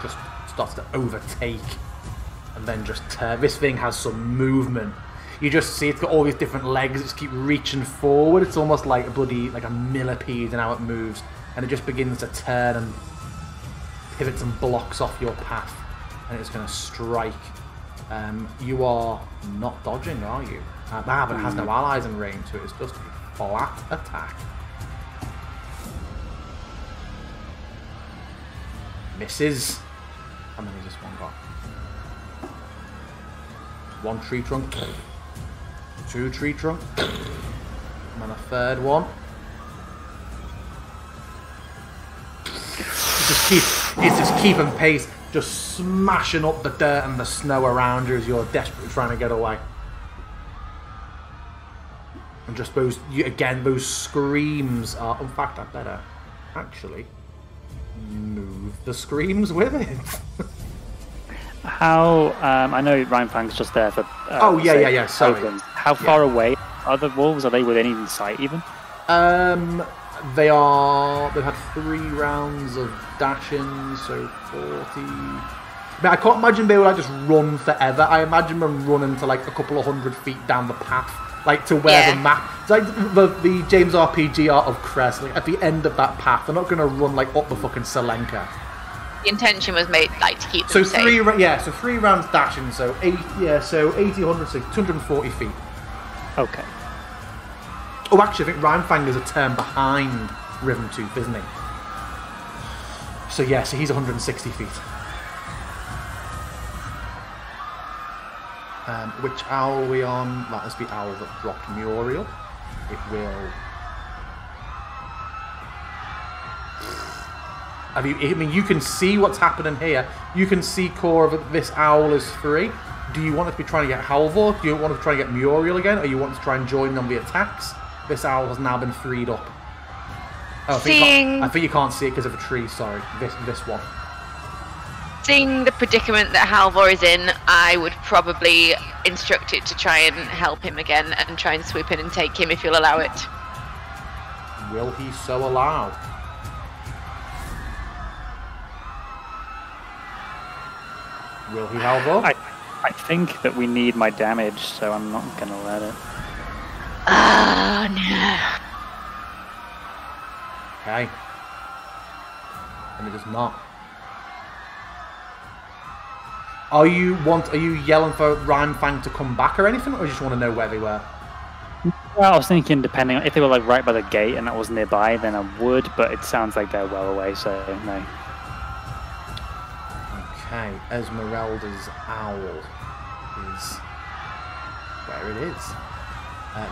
just starts to overtake and then just turn. This thing has some movement. You just see it's got all these different legs. It's keep reaching forward. It's almost like a millipede in how it moves, and it just begins to turn and pivots and blocks off your path, and it's going to strike. You are not dodging, are you? But it has no allies in range, so it's just a flat attack. Misses. How many has this one got? 1 tree trunk, 2 tree trunk, and then a third one. It's just keeping pace, just smashing up the dirt and the snow around you as you're desperately trying to get away. And just those screams are... In fact, I better actually move the screams with it. How... I know Rhinefang's just there for... yeah, sorry. Tokens. How far away are the wolves? Are they within even sight, even? They've had 3 rounds of dashing, so 40. I can't imagine they would just run forever. I imagine them running to a couple of 100 feet down the path, to where the map. It's like the James RPG art of Crest. At the end of that path, they're not going to run up the fucking Selenka. The intention was made to keep them safe. 3 rounds dashing, so 80, 100, so 240 feet. Okay. Oh, actually, I think Rhinefang is a turn behind Riven Tooth, isn't he? So he's 160 feet. Which owl are we on? That is the owl that dropped Muriel. It will... you can see what's happening here. You can see Core of this owl is free. Do you want to be trying to get Halvor? Do you want to try and get Muriel again? Or you want to try and join on the attacks? This owl has now been freed up. Oh, I think you can't see it because of a tree, sorry. This one. Seeing the predicament that Halvor is in, I would probably instruct it to try and help him again and try and swoop in and take him if you'll allow it. Will he so allow? Will he, Halvor? I think that we need my damage, so I'm not going to let it. Oh no. Okay. And it does not. Are you yelling for Rhyme Fang to come back or anything, or you just want to know where they were? Well, I was thinking, depending on if they were like right by the gate and that was nearby, then I would. But it sounds like they're well away, so no. Okay, Esmeralda's owl is where it is.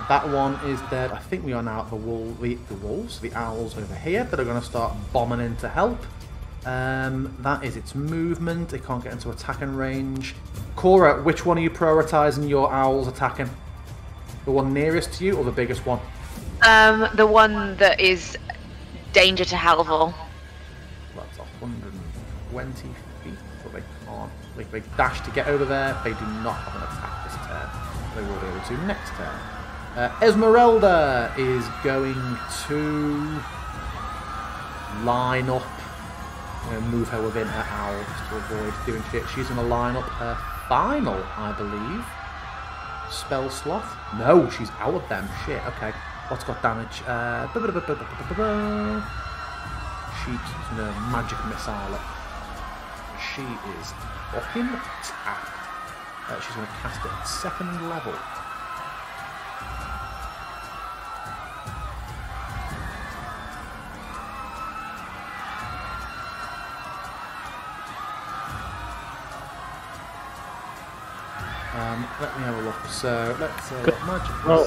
That one is dead. I think we are now at the owls over here that are going to start bombing in to help. That is its movement. It can't get into attacking range. Cora, which one are you prioritising your owls attacking? The one nearest to you or the biggest one? The one that is danger to Halvor. That's 120 feet, so they can't. They dash to get over there. They do not have an attack this turn. They will be able to next turn. Esmeralda is going to line up. I'm going to move her within her owl just to avoid doing shit. She's going to line up her final, I believe, spell slot. No, she's out of them. Shit, okay. What's got damage? She's going to magic missile it. She is fucking tapped. She's going to cast it at 2nd level. Let me have a look. So let's look. Magic missile.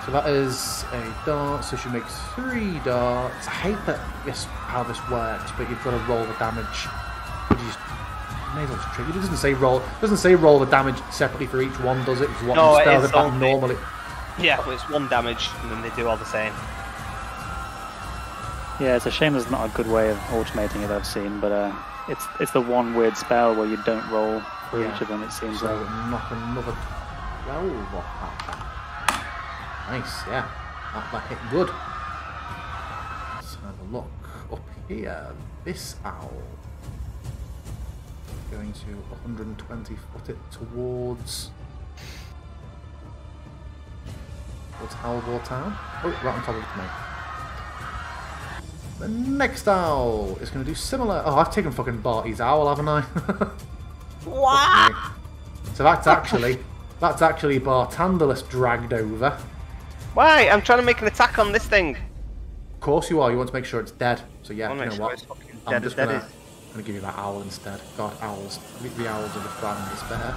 So that is a dart. So she makes 3 darts. I hate that. Yes, how this works, but you've got to roll the damage. But you just may as well just trigger. It doesn't say roll. It doesn't say roll the damage separately for each one, does it? It's what no, spells it back normally. Yeah, but it's 1 damage, and then they do all the same. Yeah, it's a shame there's not a good way of automating it I've seen, but it's the one weird spell where you don't roll for each of them, it seems so like. knock another 12 off that. Nice, yeah. That hit good. Let's have a look up here. This owl. Going to 120 foot it towards Halvor Town. Oh, right on top of it to me. The next owl is going to do similar. Oh, I've taken fucking Barty's owl, haven't I? What? So that's actually Bartandalus dragged over. Why? I'm trying to make an attack on this thing. Of course you are. You want to make sure it's dead. So yeah, you know what? I'm just dead gonna give you that owl instead. God, owls. The owls are just bad and despair.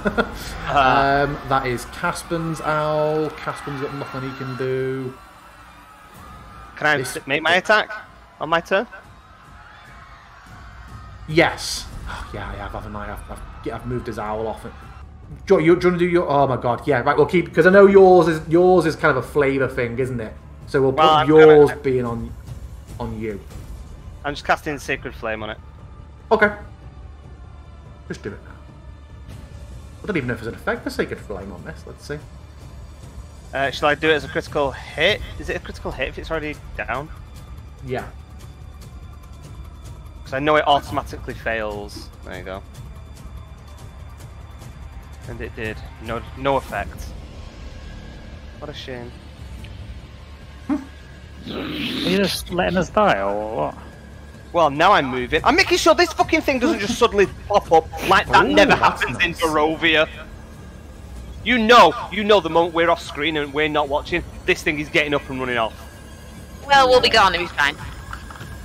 That is Caspan's owl. Caspan's got nothing he can do. Can I make my attack on my turn? Yes. Oh, yeah, I have, haven't I? I've moved his owl off. Do you want to do your? Oh my god, yeah. Right, we'll keep because I know yours is kind of a flavour thing, isn't it? So we'll put yours being on you. I'm just casting Sacred Flame on it. Okay. Just do it now. I don't even know if there's an effect for Sacred Flame on this. Let's see. Shall I do it as a critical hit? Is it a critical hit if it's already down? Yeah. Because I know it automatically fails. There you go. And it did. No effect. What a shame. Are you just letting us die, or what? Well, now I'm moving. I'm making sure this fucking thing doesn't just suddenly pop up like that never happens in Barovia. You know the moment we're off screen and we're not watching, this thing is getting up and running off. Well, we'll be gone, it'll be fine.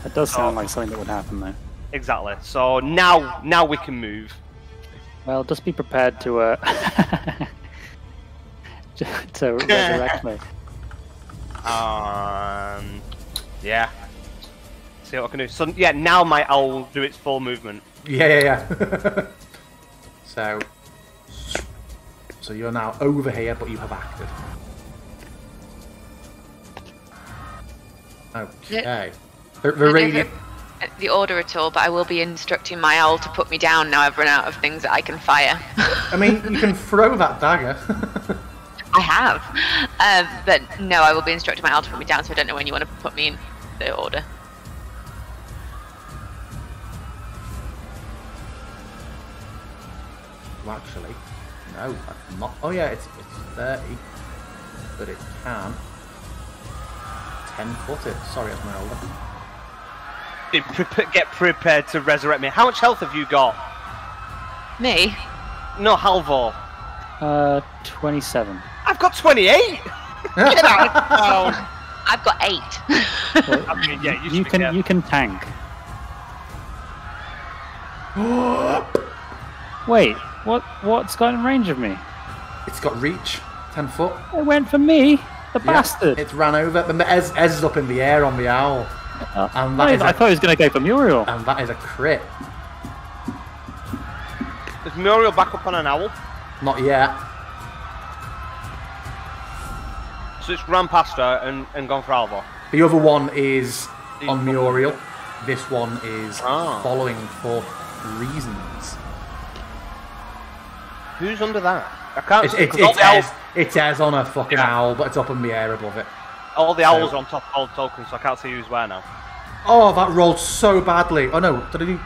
It does sound like something that would happen, though. Exactly. So now we can move. Well, just be prepared to to resurrect me. Yeah. See what I can do. So yeah, now my owl will do its full movement. Yeah. So you're now over here, but you have acted. Okay. The order at all, but I will be instructing my owl to put me down now I've run out of things that I can fire. I mean, you can throw that dagger. I have, but no, I will be instructing my owl to put me down, so I don't know when you want to put me in the order. Well, actually, no, that's not. Oh yeah, it's 30. but it can. 10-footed. Sorry, Esmeralda. Get prepared to resurrect me. How much health have you got? Me? No, Halvor. 27. I've got 28. Get out of town. I've got 8. Well, I mean, yeah, you can tank. Wait, what's got in range of me? It's got reach. 10 foot. It went for me, the bastard. It's ran over. But Ez is up in the air on the owl. And that I thought he was going to go for Muriel. And that is a crit. Is Muriel back up on an owl? Not yet. So it's ran past her and gone for Halvor. The other one is on Muriel. This one is following for reasons. Who's under that? I can't see. It's Ez on a fucking owl, but it's up in the air above it. All the owls are on top of all the tokens, so I can't see who's where now. Oh, that rolled so badly. Oh no, did I think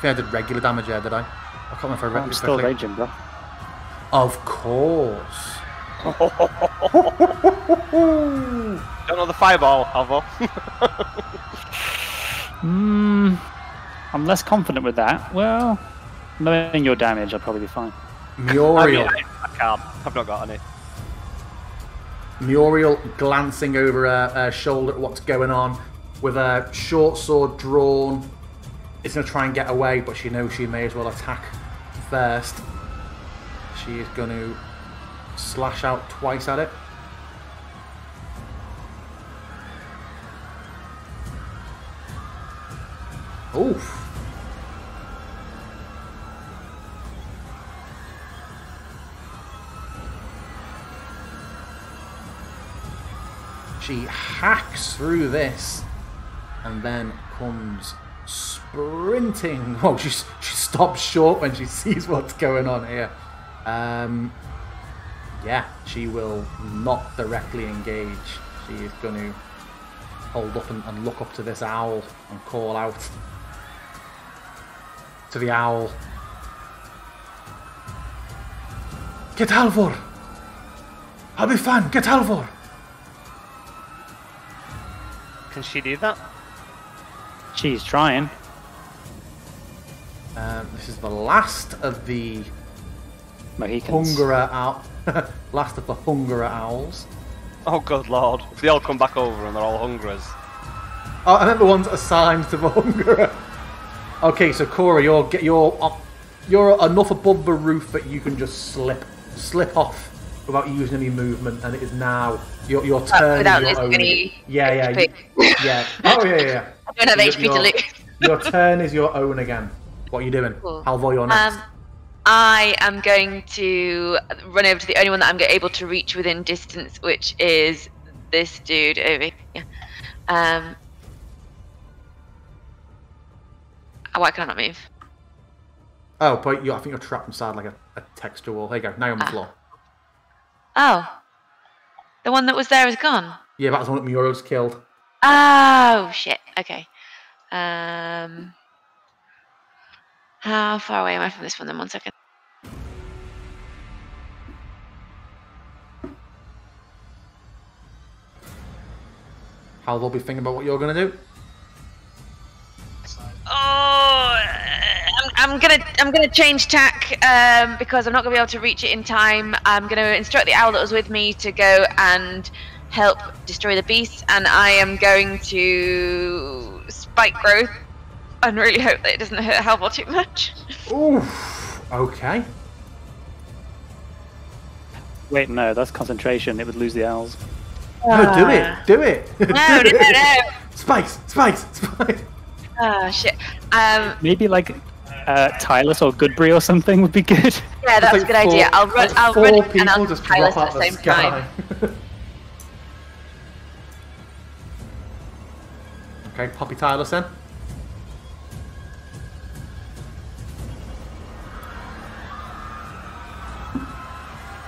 I did regular damage there, did I? I can't remember if I read I'm still raging, bro. Of course. Don't know the fireball, Halvor. I'm less confident with that. Well, knowing your damage, I'll probably be fine. Muriel. I can't. I've not got any. Muriel glancing over her shoulder at what's going on with a short sword drawn. Is going to try and get away, but she knows she may as well attack first. She is going to slash out twice at it. Oof. She hacks through this and then comes sprinting. Oh, she stops short when she sees what's going on here. Yeah, she will not directly engage. She is going to hold up and look up to this owl and call out to the owl. Get Halvor! I'll be fine, get Halvor! Can she do that? She's trying. This is the last of the Mohicans. Hungerer owl. Last of the Hungerer owls. Oh good lord! They all come back over and they're all hungerers. Oh, I meant the ones assigned to the Hungerer. Okay, so Cora, you're enough above the roof that you can just slip off without using any movement, and it is now your turn. Without is your own. any Yeah. Oh yeah. I don't have HP to lose. Your turn is your own again. What are you doing? Cool. Halvor, you're next. I am going to run over to the only one that I'm able to reach within distance, which is this dude over here. Why can I not move? Oh, but I think you're trapped inside like a texture wall. There you go. Now you're on the floor. Oh. The one that was there is gone? Yeah, that was the one that Muriel's killed. Oh, shit. Okay. How far away am I from this one then? 1 second. Halvor be thinking about what you're going to do. Oh, I'm gonna change tack because I'm not gonna be able to reach it in time. I'm gonna instruct the owl that was with me to go and help destroy the beast, and I am going to spike growth and really hope that it doesn't hurt Halvor too much. Oof. Okay. Wait, no, that's concentration. It would lose the owls. No, do it. No. Spikes. Oh shit. Maybe like Tylus or Goodbury or something would be good. Yeah, that's like a good idea. I'll run it and I'll just Tylus drop at out the same sky. time. Okay, Poppy Tylus then.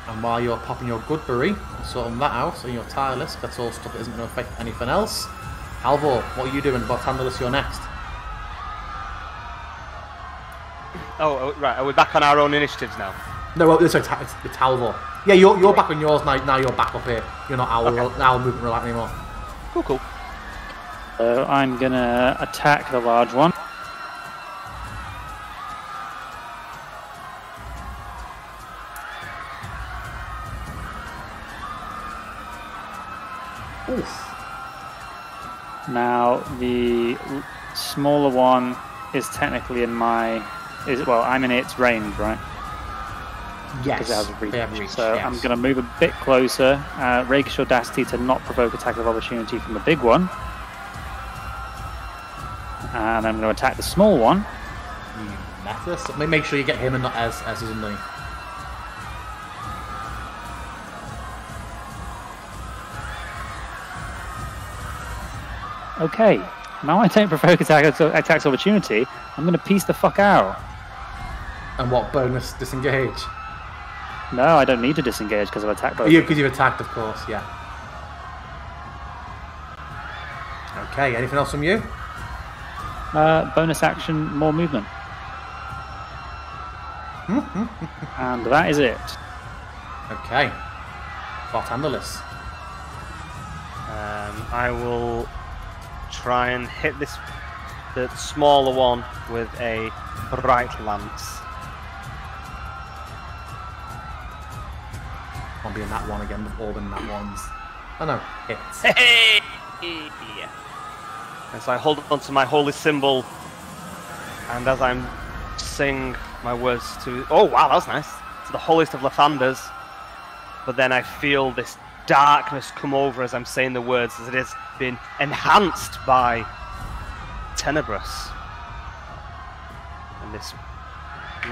And while you're popping your Goodbury, sorting that out, and your Tylus, that's all stuff that isn't going to affect anything else. Halvor, what are you doing? Bartandalus, you're next. Oh, right. Are we back on our own initiatives now? No, well, it's Halvor. Yeah, you're back on yours now. Now you're back up here. You're not owl movement relax anymore. Cool. So I'm gonna attack the large one. Oof. Now the smaller one is technically in my. I'm in its range, right? Yes. Because it has a reach. They have reach, So yes. I'm going to move a bit closer. Rakish Audacity to not provoke attack of opportunity from the big one. And I'm going to attack the small one. You meta. So make sure you get him and not Ez. Ez is in the. Okay. Now I don't provoke attacks of opportunity. I'm going to piece the fuck out. And what bonus disengage? No, I don't need to disengage because I've attacked both. Because you've attacked, of course, yeah. Okay, anything else from you? Bonus action, more movement. And that is it. Okay. Bartenders. I will try and hit the smaller one with a bright lance. I'll be in that one again. We've all been in that ones. Oh no, hits. Hey! And so I hold on to my holy symbol, and as I'm saying my words to... Oh wow, that was nice. To the holiest of Lathanders. But then I feel this darkness come over as I'm saying the words, as it has been enhanced by Tenebrous. And this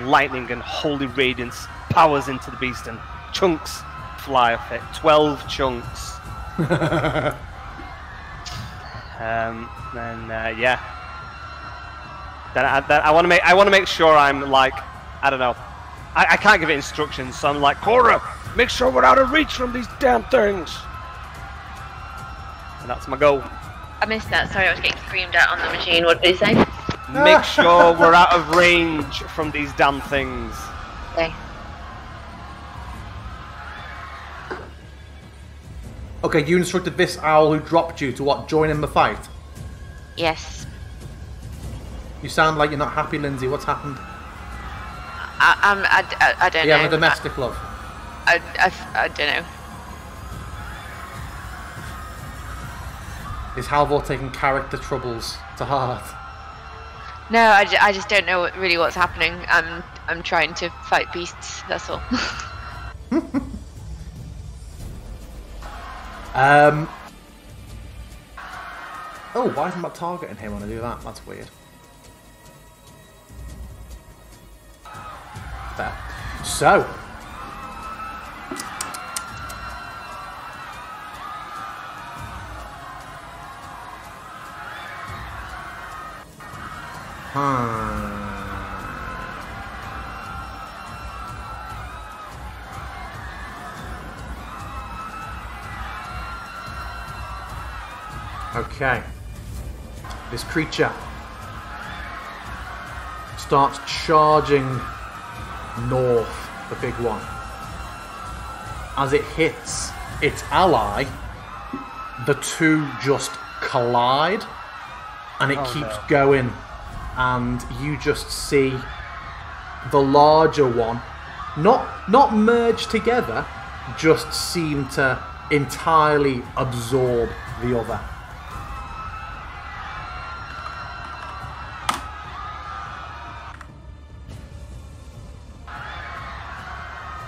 lightning and holy radiance powers into the beast, and chunks fly off it. 12 chunks. Yeah. Then I want to make sure I'm like, I don't know. I can't give it instructions, so I'm like, Cora, make sure we're out of reach from these damn things. And that's my goal. I missed that. Sorry, I was getting screamed at on the machine. What did he say? Make sure we're out of range from these damn things. Okay. Okay, you instructed this owl who dropped you to what? Join in the fight? Yes. You sound like you're not happy, Lindsay. What's happened? I don't You know. have a domestic love? I don't know. Is Halvor taking character troubles to heart? No, I just don't know really what's happening. I'm trying to fight beasts. That's all. Oh, why isn't that targeting him when I do that? That's weird. There. So. Okay. This creature starts charging north, the big one. As it hits its ally, the two just collide, and it keeps going, and you just see the larger one not merge together, just seem to entirely absorb the other.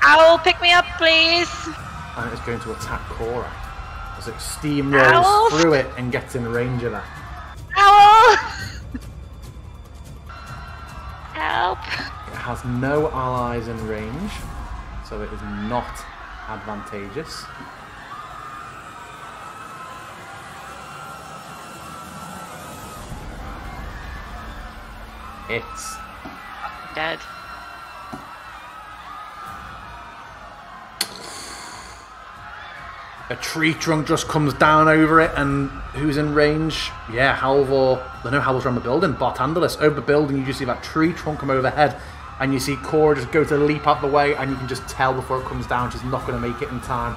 Owl, pick me up, please. And it's going to attack Cora as it steamrolls Owl. through it and gets in range of her. Owl. Help. It has no allies in range, so it is not advantageous. It's Dead. a tree trunk just comes down over it, and who's in range? Yeah, Halvor. I know Halvor's around the building. Bartenders over the building. You just see that tree trunk come overhead, and you see Cora just go to leap out the way, and you can just tell before it comes down she's not going to make it in time.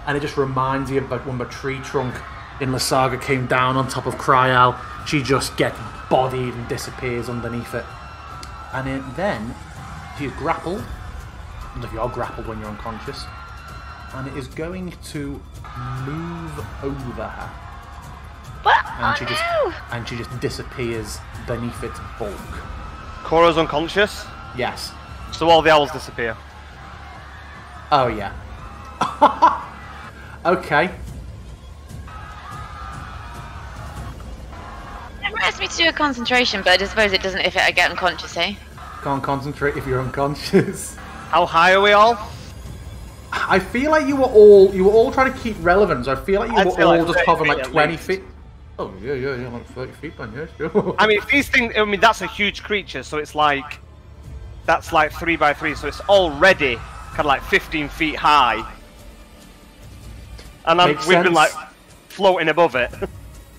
And it just reminds you of when the tree trunk in La Saga came down on top of Cryal. She just gets bodied and disappears underneath it. And then she's grappled. I don't know if you are grappled when you're unconscious. And it is going to move over her. What? And she just disappears beneath its bulk. Cora's unconscious? Yes. So all the owls disappear. Oh, yeah. Okay. It reminds me to do a concentration, but I suppose it doesn't if I get unconscious, eh? Can't concentrate if you're unconscious. How high are we all? I feel like you were all trying to keep relevance. I feel like you were all just hovering like 20 feet. Oh, yeah, like 30 feet then, yeah, sure. I mean, if these things, I mean, that's a huge creature, so it's like, that's like 3 by 3, so it's already kind of like 15 feet high. And we've been like floating above it.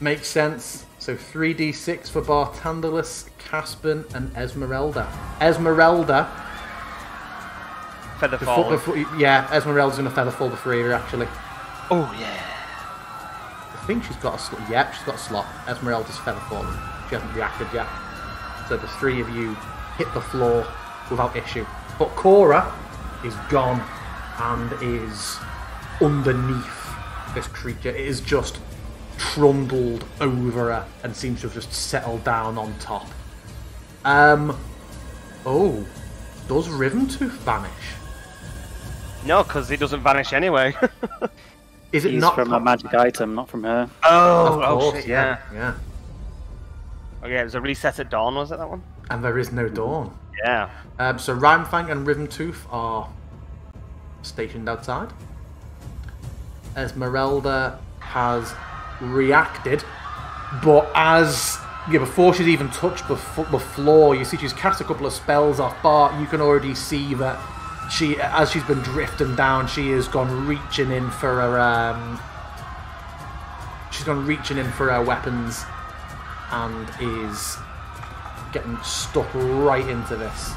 Makes sense. So 3d6 for Bartandalus, Caspin, and Esmeralda. Esmeralda. Feather fall. Yeah, Esmeralda's going to feather fall before you, actually. Oh, yeah. I think she's got a slot. Yep, she's got a slot. Esmeralda's feather falling. She hasn't reacted yet. So the three of you hit the floor without issue. But Cora is gone and is underneath this creature. It is just trundled over her and seems to have just settled down on top. Oh, does Riventooth vanish? No, because he doesn't vanish anyway. Is it He's not from a magic item, not from her. Of course, shit, yeah. Okay, it was a reset at dawn, was it, that one? And there is no dawn. Yeah. So Rhymefang and Riventooth are stationed outside. Esmeralda has reacted, but before she's even touched the floor, you see she's cast a couple of spells off Bart. You can already see that as she's been drifting down, she has gone reaching in for her. She's gone reaching in for her weapons, and is getting stuck right into this.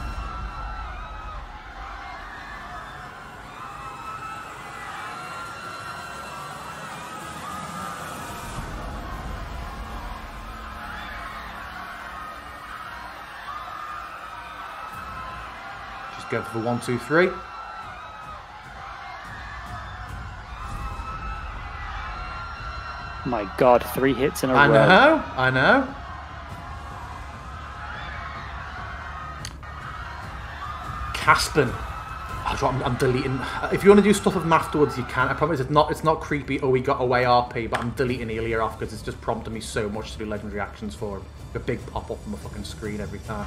Go for the 1, 2, 3. My God, 3 hits in a row. I know. Caspin. I'm deleting. If you want to do stuff with him afterwards, you can. I promise it's not creepy. Oh, we got away RP, but I'm deleting Elia off because it's just prompted me so much to do legendary actions for him. A big pop up on the fucking screen every time.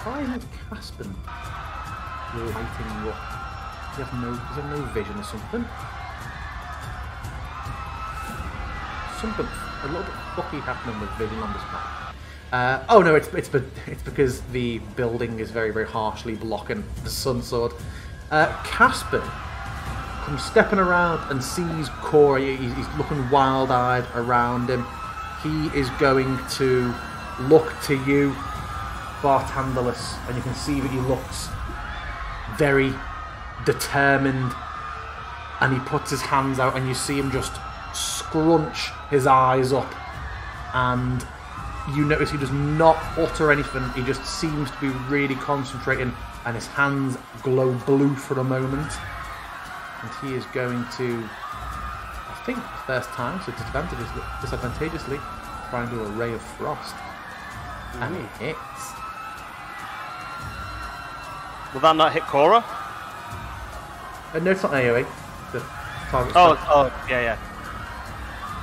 Why isn't Caspin lighting you up? Does he have no vision or something? Something a little bit fucky happening with vision on this map. Oh no, it's because the building is very, very harshly blocking the sun sword. Caspin comes stepping around and sees Cora. He's looking wild-eyed around him. He is going to look to you, Bartandalus, and you can see that he looks very determined, and he puts his hands out and you see him just scrunch his eyes up, and you notice he does not utter anything. He just seems to be really concentrating, and his hands glow blue for a moment, and he is going to, I think the first time, so disadvantageously try and do a Ray of Frost. And it hits. Will that not hit Cora? No, it's not AoE. The target. Oh, yeah.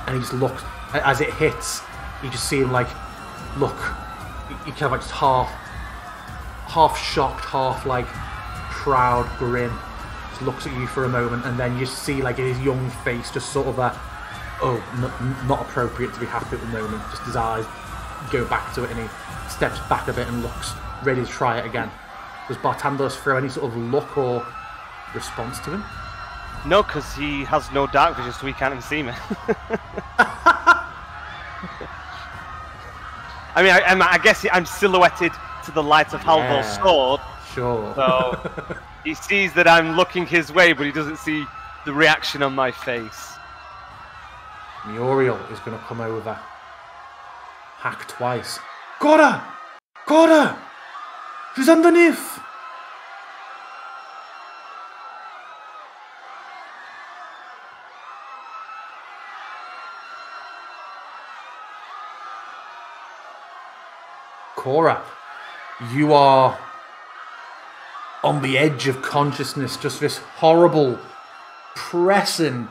And he just looks, as it hits, you just see him like, look, he kind of like just half shocked, half like proud grin. Just looks at you for a moment, and then you see like in his young face just sort of not appropriate to be happy at the moment. Just his eyes go back to it, and he steps back a bit and looks ready to try it again. Does Bartandalus throw any sort of look or response to him? No, because he has no dark vision, so he can't even see me. I mean, I guess I'm silhouetted to the light of Halvor's sword. Sure. So he sees that I'm looking his way, but he doesn't see the reaction on my face. Muriel is going to come over. Hack twice. Got her! Got her! She's underneath! Cora, you are on the edge of consciousness, just this horrible, pressing,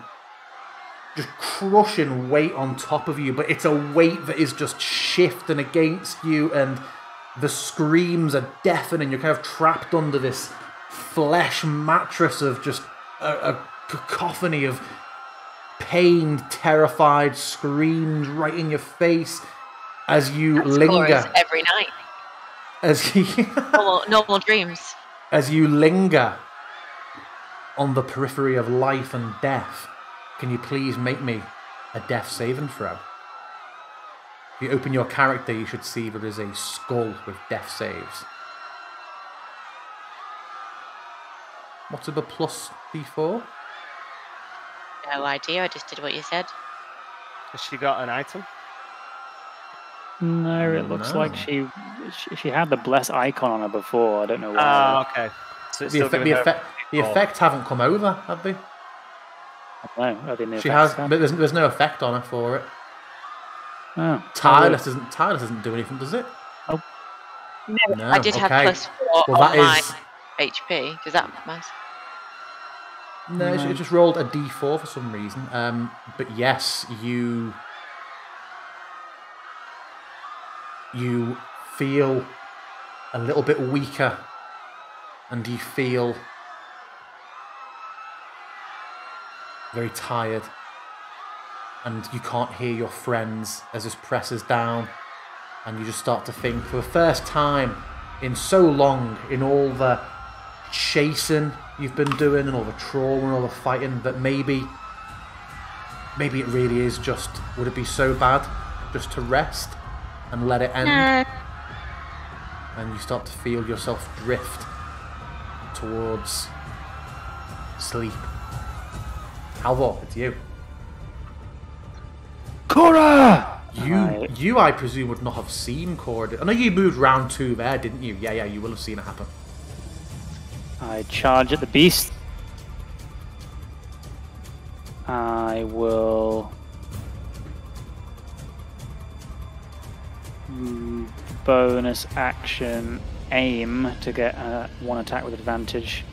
just crushing weight on top of you, but it's a weight that is just shifting against you, and the screams are deafening. You're kind of trapped under this flesh mattress of just a cacophony of pained, terrified screams right in your face. As you linger every night. As you normal dreams. As you linger on the periphery of life and death, can you please make me a death saving throw? If you open your character, you should see there is a skull with death saves. What's the plus D4? No idea, I just did what you said. Has she got an item? No, it looks like she had the bless icon on her before. I don't know why. Ah, okay. So the effect haven't come over, have they? No, I didn't. She has, but there's no effect on her for it. Oh, Tireless doesn't do anything, does it? Oh. No. I did have +4 on my HP. Does that matter? No, it just rolled a D4 for some reason. But yes, you feel a little bit weaker, and you feel very tired, and you can't hear your friends as this presses down, and you just start to think, for the first time in so long, in all the chasing you've been doing and all the trauma and all the fighting, that maybe it really is just, would it be so bad just to rest and let it end? And you start to feel yourself drift towards sleep. Halvor, it's you. Cora! You, I presume, would not have seen Cora. I know you moved round 2 there, didn't you? Yeah, you will have seen it happen. I charge at the beast. I will bonus action aim to get one attack with advantage.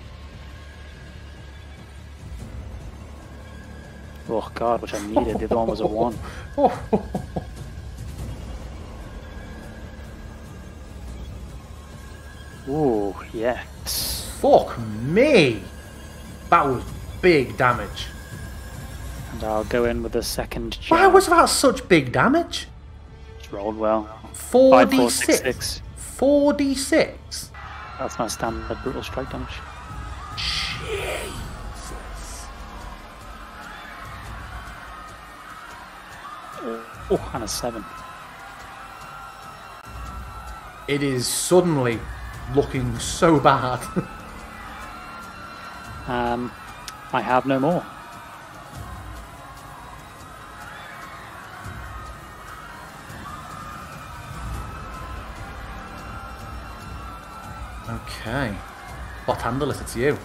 Oh god, which I needed. The other one was a 1. Ooh, yes. Fuck me! That was big damage. And I'll go in with the second charge. Why was that such big damage? It's rolled well. 4d6. 4d6? That's my standard brutal strike damage. Jesus. Oh, and a 7. It is suddenly looking so bad. I have no more. Okay. What handle is it to you?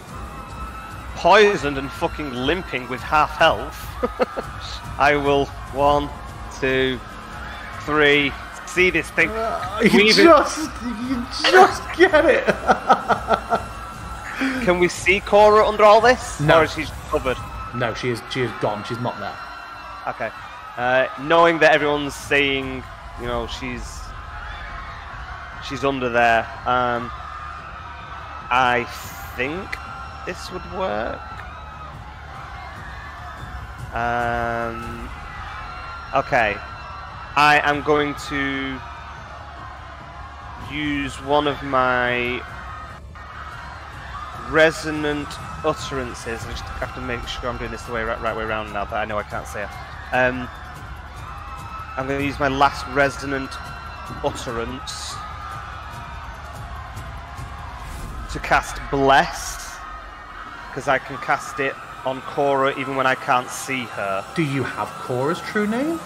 Poisoned and fucking limping with half health. I will 1, 2, 3. See this thing. You just get it. Can we see Cora under all this? No. Or is she covered? No, she is gone. She's not there. Okay. Knowing that everyone's saying, you know, she's under there, I think this would work. Okay. I am going to use one of my resonant utterances. I just have to make sure I'm doing this the right way around now, but I know I can't say it. I'm going to use my last resonant utterance to cast Bless, because I can cast it on Cora even when I can't see her. Do you have Cora's true name?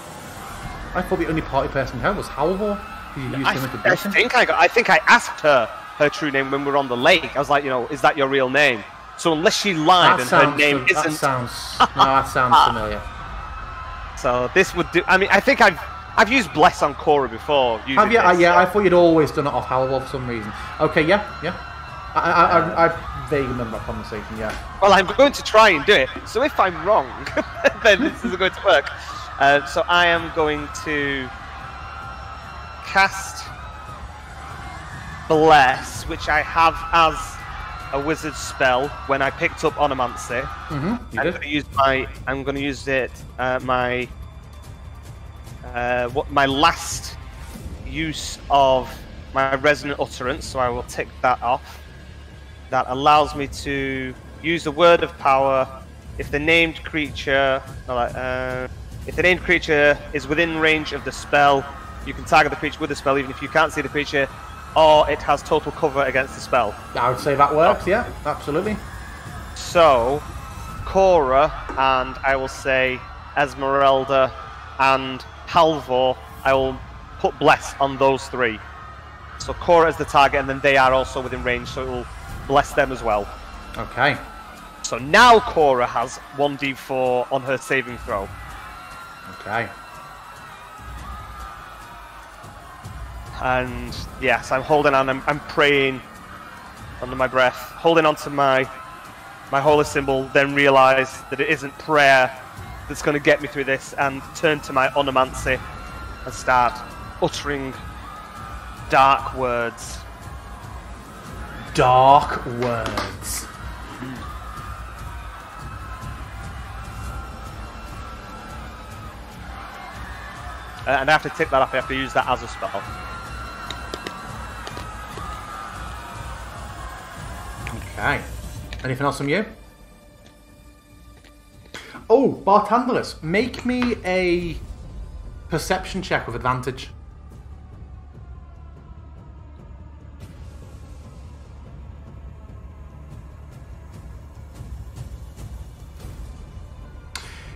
I thought the only party person you had was Halvor. I think I asked her true name when we were on the lake. I was like, is that your real name? So unless she lied her name isn't... That sounds familiar. So this would do... I mean, I think I've used Bless on Cora before. Have you? Yeah, I thought you'd always done it off Halvor for some reason. Okay, yeah. I vaguely remember that conversation, yeah. Well, I'm going to try and do it. So if I'm wrong, then this isn't going to work. So I am going to cast Bless, which I have as a wizard spell when I picked up Onomancy. I'm going to use it. My last use of my resonant utterance. So I will tick that off. That allows me to use a word of power if the named creature, is within range of the spell. You can target the creature with the spell, even if you can't see the creature, or it has total cover against the spell. I would say that works. Yeah, absolutely. So, Cora and I will say Esmeralda and Halvor, I will put Bless on those three. So Cora is the target, and then they are also within range, so it will bless them as well. Okay. So now Cora has 1d4 on her saving throw. Okay. And yes, I'm holding on. I'm praying under my breath, holding on to my holy symbol. Then realise that it isn't prayer that's going to get me through this, and turn to my onomancy and start uttering dark words. Dark words. And I have to tick that off. I have to use that as a spell. Okay. Anything else from you? Oh, Bartandalus, make me a perception check with advantage.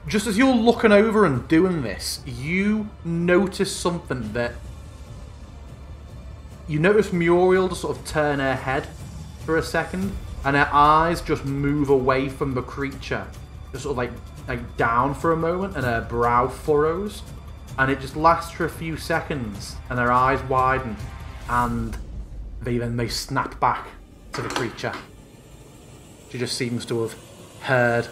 Just as you're looking over and doing this, you notice something that... You notice Muriel just sort of turn her head for a second, and her eyes just move away from the creature. Just sort of like down for a moment, and her brow furrows. And it just lasts for a few seconds, and her eyes widen, and they snap back to the creature. She just seems to have heard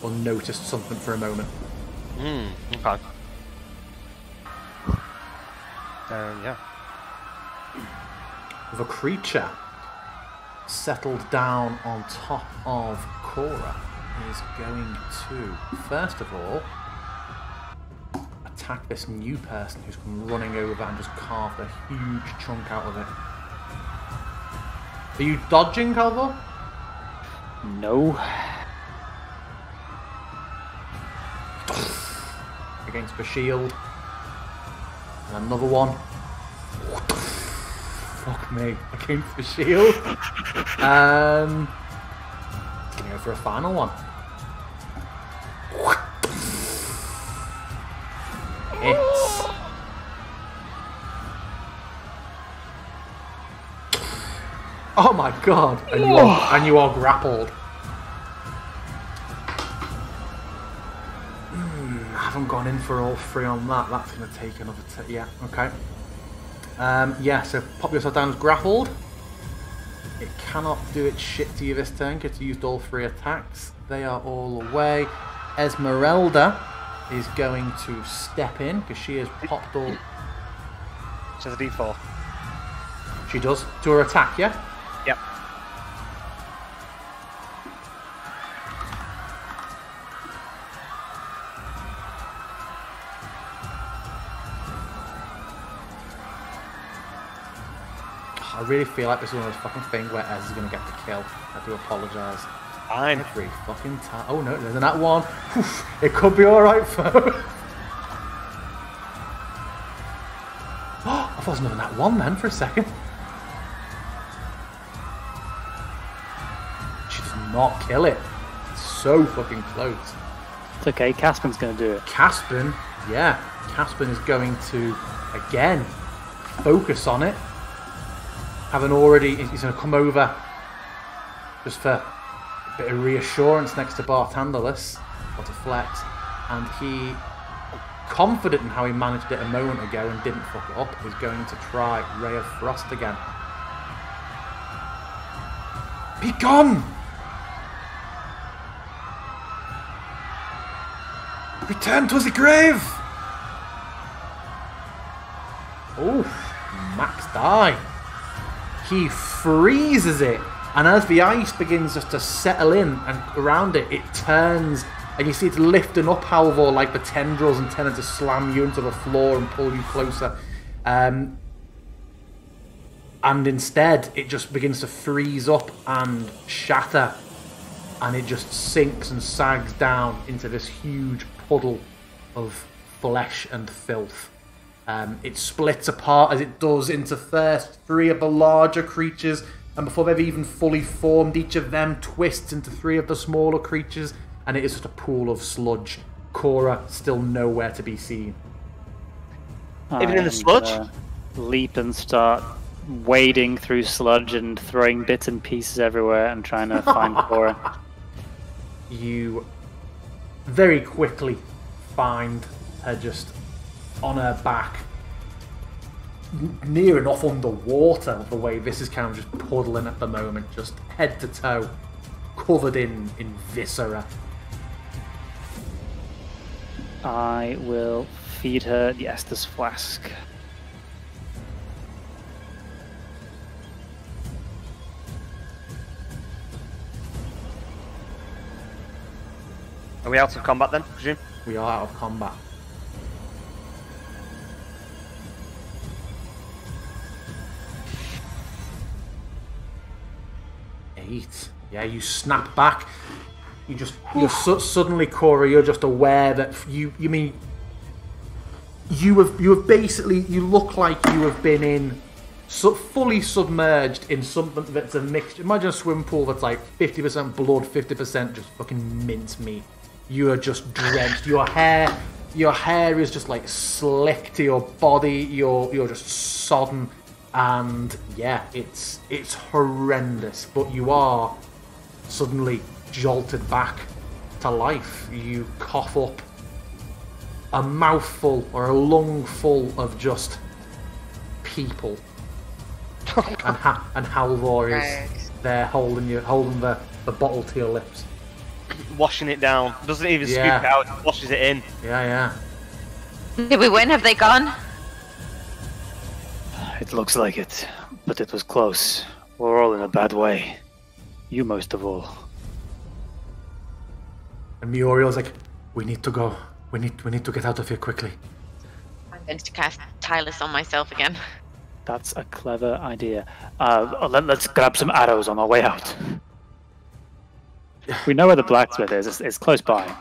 or noticed something for a moment. Okay. Yeah. The creature settled down on top of Cora is going to, first of all, attack this new person who's come running over and just carved a huge chunk out of it. Are you dodging, Halvor? No. Against the shield. And another one. Fuck me. Against the shield. Gonna go for a final one. Hits. Oh my god. And you are grappled. I haven't gone in for all three on that. That's going to take another... yeah, okay. Yeah, so pop yourself down as grappled. It cannot do its shit to you this turn because it's used all three attacks. They are all away. Esmeralda is going to step in because she has popped all... She has a d4. She does. To her attack, yeah? Yep. I really feel like this is one of those fucking things where Ez is going to get the kill. I do apologise. Fine. Every fucking time. Oh no, there's that one. It could be alright, folks. A thought it was another nat 1 then for a second. She does not kill it. It's so fucking close. It's okay, Caspen's going to do it. Caspen, yeah. Caspen is going to, again, focus on it. Having already, he's going to come over just for a bit of reassurance next to Barthandelus, or to Flex, and he, confident in how he managed it a moment ago and didn't fuck it up, is going to try Ray of Frost again. Be gone! Return to the grave! Oh, max die. He freezes it, and as the ice begins just to settle in and around it, it turns, and you see it lifting up, Halvor, like the tendrils, and tending to slam you into the floor and pull you closer. And instead, it just begins to freeze up and shatter, and it just sinks and sags down into this huge puddle of flesh and filth. It splits apart as it does into first 3 of the larger creatures, and before they've even fully formed, each of them twists into 3 of the smaller creatures, and it is just a pool of sludge. Cora still nowhere to be seen. Even in the sludge? Leap and start wading through sludge and throwing bits and pieces everywhere and trying to find Cora. You very quickly find her just on her back, near enough underwater, the way this is kind of just puddling at the moment, just head to toe, covered in viscera. I will feed her the Estus flask. Are we out of combat then, presume? We are out of combat. Yeah, you snap back. You're suddenly, Cora, you're just aware that you have basically, you look like you have been in, fully submerged in something that's a mixture. Imagine a swimming pool that's like 50% blood, 50% just fucking mincemeat. You are just drenched. Your hair is just like slick to your body. You're just sodden. And yeah, it's horrendous, but you are suddenly jolted back to life. You cough up a mouthful or a lungful of just people, and Halvor is there holding the bottle to your lips, washing it down. Doesn't even scoop it out; washes it in. Yeah. Did we win? Have they gone? It looks like it, but it was close. We're all in a bad way. You most of all. And Muriel's like, we need to go. We need to get out of here quickly. I'm going to cast Tylus on myself again. That's a clever idea. Let's grab some arrows on our way out. We know where the blacksmith is. It's close by.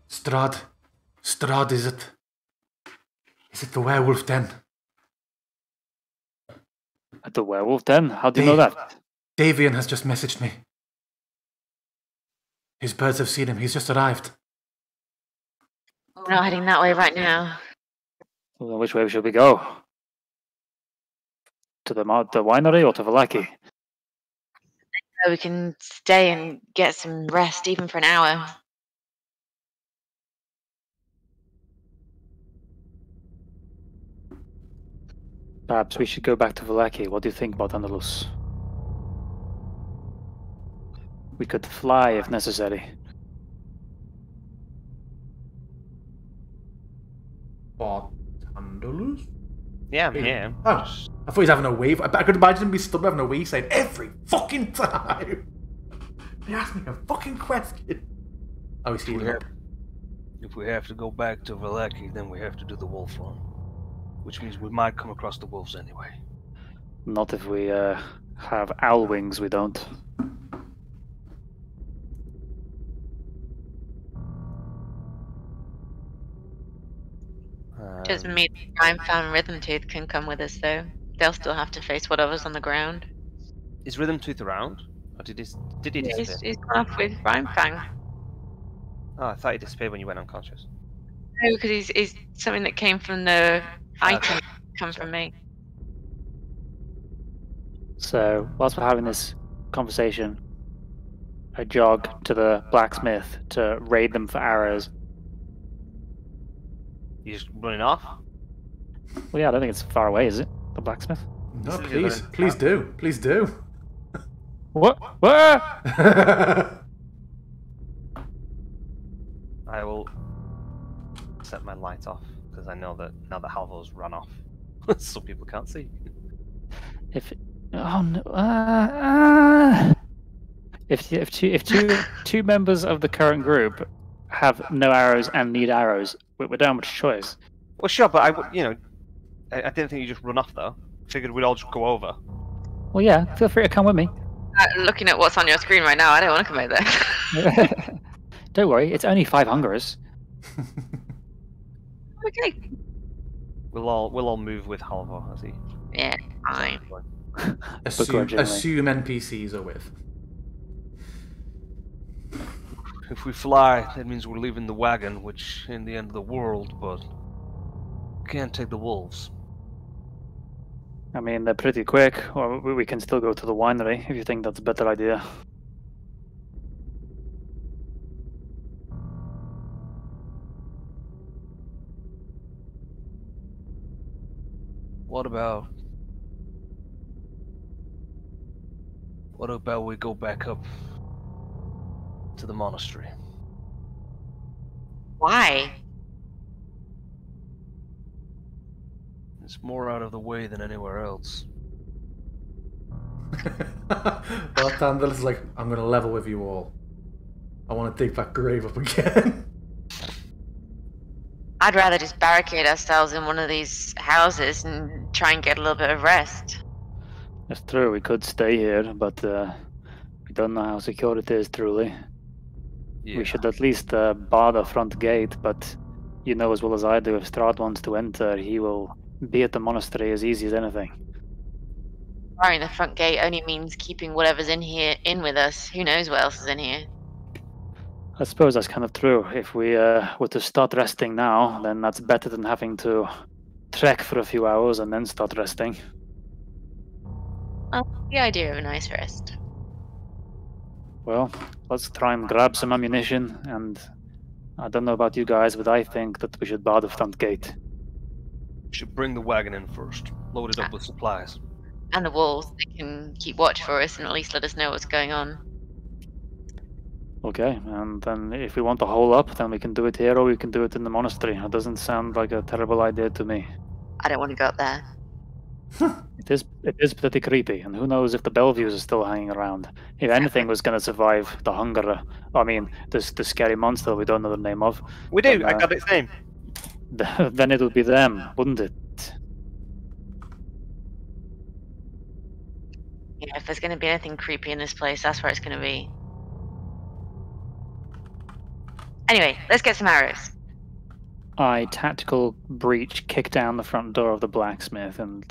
Strahd, is it? Is it the werewolf den? At the werewolf den? How do you know that? Davian has just messaged me. His birds have seen him. He's just arrived. We're not heading that way right now. Well, then which way should we go? To the winery or to Vallaki? So we can stay and get some rest, even for an hour. Perhaps we should go back to Vallaki. What do you think, Barthandelus? We could fly if necessary. Barthandelus? Yeah, I'm here. Oh, I thought he was having a wee. I could imagine him be stood having a wee saying every fucking time. He asked me a fucking question. Oh, he's healing up. If we have to go back to Vallaki, then we have to do the wolf run. Which means we might come across the wolves anyway. Not if we have owl wings, we don't. Doesn't mean Rhyme Fan and Rhythm Tooth can come with us, though. They'll still have to face whatever's on the ground. Is Rhythm Tooth around? Or did he disappear? He's gone off with Rhyme Fang. Oh, I thought he disappeared when you went unconscious. No, because he's something that came from the item come from me. So, whilst we're having this conversation, I jog to the blacksmith to raid them for arrows. You just running off? Well, yeah, I don't think it's far away, is it? The blacksmith? No, please do. Please do. What? What? I will set my light off because I know that now that Halvo's run off, so people can't see. If two members of the current group have no arrows and need arrows, we don't have much choice. Well, sure, but I didn't think you just run off though. Figured we'd all just go over. Well, yeah, feel free to come with me. Looking at what's on your screen right now, I don't want to come over there. Don't worry, it's only 5 hungers. Okay. We'll all move with Halvo as he. Yeah, fine. Assume NPCs are with. If we fly, that means we're leaving the wagon, which in the end of the world, but can't take the wolves. I mean, they're pretty quick, or we can still go to the winery if you think that's a better idea. What about we go back up to the monastery? Why? It's more out of the way than anywhere else. Bartender is like, I'm going to level with you all. I want to dig that grave up again. I'd rather just barricade ourselves in one of these houses and try and get a little bit of rest. It's true, we could stay here, but we don't know how secure it is, truly. Yeah. We should at least bar the front gate, but you know as well as I do, if Strahd wants to enter, he will be at the monastery as easy as anything. Barring the front gate only means keeping whatever's in here in with us. Who knows what else is in here? I suppose that's kind of true. If we were to start resting now, then that's better than having to trek for a few hours and then start resting. Well, the idea of a nice rest. Well, let's try and grab some ammunition, and I don't know about you guys, but I think that we should bar the front gate. We should bring the wagon in first, load it up with supplies. And the wolves, they can keep watch for us and at least let us know what's going on. Okay, and then if we want to hole up, then we can do it here or we can do it in the monastery. It doesn't sound like a terrible idea to me. I don't want to go up there. It is pretty creepy, and who knows if the Bellevues are still hanging around. If anything was going to survive the hunger, I mean, the scary monster we don't know the name of. We do, then, I got its name. Then it would be them, wouldn't it? Yeah, if there's going to be anything creepy in this place, that's where it's going to be. Anyway, let's get some arrows. I tactical breach, kick down the front door of the blacksmith, and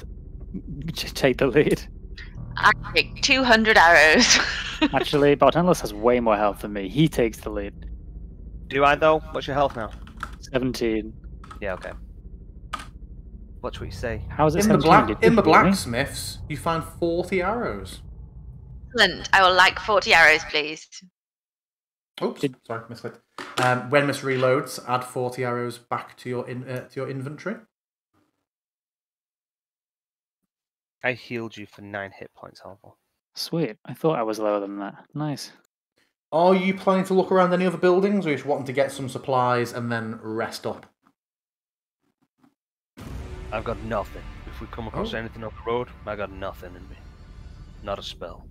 just take the lead. I take 200 arrows. Actually, Bartendless has way more health than me. He takes the lead. Do I though? What's your health now? 17. Yeah, okay. What should we say? How is it In 17? the blacksmiths, you find 40 arrows. Excellent. I would like 40 arrows, please. Oops, sorry, misclicked. When Miss reloads, add 40 arrows back to your inventory. I healed you for 9 hit points, Halvo. Sweet. I thought I was lower than that. Nice. Are you planning to look around any other buildings, or are you just wanting to get some supplies and then rest up? I've got nothing. If we come across anything up the road, I got nothing in me. Not a spell.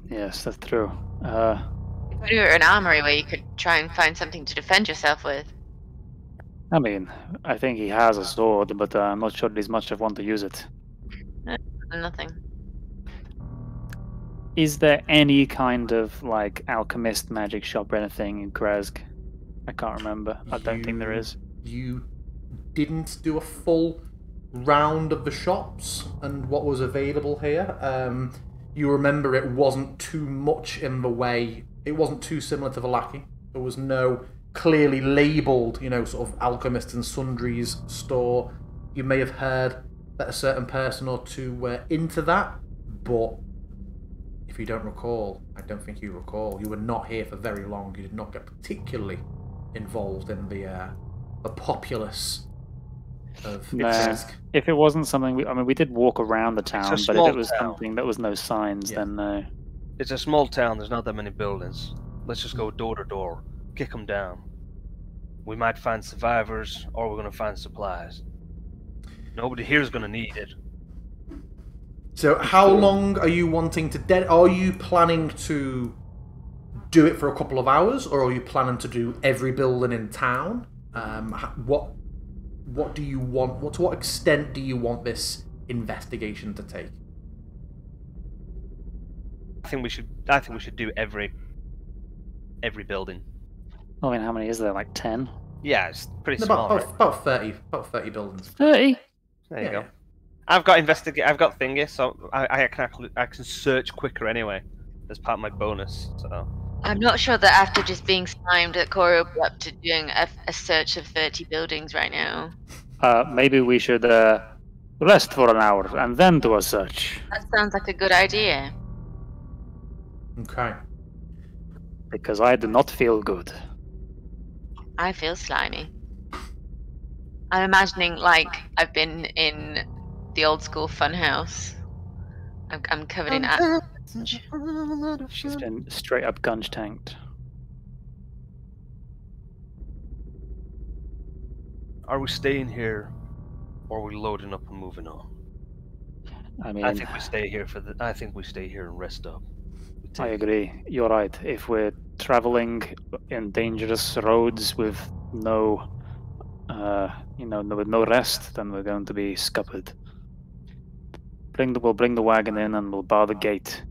Yes, that's true. If you were an armory where you could try and find something to defend yourself with. I mean, I think he has a sword, but I'm not sure there's much of one to use it. Nothing. Is there any kind of, like, alchemist magic shop or anything in Kresk? I can't remember. I don't think there is. You didn't do a full round of the shops and what was available here. You remember it wasn't too much in the way. It wasn't too similar to the Lackey. There was no clearly labelled, sort of Alchemist and Sundry's store. You may have heard that a certain person or two were into that, but if you don't recall, I don't think you recall, you were not here for very long. You did not get particularly involved in the populace of Itzesk. If it wasn't something, we did walk around the town, but if it was something that was no signs, then no. It's a small town, there's not that many buildings. Let's just go door to door, kick them down. We might find survivors, or we're going to find supplies. Nobody here is going to need it. So how long are you wanting to... Are you planning to do it for a couple of hours, or are you planning to do every building in town? What do you want? To what extent do you want this investigation to take? I think we should do every building. I mean, how many is there? Like 10? Yeah, it's pretty small. About 30 buildings. 30? There you go. I've got thingy, so I can search quicker anyway. As part of my bonus. So I'm not sure that after just being slimed that Corey will be up to doing a search of 30 buildings right now. Maybe we should rest for an hour and then do a search. That sounds like a good idea. Okay. Because I do not feel good. I feel slimy. I'm imagining like I've been in the old school fun house. I'm covered in She's been straight up gunge tanked. Are we staying here, or are we loading up and moving on? I mean, I think we stay here and rest up. I agree. You're right. If we're traveling in dangerous roads with no rest, then we're going to be scuppered. We'll bring the wagon in and we'll bar the gate.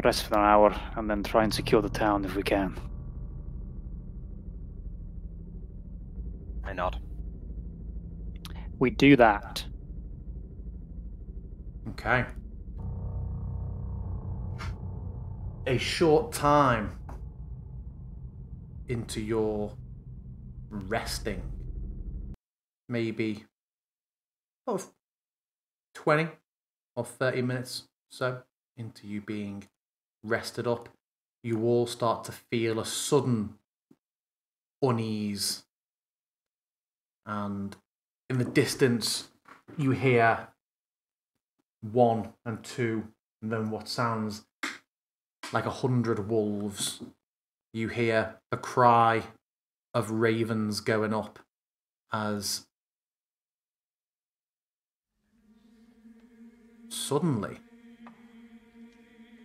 Rest for an hour and then try and secure the town if we can. I nod. We do that. Okay. A short time into your resting, maybe 20 or 30 minutes so into you being rested up, you all start to feel a sudden unease, and in the distance you hear 1 and 2 and then what sounds like 100 wolves. You hear the cry of ravens going up as suddenly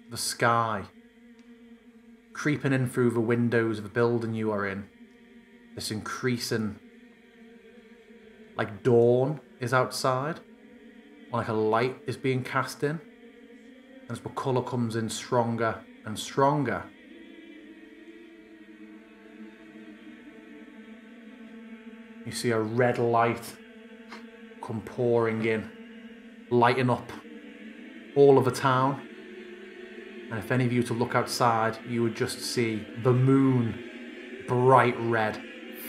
the sky, creeping in through the windows of the building you are in, this increasing, like dawn is outside, like a light is being cast in, and as the colour comes in stronger and stronger, you see a red light come pouring in, lighting up all of the town. And if any of you to look outside, you would just see the moon, bright red,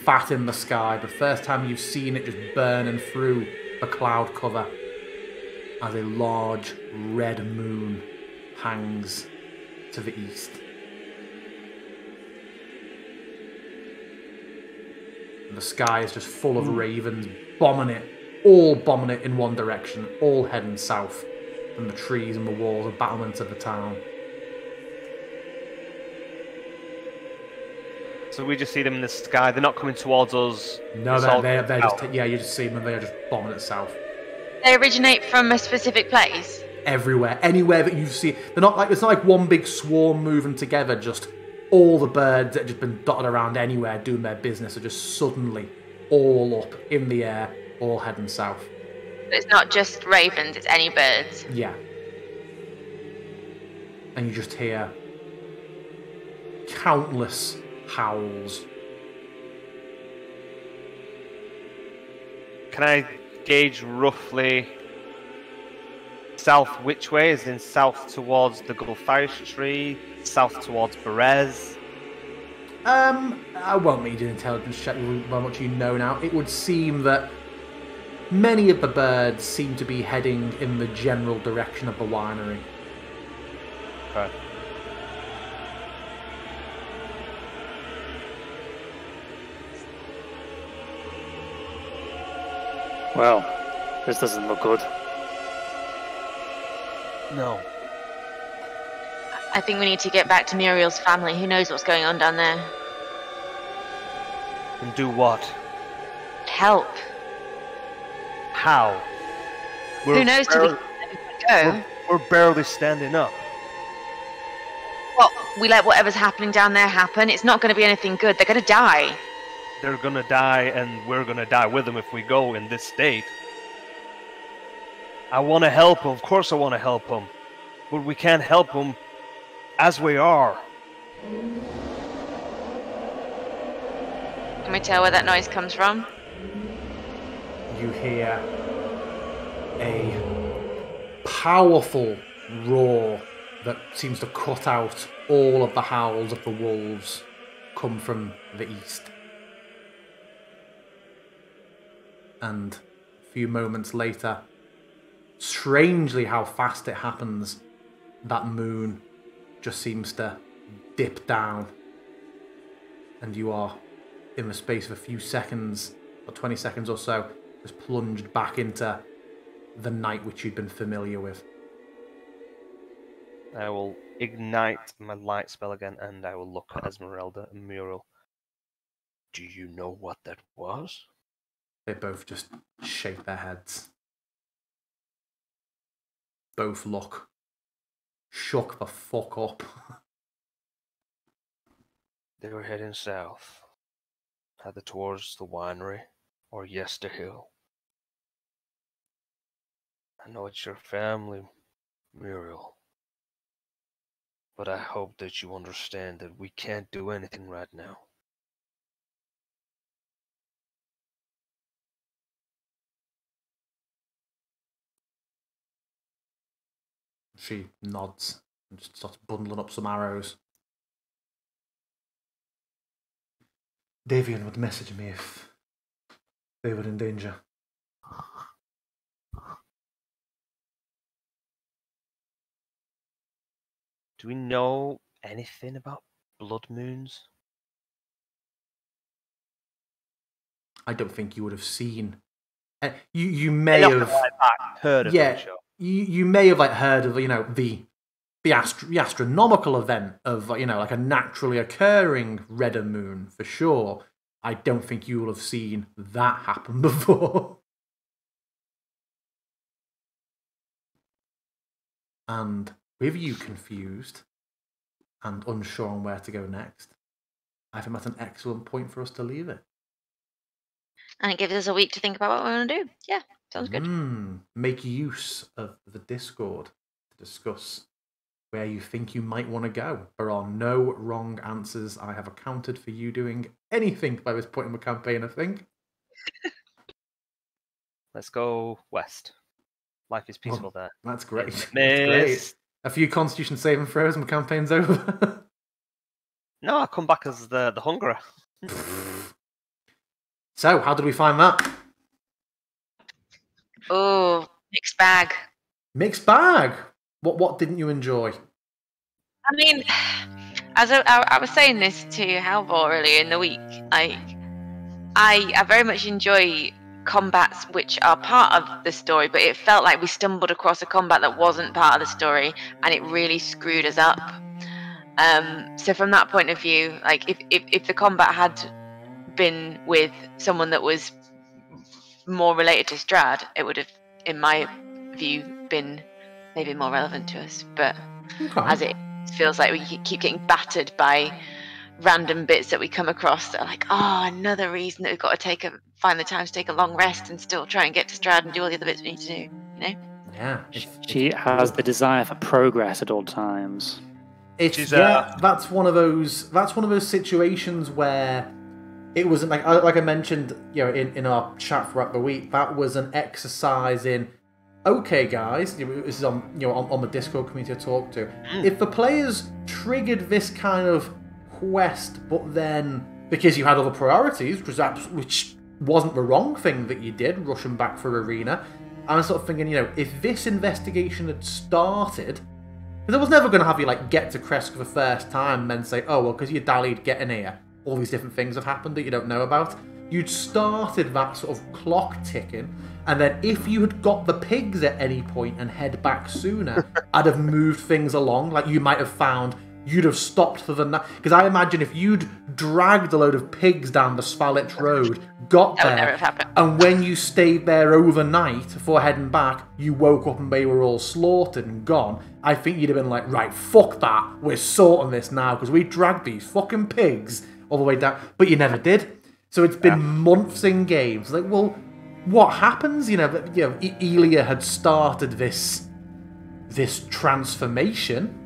fat in the sky. The first time you've seen it just burning through the cloud cover as a large red moon hangs to the east. And the sky is just full of ravens bombing it, all bombing it in one direction, all heading south from the trees and the walls and battlements of the town. So we just see them in the sky. They're not coming towards us. No, they're just you just see them and they're just bombing it south. They originate from a specific place. Everywhere, anywhere that you see, it's not like one big swarm moving together. Just all the birds that have just been dotted around anywhere doing their business are just suddenly all up in the air, all heading south. It's not just ravens; it's any birds. Yeah. And you just hear countless howls. Can I gauge roughly south which way? Is in south towards the Gulfarish tree, south towards Berez? I won't need an intelligence check with how much you know now. It would seem that many of the birds seem to be heading in the general direction of the winery. Okay. Well, this doesn't look good. No. I think we need to get back to Muriel's family. Who knows what's going on down there? And do what? Help. How? Who knows till we go? We're barely standing up. Well, we let whatever's happening down there happen. It's not going to be anything good. They're going to die. They're gonna die, and we're gonna die with them if we go in this state. I want to help them. Of course I want to help them. But we can't help them as we are. Can we tell where that noise comes from? You hear a powerful roar that seems to cut out all of the howls of the wolves come from the east. And a few moments later, strangely how fast it happens, that moon just seems to dip down. And you are, in the space of a few seconds, or 20 seconds or so, just plunged back into the night which you'd been familiar with. I will ignite my light spell again, and I will look at Esmeralda and Muriel. Do you know what that was? They both just shake their heads. Both look shook the fuck up. They were heading south, either towards the winery or Yester Hill. I know it's your family, Muriel, but I hope that you understand that we can't do anything right now. She nods and just starts bundling up some arrows. Davian would message me if they were in danger. Do we know anything about blood moons? I don't think you would have seen. You may have heard of yeah. them, sure. You may have heard of the astronomical event of like a naturally occurring redder moon for sure. I don't think you will have seen that happen before. And with you confused and unsure on where to go next, I think that's an excellent point for us to leave it. And it gives us a week to think about what we want to do. Yeah, sounds good. Make use of the Discord to discuss where you think you might want to go. There are no wrong answers. I have accounted for you doing anything by this point in the campaign, I think. Let's go west. Life is peaceful there. That's great. That's great. A few Constitution saving throws and the campaign's over. No, I come back as the Hungerer. So, how did we find that? Oh, mixed bag. Mixed bag? What didn't you enjoy? I mean, as I was saying this to Halvor earlier in the week, I very much enjoy combats which are part of the story, but it felt like we stumbled across a combat that wasn't part of the story, and it really screwed us up. So from that point of view, like if the combat had been with someone that was more related to Strahd, it would have, in my view, been maybe more relevant to us. But as it feels like we keep getting battered by random bits that we come across that are like, another reason that we've got to find the time to take a long rest and still try and get to Strahd and do all the other bits we need to do, you know? Yeah. She has the desire for progress at all times. That's one of those situations where it wasn't like I mentioned, in our chat throughout the week. That was an exercise in, okay, guys, this is on on the Discord community I talk to. If the players triggered this kind of quest, but then because you had other priorities, which wasn't the wrong thing that you did, rushing back for Arena, I'm sort of thinking, if this investigation had started. Because I was never going to have you get to Kresk for the first time and then say, oh, well, because you dallied getting here, all these different things have happened that you don't know about. You'd started that sort of clock ticking, and then if you had got the pigs at any point and head back sooner, I'd have moved things along. Like, you might have found, you'd have stopped for the night. Because I imagine if you'd dragged a load of pigs down the Svalich Road, got there, and when you stayed there overnight before heading back, you woke up and they were all slaughtered and gone, I think you'd have been like, right, fuck that, we're sorting this now, because we dragged these fucking pigs all the way down. But you never did. So it's been months in games. Like, well, what happens? Elia had started this transformation.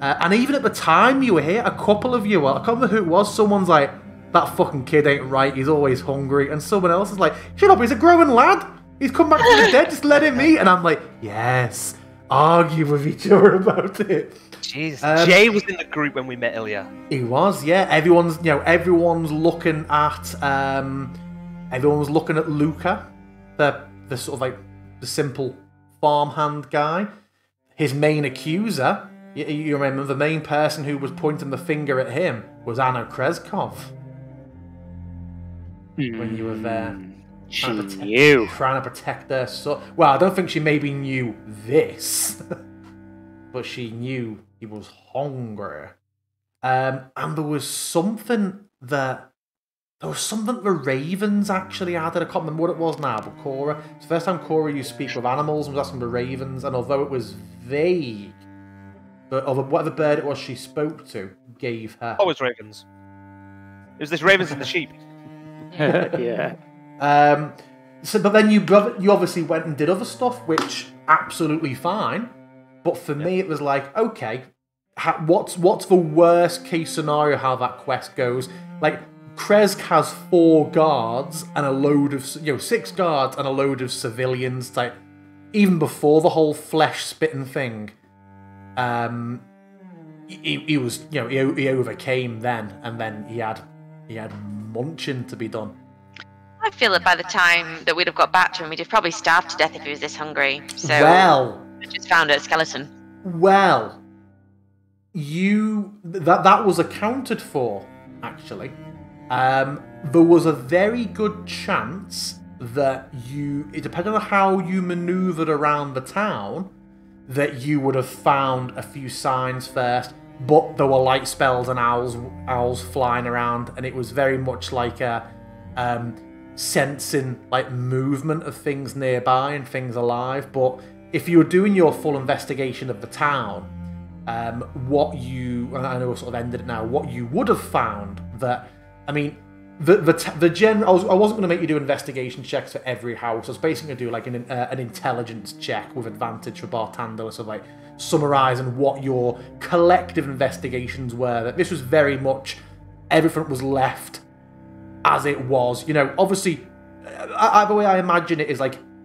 And even at the time you were here, a couple of you, I can't remember who it was, someone's like, that fucking kid ain't right, he's always hungry. And someone else is like, shut up, he's a growing lad. He's come back from the dead, just let him eat. And I'm like, yes, argue with each other about it. Jeez, Jay was in the group when we met Ilya. He was, yeah. Everyone's looking at, everyone's looking at Luca, the sort of the simple farmhand guy. His main accuser, you remember, the main person who was pointing the finger at him was Anna Kreskov. When you were there. She knew. Trying to protect their son. Well, I don't think she maybe knew this. But she knew he was hungry. And there was something the ravens actually added. I can't remember what it was now, but Cora. It's the first time Cora used to speak with animals and was asking the ravens, and although it was vague, but whatever bird it was she spoke to gave her. Always ravens. It was this ravens and the sheep. Yeah. But then you obviously went and did other stuff, which absolutely fine. But for me, it was like, okay, what's the worst case scenario? How that quest goes? Like, Kresk has 4 guards and a load of 6 guards and a load of civilians. Like, even before the whole flesh spitting thing, he was he overcame then, and then he had munching to be done. I feel that by the time that we'd have got back to him, we'd have probably starved to death if he was this hungry. So I just found a skeleton. Well, that was accounted for, actually. There was a very good chance that it depended on how you manoeuvred around the town, that you would have found a few signs first, but there were light spells and owls flying around, and it was very much like a sensing movement of things nearby and things alive. But if you were doing your full investigation of the town, I know we sort of ended it now, what you would have found that, I mean, the general, I wasn't going to make you do investigation checks for every house. I was basically going to do an intelligence check with advantage for Bartando, so summarising what your collective investigations were. That this was very much, everything was left as it was. Obviously, the way I imagine it is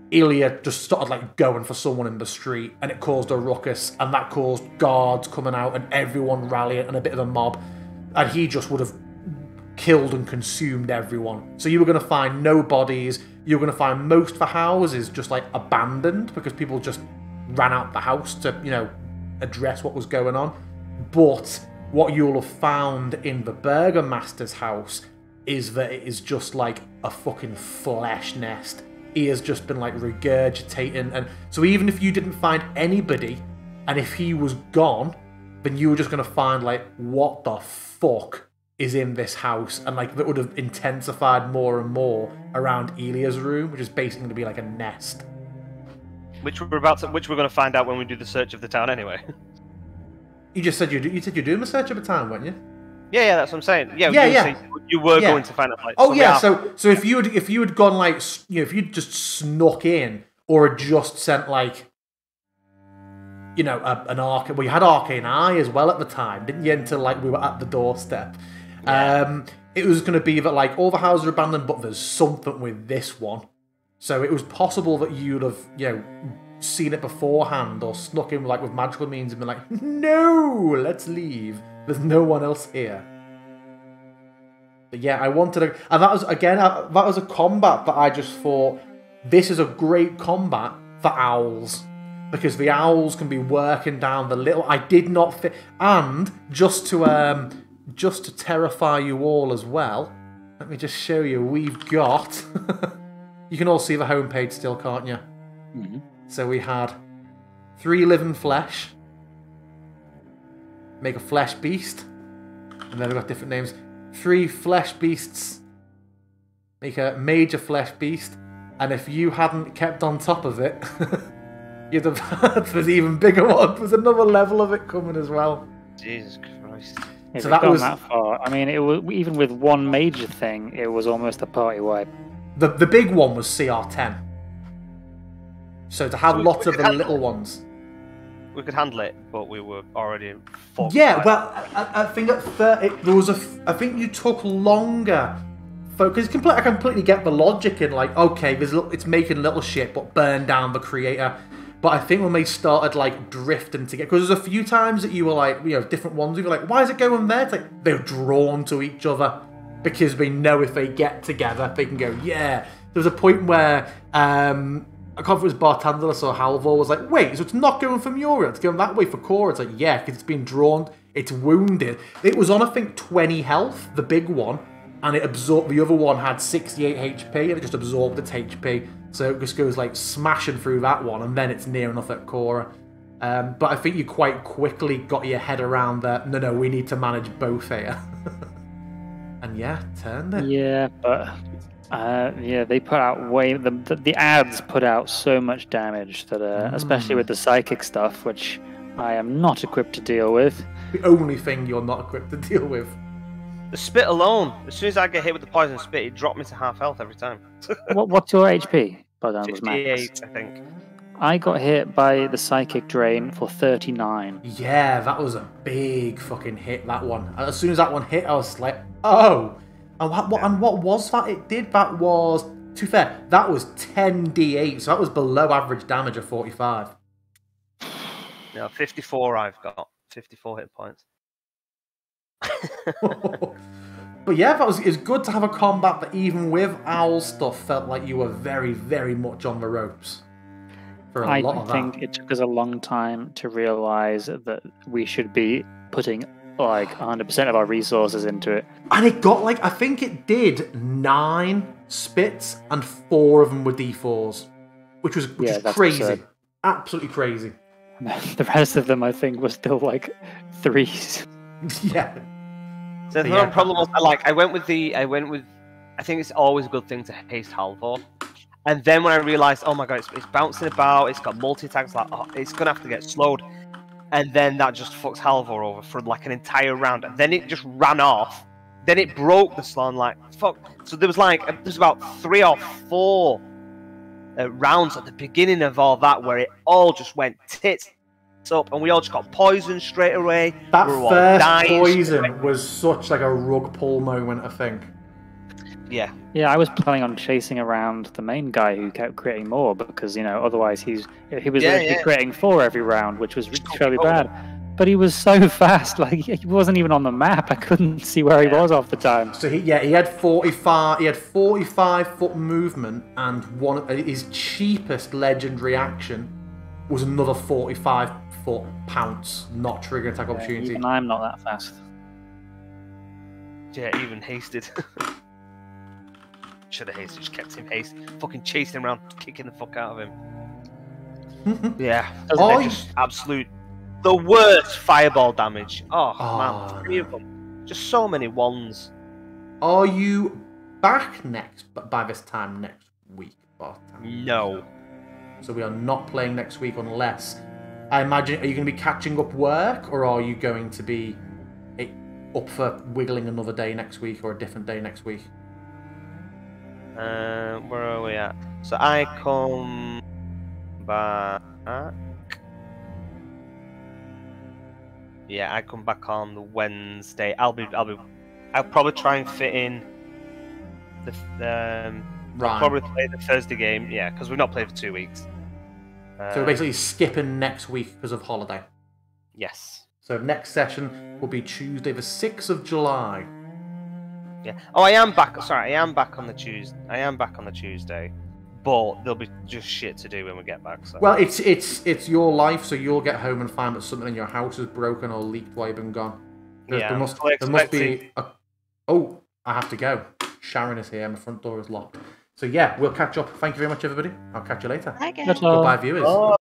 Ilya just started going for someone in the street, and it caused a ruckus, and that caused guards coming out and everyone rallying and a bit of a mob, and he just would have killed and consumed everyone. So you were going to find no bodies. You were going to find most of the houses just abandoned because people just ran out the house to address what was going on. But what you'll have found in the Burgomaster's house is that it is just a fucking flesh nest. He has just been regurgitating, and so even if you didn't find anybody, and if he was gone, then you were just going to find what the fuck is in this house, and that would have intensified more and more around Ilya's room, which is basically going to be a nest. Which we're going to find out when we do the search of the town anyway. You just said you're doing the search of the town, weren't you? Yeah, that's what I'm saying. Yeah. You were going to find out. So if you had gone if you'd just snuck in, or had just sent an arc. Well, you had Arcane Eye as well at the time, didn't you? Until we were at the doorstep. Yeah. it was going to be that like all the houses are abandoned, but there's something with this one. So it was possible that you'd have, seen it beforehand or snuck in like with magical means and been like, no, let's leave. There's no one else here. But yeah, I wanted to, and that was again, that was a combat that I just thought this is a great combat for owls because the owls can be working down the little. I did not fit, and just to terrify you all as well. Let me just show you. We've got. You can all see the homepage still, can't you? Mm-hmm. So we had 3 living flesh. Make a flesh beast. And then we've got different names. 3 flesh beasts. Make a major flesh beast. And if you hadn't kept on top of it, you'd have had there's even bigger one. There's another level of it coming as well. Jesus Christ. If So it that was that far. I mean, it was even with one major thing, it was almost a party wipe. the big one was CR10. So to have lots of the little ones. We could handle it, but we were already fucked. Yeah, well, I think at there was I think you took longer. Because I completely get the logic in like, okay, it's making little shit, but burn down the creator. But I think when they started like drifting together, because there's a few times that you were like, different ones. You were like, why is it going there? It's like they're drawn to each other because they know if they get together, they can go. Yeah. There was a point where I can't remember if it was Bartandalis or Halvor was like, wait, so it's not going from your end, it's going that way for Cora. It's like, yeah, because it's been drawn, it's wounded. It was on, I think, 20 health, the big one, and it absorbed. The other one had 68 HP, and it just absorbed its HP. So it just goes like smashing through that one, and then it's near enough at Cora. But I think you quite quickly got your head around that. No, we need to manage both here. And yeah, turned it. Yeah, but they put out the ads put out so much damage that, especially with the psychic stuff, which I am not equipped to deal with. The only thing you're not equipped to deal with. The spit alone. As soon as I get hit with the poison spit, it dropped me to half health every time. What's your HP? By the 58, I think. I got hit by the psychic drain for 39. Yeah, that was a big fucking hit, that one. And as soon as that one hit, I was like, oh! And what was that it did? That was, to be fair, that was 10d8, so that was below average damage of 45. No, 54 I've got. 54 hit points. But yeah, it was good to have a combat that even with owl stuff felt like you were very, very much on the ropes. For a lot of that. I think it took us a long time to realise that we should be putting like 100% of our resources into it. And it got like, I think it did 9 spits and 4 of them were D4s. Which was crazy. Absurd. Absolutely crazy. The rest of them, I think, were still like 3s. Yeah. So the problem was, I went with, I think it's always a good thing to haste Halvor. And then when I realised, oh my god, it's bouncing about, it's got multi-attacks, like, oh, it's going to have to get slowed. And then that just fucks Halvor over for like an entire round. And then it just ran off. Then it broke the slot, like, fuck. So there's about 3 or 4 rounds at the beginning of all that where it all just went tits up. And we all just got poisoned straight away. That first poison was such like a rug pull moment, I think. Yeah. Yeah, I was planning on chasing around the main guy who kept creating more because, otherwise he was creating 4 every round, which was really bad. But he was so fast, like he wasn't even on the map. I couldn't see where he was half the time. So he had 45 foot movement, and his cheapest legendary action was another 45 foot pounce, not trigger attack opportunity. Even I'm not that fast. Yeah, even hasted. Should have hasted, just kept him hasted. Fucking chasing him around, kicking the fuck out of him. Yeah. Just absolute. The worst fireball damage. Oh man, 3 of them. Just so many ones. Are you back by this time next week, Bart? No. So we are not playing next week unless, I imagine, are you going to be catching up work, or are you going to be up for wiggling another day next week or a different day next week? Where are we at? So I come back. Yeah, I come back on the Wednesday. I'll be I'll probably try and fit in the. I'll probably play the Thursday game. Yeah, because we've not played for 2 weeks. So we're basically skipping next week because of holiday. Yes. So next session will be Tuesday, the 6th of July. Yeah. Oh, I am back. Sorry, I am back on the Tuesday. But there'll be just shit to do when we get back. So. Well, it's your life, so you'll get home and find that something in your house is broken or leaked while you've been gone. There must be. Oh, I have to go. Sharon is here, and the front door is locked. So yeah, we'll catch up. Thank you very much, everybody. I'll catch you later. Bye, guys. Goodbye, viewers.